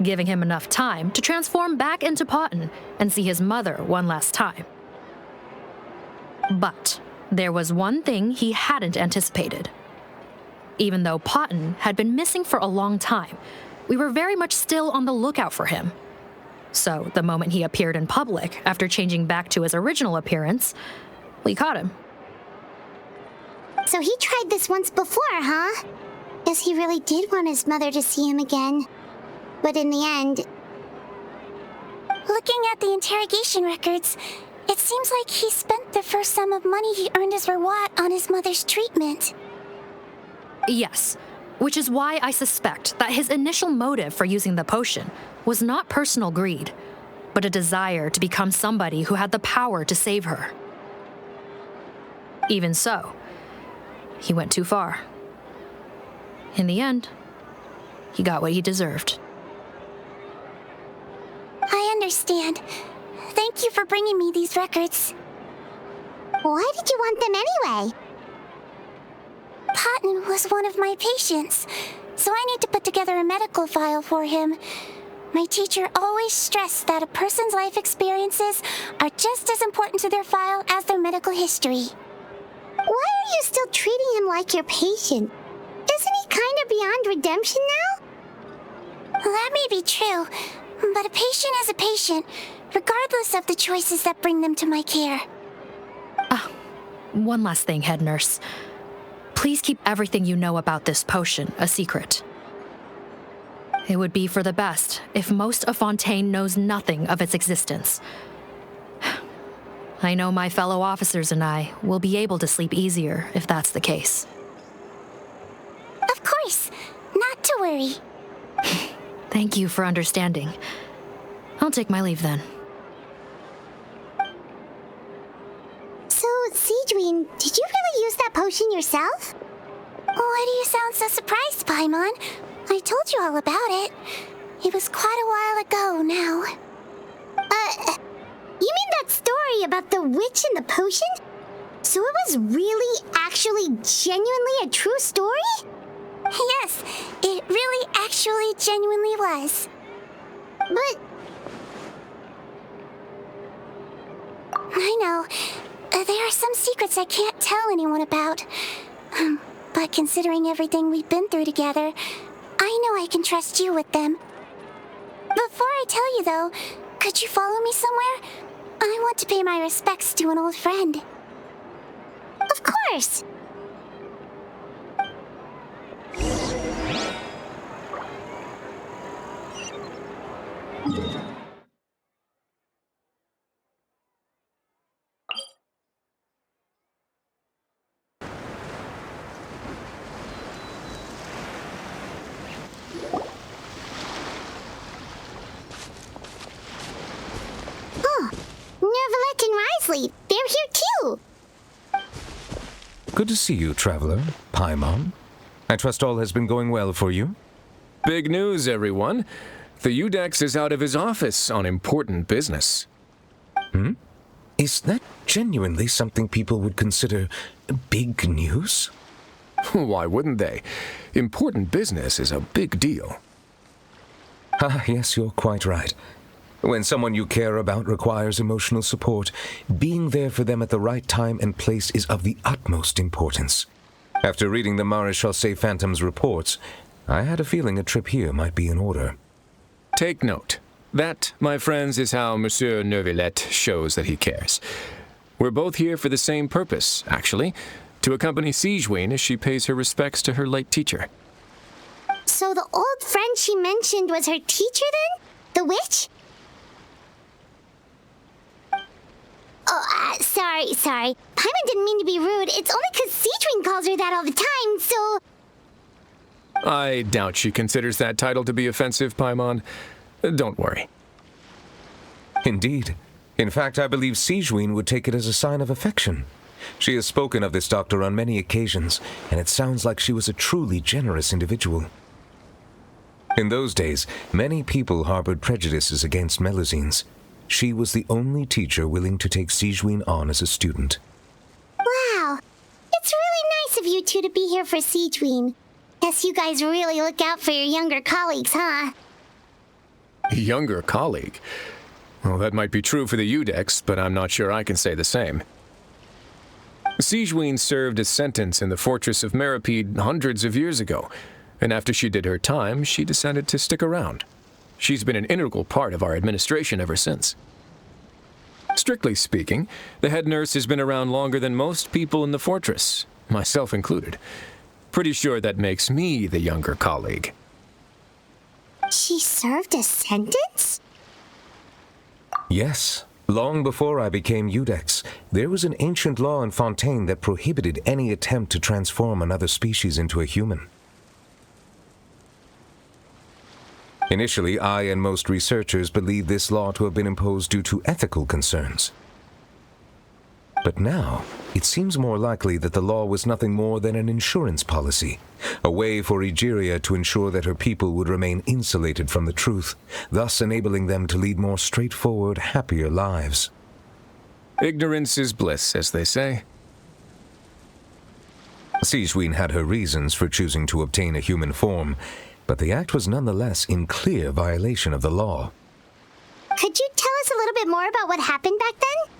[SPEAKER 17] giving him enough time to transform back into Potton and see his mother one last time. But There was one thing he hadn't anticipated. Even though Potton had been missing for a long time, we were very much still on the lookout for him. So the moment he appeared in public, after changing back to his original appearance, we caught him.
[SPEAKER 1] So he tried this once before, huh? Guess he really did want his mother to see him again. But in the end...
[SPEAKER 2] Looking at the interrogation records, it seems like he spent the first sum of money he earned as Rawat on his mother's treatment.
[SPEAKER 17] Yes, which is why I suspect that his initial motive for using the potion was not personal greed, but a desire to become somebody who had the power to save her. Even so, he went too far. In the end, he got what he deserved.
[SPEAKER 2] I understand. Thank you for bringing me these records.
[SPEAKER 1] Why did you want them anyway?
[SPEAKER 2] Potton was one of my patients, so I need to put together a medical file for him. My teacher always stressed that a person's life experiences are just as important to their file as their medical history.
[SPEAKER 1] Why are you still treating him like your patient? Isn't he kind of beyond redemption now?
[SPEAKER 2] That may be true, but a patient is a patient, regardless of the choices that bring them to my care.
[SPEAKER 17] One last thing, head nurse. Please keep everything you know about this potion a secret. It would be for the best if most of Fontaine knows nothing of its existence. I know my fellow officers and I will be able to sleep easier if that's the case.
[SPEAKER 2] Of course, not to worry.
[SPEAKER 17] Thank you for understanding. I'll take my leave then.
[SPEAKER 1] So, Sigewinne, did you really use that potion yourself?
[SPEAKER 2] Why do you sound so surprised, Paimon? I told you all about it. It was quite a while ago now.
[SPEAKER 1] You mean that story about the witch and the potion? So it was really, actually, genuinely a true story?
[SPEAKER 2] Yes, it really, actually, genuinely was.
[SPEAKER 1] But...
[SPEAKER 2] I know. There are some secrets I can't tell anyone about. But considering everything we've been through together, I know I can trust you with them. Before I tell you, though, could you follow me somewhere? I want to pay my respects to an old friend.
[SPEAKER 1] Of course! Neuvillette and Wriothesley, they're here too!
[SPEAKER 7] Good to see you, traveler. Paimon. I trust all has been going well for you?
[SPEAKER 10] Big news, everyone. The Udex is out of his office on important business.
[SPEAKER 7] Is that genuinely something people would consider big news?
[SPEAKER 10] Why wouldn't they? Important business is a big deal.
[SPEAKER 7] Yes, you're quite right. When someone you care about requires emotional support, being there for them at the right time and place is of the utmost importance. After reading the Maréchaussée Phantom's reports, I had a feeling a trip here might be in order.
[SPEAKER 10] Take note. That, my friends, is how Monsieur Neuvillette shows that he cares. We're both here for the same purpose, actually, to accompany Sigewinne as she pays her respects to her late teacher.
[SPEAKER 1] So the old friend she mentioned was her teacher then? The witch? Oh, sorry. Paimon didn't mean to be rude. It's only because Sigewinne calls her that all the time, so...
[SPEAKER 10] I doubt she considers that title to be offensive, Paimon. Don't worry.
[SPEAKER 7] Indeed. In fact, I believe Sigewinne would take it as a sign of affection. She has spoken of this doctor on many occasions, and it sounds like she was a truly generous individual. In those days, many people harbored prejudices against Melusines. She was the only teacher willing to take Sigewinne on as a student.
[SPEAKER 1] Wow. It's really nice of you two to be here for Sigewinne. Guess you guys really look out for your younger colleagues, huh?
[SPEAKER 10] Younger colleague? Well, that might be true for the Udex, but I'm not sure I can say the same. Sigewinne served a sentence in the fortress of Meripede hundreds of years ago, and after she did her time, she decided to stick around. She's been an integral part of our administration ever since. Strictly speaking, the head nurse has been around longer than most people in the fortress, myself included. Pretty sure that makes me the younger colleague.
[SPEAKER 1] She served a sentence?
[SPEAKER 7] Yes. Long before I became Iudex, there was an ancient law in Fontaine that prohibited any attempt to transform another species into a human. Initially, I and most researchers believed this law to have been imposed due to ethical concerns. But now, it seems more likely that the law was nothing more than an insurance policy, a way for Egeria to ensure that her people would remain insulated from the truth, thus enabling them to lead more straightforward, happier lives.
[SPEAKER 10] Ignorance is bliss, as they say.
[SPEAKER 7] Sigewinne had her reasons for choosing to obtain a human form, but the act was nonetheless in clear violation of the law.
[SPEAKER 1] Could you tell us a little bit more about what happened back then?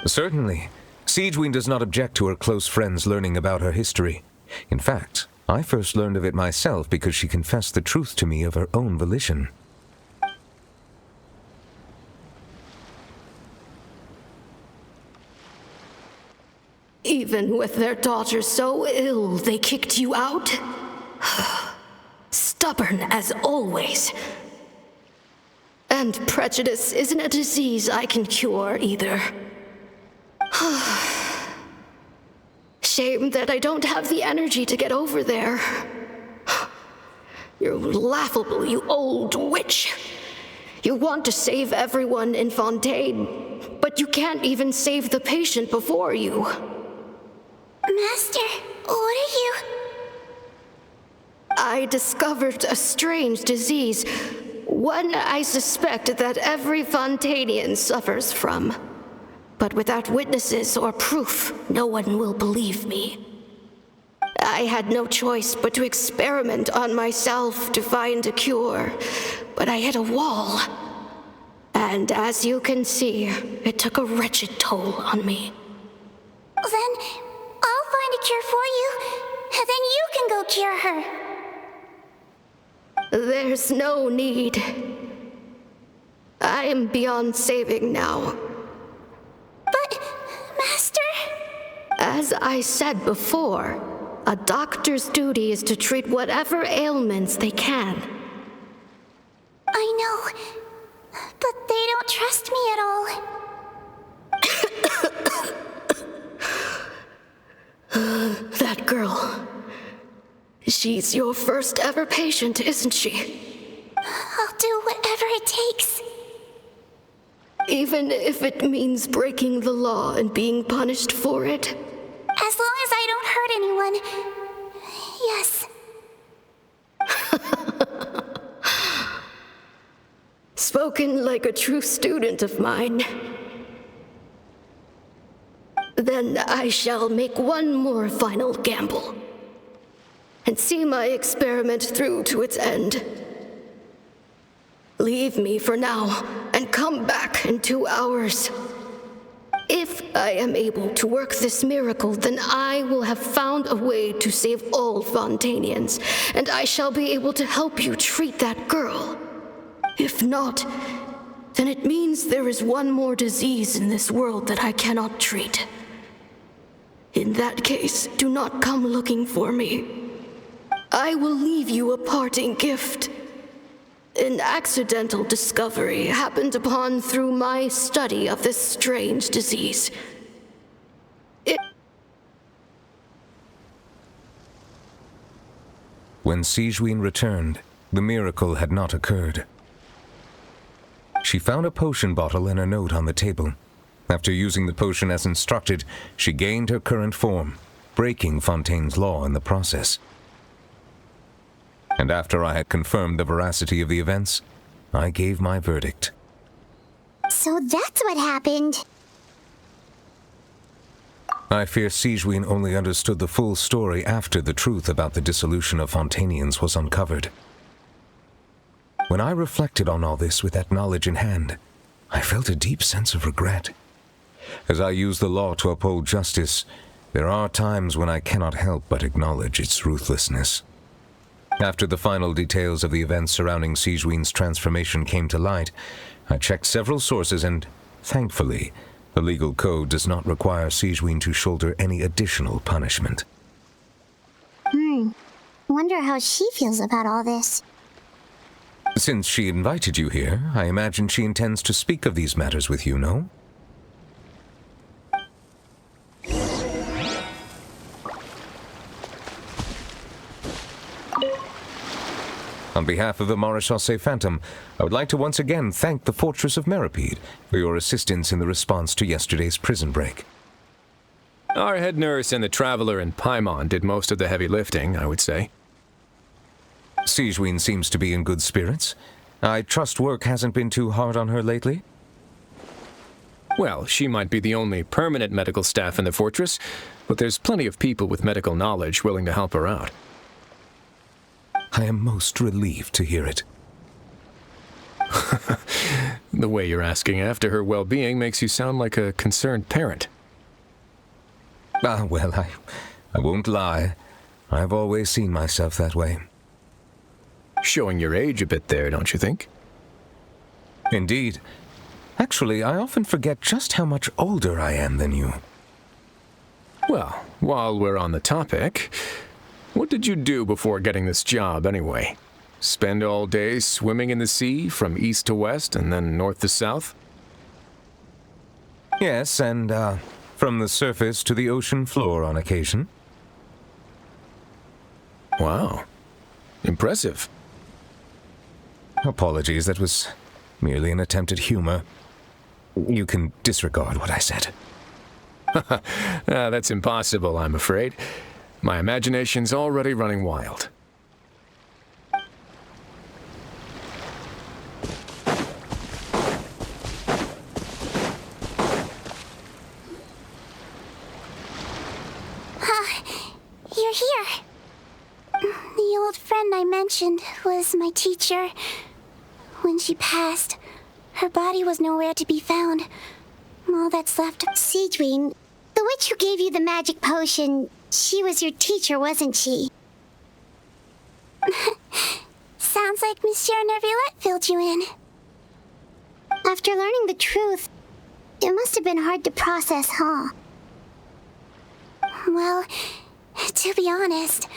[SPEAKER 7] Certainly. Sigewinne does not object to her close friends learning about her history. In fact, I first learned of it myself because she confessed the truth to me of her own volition.
[SPEAKER 4] Even with their daughter so ill, they kicked you out? Stubborn as always. And prejudice isn't a disease I can cure either. Shame that I don't have the energy to get over there. You're laughable, you old witch. You want to save everyone in Fontaine, but you can't even save the patient before you.
[SPEAKER 2] Master, what are you?
[SPEAKER 4] I discovered a strange disease, one I suspect that every Fontainian suffers from. But without witnesses or proof, no one will believe me. I had no choice but to experiment on myself to find a cure, but I hit a wall. And as you can see, it took a wretched toll on me.
[SPEAKER 2] Then I'll find a cure for you, and then you can go cure her.
[SPEAKER 4] There's no need. I am beyond saving now.
[SPEAKER 2] But, Master?
[SPEAKER 4] As I said before, a doctor's duty is to treat whatever ailments they can.
[SPEAKER 2] I know, but they don't trust me at all.
[SPEAKER 4] That girl. She's your first ever patient, isn't she?
[SPEAKER 2] I'll do whatever it takes.
[SPEAKER 4] Even if it means breaking the law and being punished for it?
[SPEAKER 2] As long as I don't hurt anyone. Yes.
[SPEAKER 4] Spoken like a true student of mine. Then I shall make one more final gamble. And see my experiment through to its end. Leave me for now, and come back in 2 hours. If I am able to work this miracle, then I will have found a way to save all Fontainians, and I shall be able to help you treat that girl. If not, then it means there is one more disease in this world that I cannot treat. In that case, do not come looking for me. I will leave you a parting gift. An accidental discovery happened upon through my study of this strange disease.
[SPEAKER 7] When Sigewinne returned, the miracle had not occurred. She found a potion bottle and a note on the table. After using the potion as instructed, she gained her current form, breaking Fontaine's law in the process. And after I had confirmed the veracity of the events, I gave my verdict.
[SPEAKER 1] So that's what happened.
[SPEAKER 7] I fear Sigewinne only understood the full story after the truth about the dissolution of Fontainians was uncovered. When I reflected on all this with that knowledge in hand, I felt a deep sense of regret. As I use the law to uphold justice, there are times when I cannot help but acknowledge its ruthlessness. After the final details of the events surrounding Sigewinne's transformation came to light, I checked several sources and, thankfully, the legal code does not require Sigewinne to shoulder any additional punishment.
[SPEAKER 1] Wonder how she feels about all this.
[SPEAKER 7] Since she invited you here, I imagine she intends to speak of these matters with you, no? On behalf of the Maréchaussée Phantom, I would like to once again thank the Fortress of Meripede for your assistance in the response to yesterday's prison break.
[SPEAKER 10] Our head nurse and the Traveler in Paimon did most of the heavy lifting, I would say.
[SPEAKER 7] Sigewinne seems to be in good spirits. I trust work hasn't been too hard on her lately?
[SPEAKER 10] Well, she might be the only permanent medical staff in the fortress, but there's plenty of people with medical knowledge willing to help her out.
[SPEAKER 7] I am most relieved to hear it.
[SPEAKER 10] The way you're asking after her well-being makes you sound like a concerned parent.
[SPEAKER 7] Well, I won't lie. I've always seen myself that way.
[SPEAKER 10] Showing your age a bit there, don't you think?
[SPEAKER 7] Indeed. Actually, I often forget just how much older I am than you.
[SPEAKER 10] Well, while we're on the topic, what did you do before getting this job, anyway? Spend all day swimming in the sea, from east to west, and then north to south?
[SPEAKER 7] Yes, and, from the surface to the ocean floor on occasion.
[SPEAKER 10] Wow. Impressive.
[SPEAKER 7] Apologies, that was merely an attempt at humor. You can disregard what I said.
[SPEAKER 10] That's impossible, I'm afraid. My imagination's already running wild.
[SPEAKER 2] You're here. The old friend I mentioned was my teacher. When she passed, her body was nowhere to be found. All that's left of
[SPEAKER 1] Sigewinne, the witch who gave you the magic potion, she was your teacher, wasn't she?
[SPEAKER 2] Sounds like Monsieur Neuvillette filled you in.
[SPEAKER 1] After learning the truth, it must have been hard to process, huh?
[SPEAKER 2] Well, to be honest,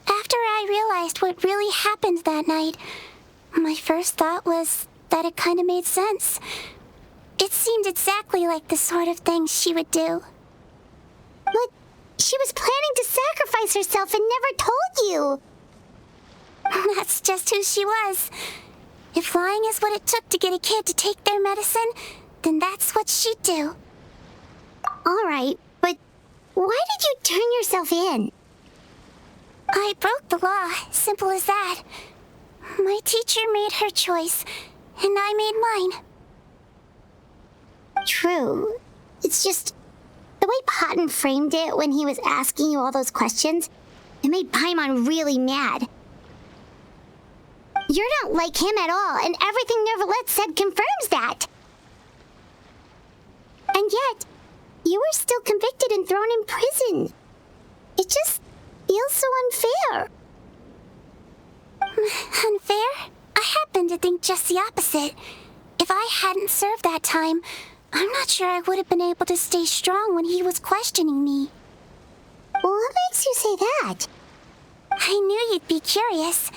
[SPEAKER 2] after I realized what really happened that night, my first thought was that it kind of made sense. It seemed exactly like the sort of thing she would do.
[SPEAKER 1] But she was planning to sacrifice herself and never told you.
[SPEAKER 2] That's just who she was. If lying is what it took to get a kid to take their medicine, then that's what she'd do.
[SPEAKER 1] All right, but why did you turn yourself in?
[SPEAKER 2] I broke the law, simple as that. My teacher made her choice, and I made mine.
[SPEAKER 1] True. It's just the way Potton framed it when he was asking you all those questions, it made Paimon really mad. You're not like him at all, and everything Neuvillette said confirms that. And yet, you were still convicted and thrown in prison. It just feels so unfair.
[SPEAKER 2] Unfair? I happen to think just the opposite. If I hadn't served that time, I'm not sure I would have been able to stay strong when he was questioning me.
[SPEAKER 1] What makes you say that?
[SPEAKER 2] I knew you'd be curious.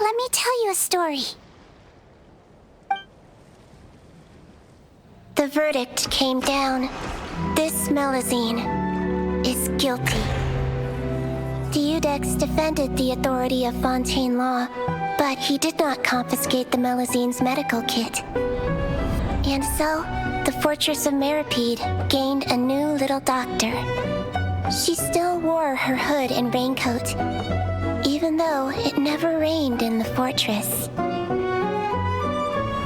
[SPEAKER 2] Let me tell you a story. The verdict came down. This Melusine is guilty. Deudex defended the authority of Fontaine law, but he did not confiscate the Melusine's medical kit. And so, the Fortress of Meripede gained a new little doctor. She still wore her hood and raincoat, even though it never rained in the fortress.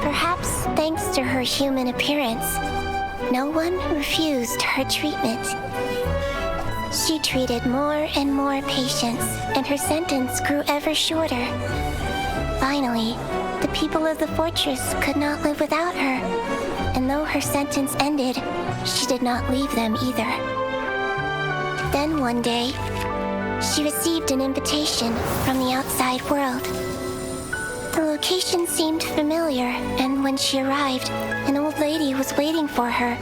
[SPEAKER 2] Perhaps thanks to her human appearance, no one refused her treatment. She treated more and more patients, and her sentence grew ever shorter. Finally, the people of the fortress could not live without her, and though her sentence ended, she did not leave them either. Then one day, she received an invitation from the outside world. The location seemed familiar, and when she arrived, an old lady was waiting for her.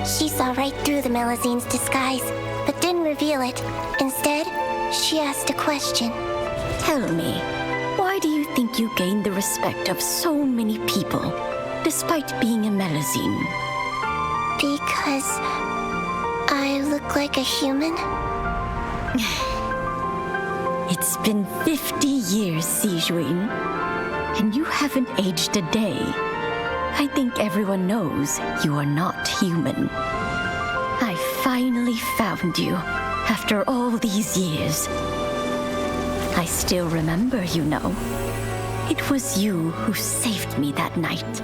[SPEAKER 2] She saw right through the Melizine's disguise, but didn't reveal it. Instead, she asked a question.
[SPEAKER 12] Tell me, why do you think you gained the respect of so many people, despite being a Melizine?
[SPEAKER 2] Because I look like a human?
[SPEAKER 12] It's been 50 years, Sigewinne, and you haven't aged a day. I think everyone knows you are not human. I finally found you after all these years. I still remember, you know. It was you who saved me that night.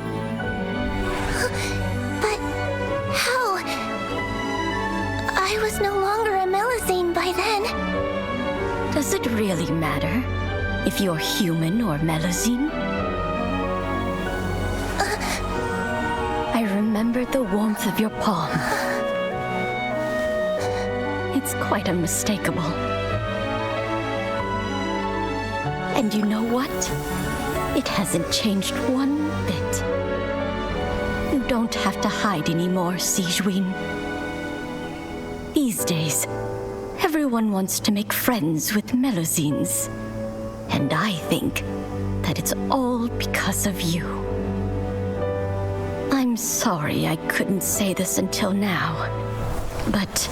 [SPEAKER 2] But how? I was no longer a Melizine by then.
[SPEAKER 12] Does it really matter if you're human or Melizine? I remembered the warmth of your palm. It's quite unmistakable. And you know what? It hasn't changed one bit. You don't have to hide anymore, Sigewinne. These days, everyone wants to make friends with Melizines. And I think that it's all because of you. I'm sorry I couldn't say this until now, but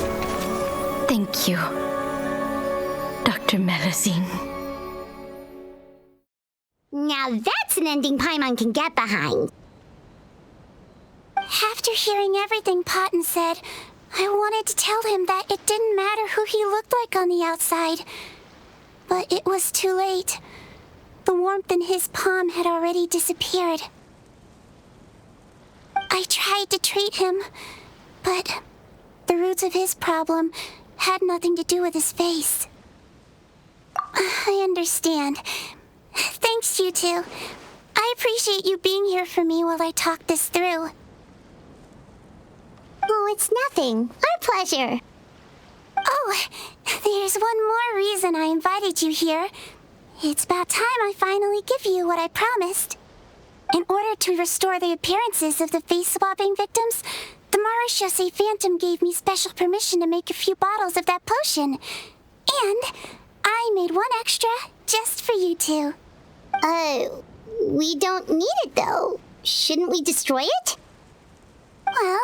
[SPEAKER 12] thank you, Dr. Melizine.
[SPEAKER 1] Now that's an ending Paimon can get behind.
[SPEAKER 2] After hearing everything Paimon said, I wanted to tell him that it didn't matter who he looked like on the outside. But it was too late. The warmth in his palm had already disappeared. I tried to treat him, but the roots of his problem had nothing to do with his face. I understand. Thanks, you two. I appreciate you being here for me while I talk this through.
[SPEAKER 1] Oh, it's nothing. Our pleasure.
[SPEAKER 2] Oh, there's one more reason I invited you here. It's about time I finally give you what I promised. In order to restore the appearances of the face-swapping victims, the Marechaussee Phantom gave me special permission to make a few bottles of that potion. And I made one extra just for you two.
[SPEAKER 1] We don't need it, though. Shouldn't we destroy it?
[SPEAKER 2] Well,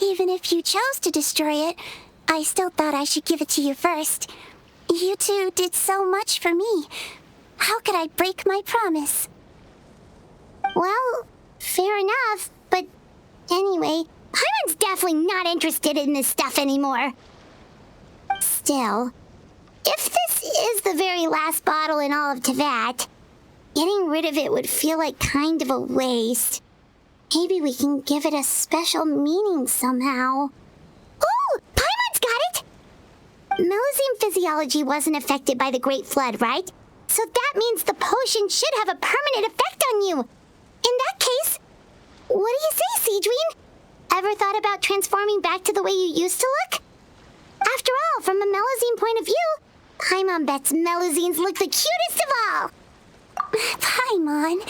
[SPEAKER 2] even if you chose to destroy it, I still thought I should give it to you first. You two did so much for me. How could I break my promise?
[SPEAKER 1] Well, fair enough, but anyway, Paimon's definitely not interested in this stuff anymore. Still, if this is the very last bottle in all of Teyvat, getting rid of it would feel like kind of a waste. Maybe we can give it a special meaning somehow. Oh, Paimon's got it! Melizine physiology wasn't affected by the Great Flood, right? So that means the potion should have a permanent effect on you. In that case, what do you say, Sigewinne? Ever thought about transforming back to the way you used to look? After all, from a Melizine point of view, Paimon bets Melizines look the cutest of all.
[SPEAKER 2] Paimon,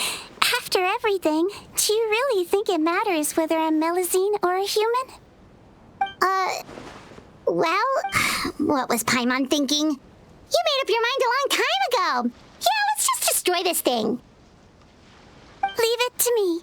[SPEAKER 2] after everything, do you really think it matters whether I'm Melizine or a human?
[SPEAKER 1] Well, what was Paimon thinking? You made up your mind a long time ago. Yeah, let's just destroy this thing.
[SPEAKER 2] Leave it to me.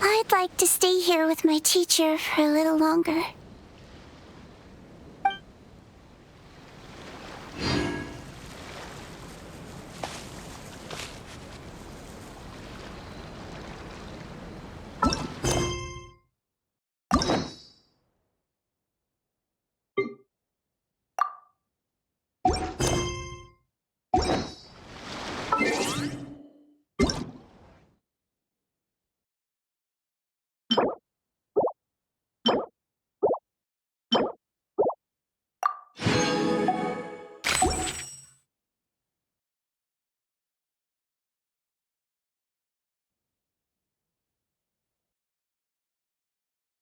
[SPEAKER 2] I'd like to stay here with my teacher for a little longer.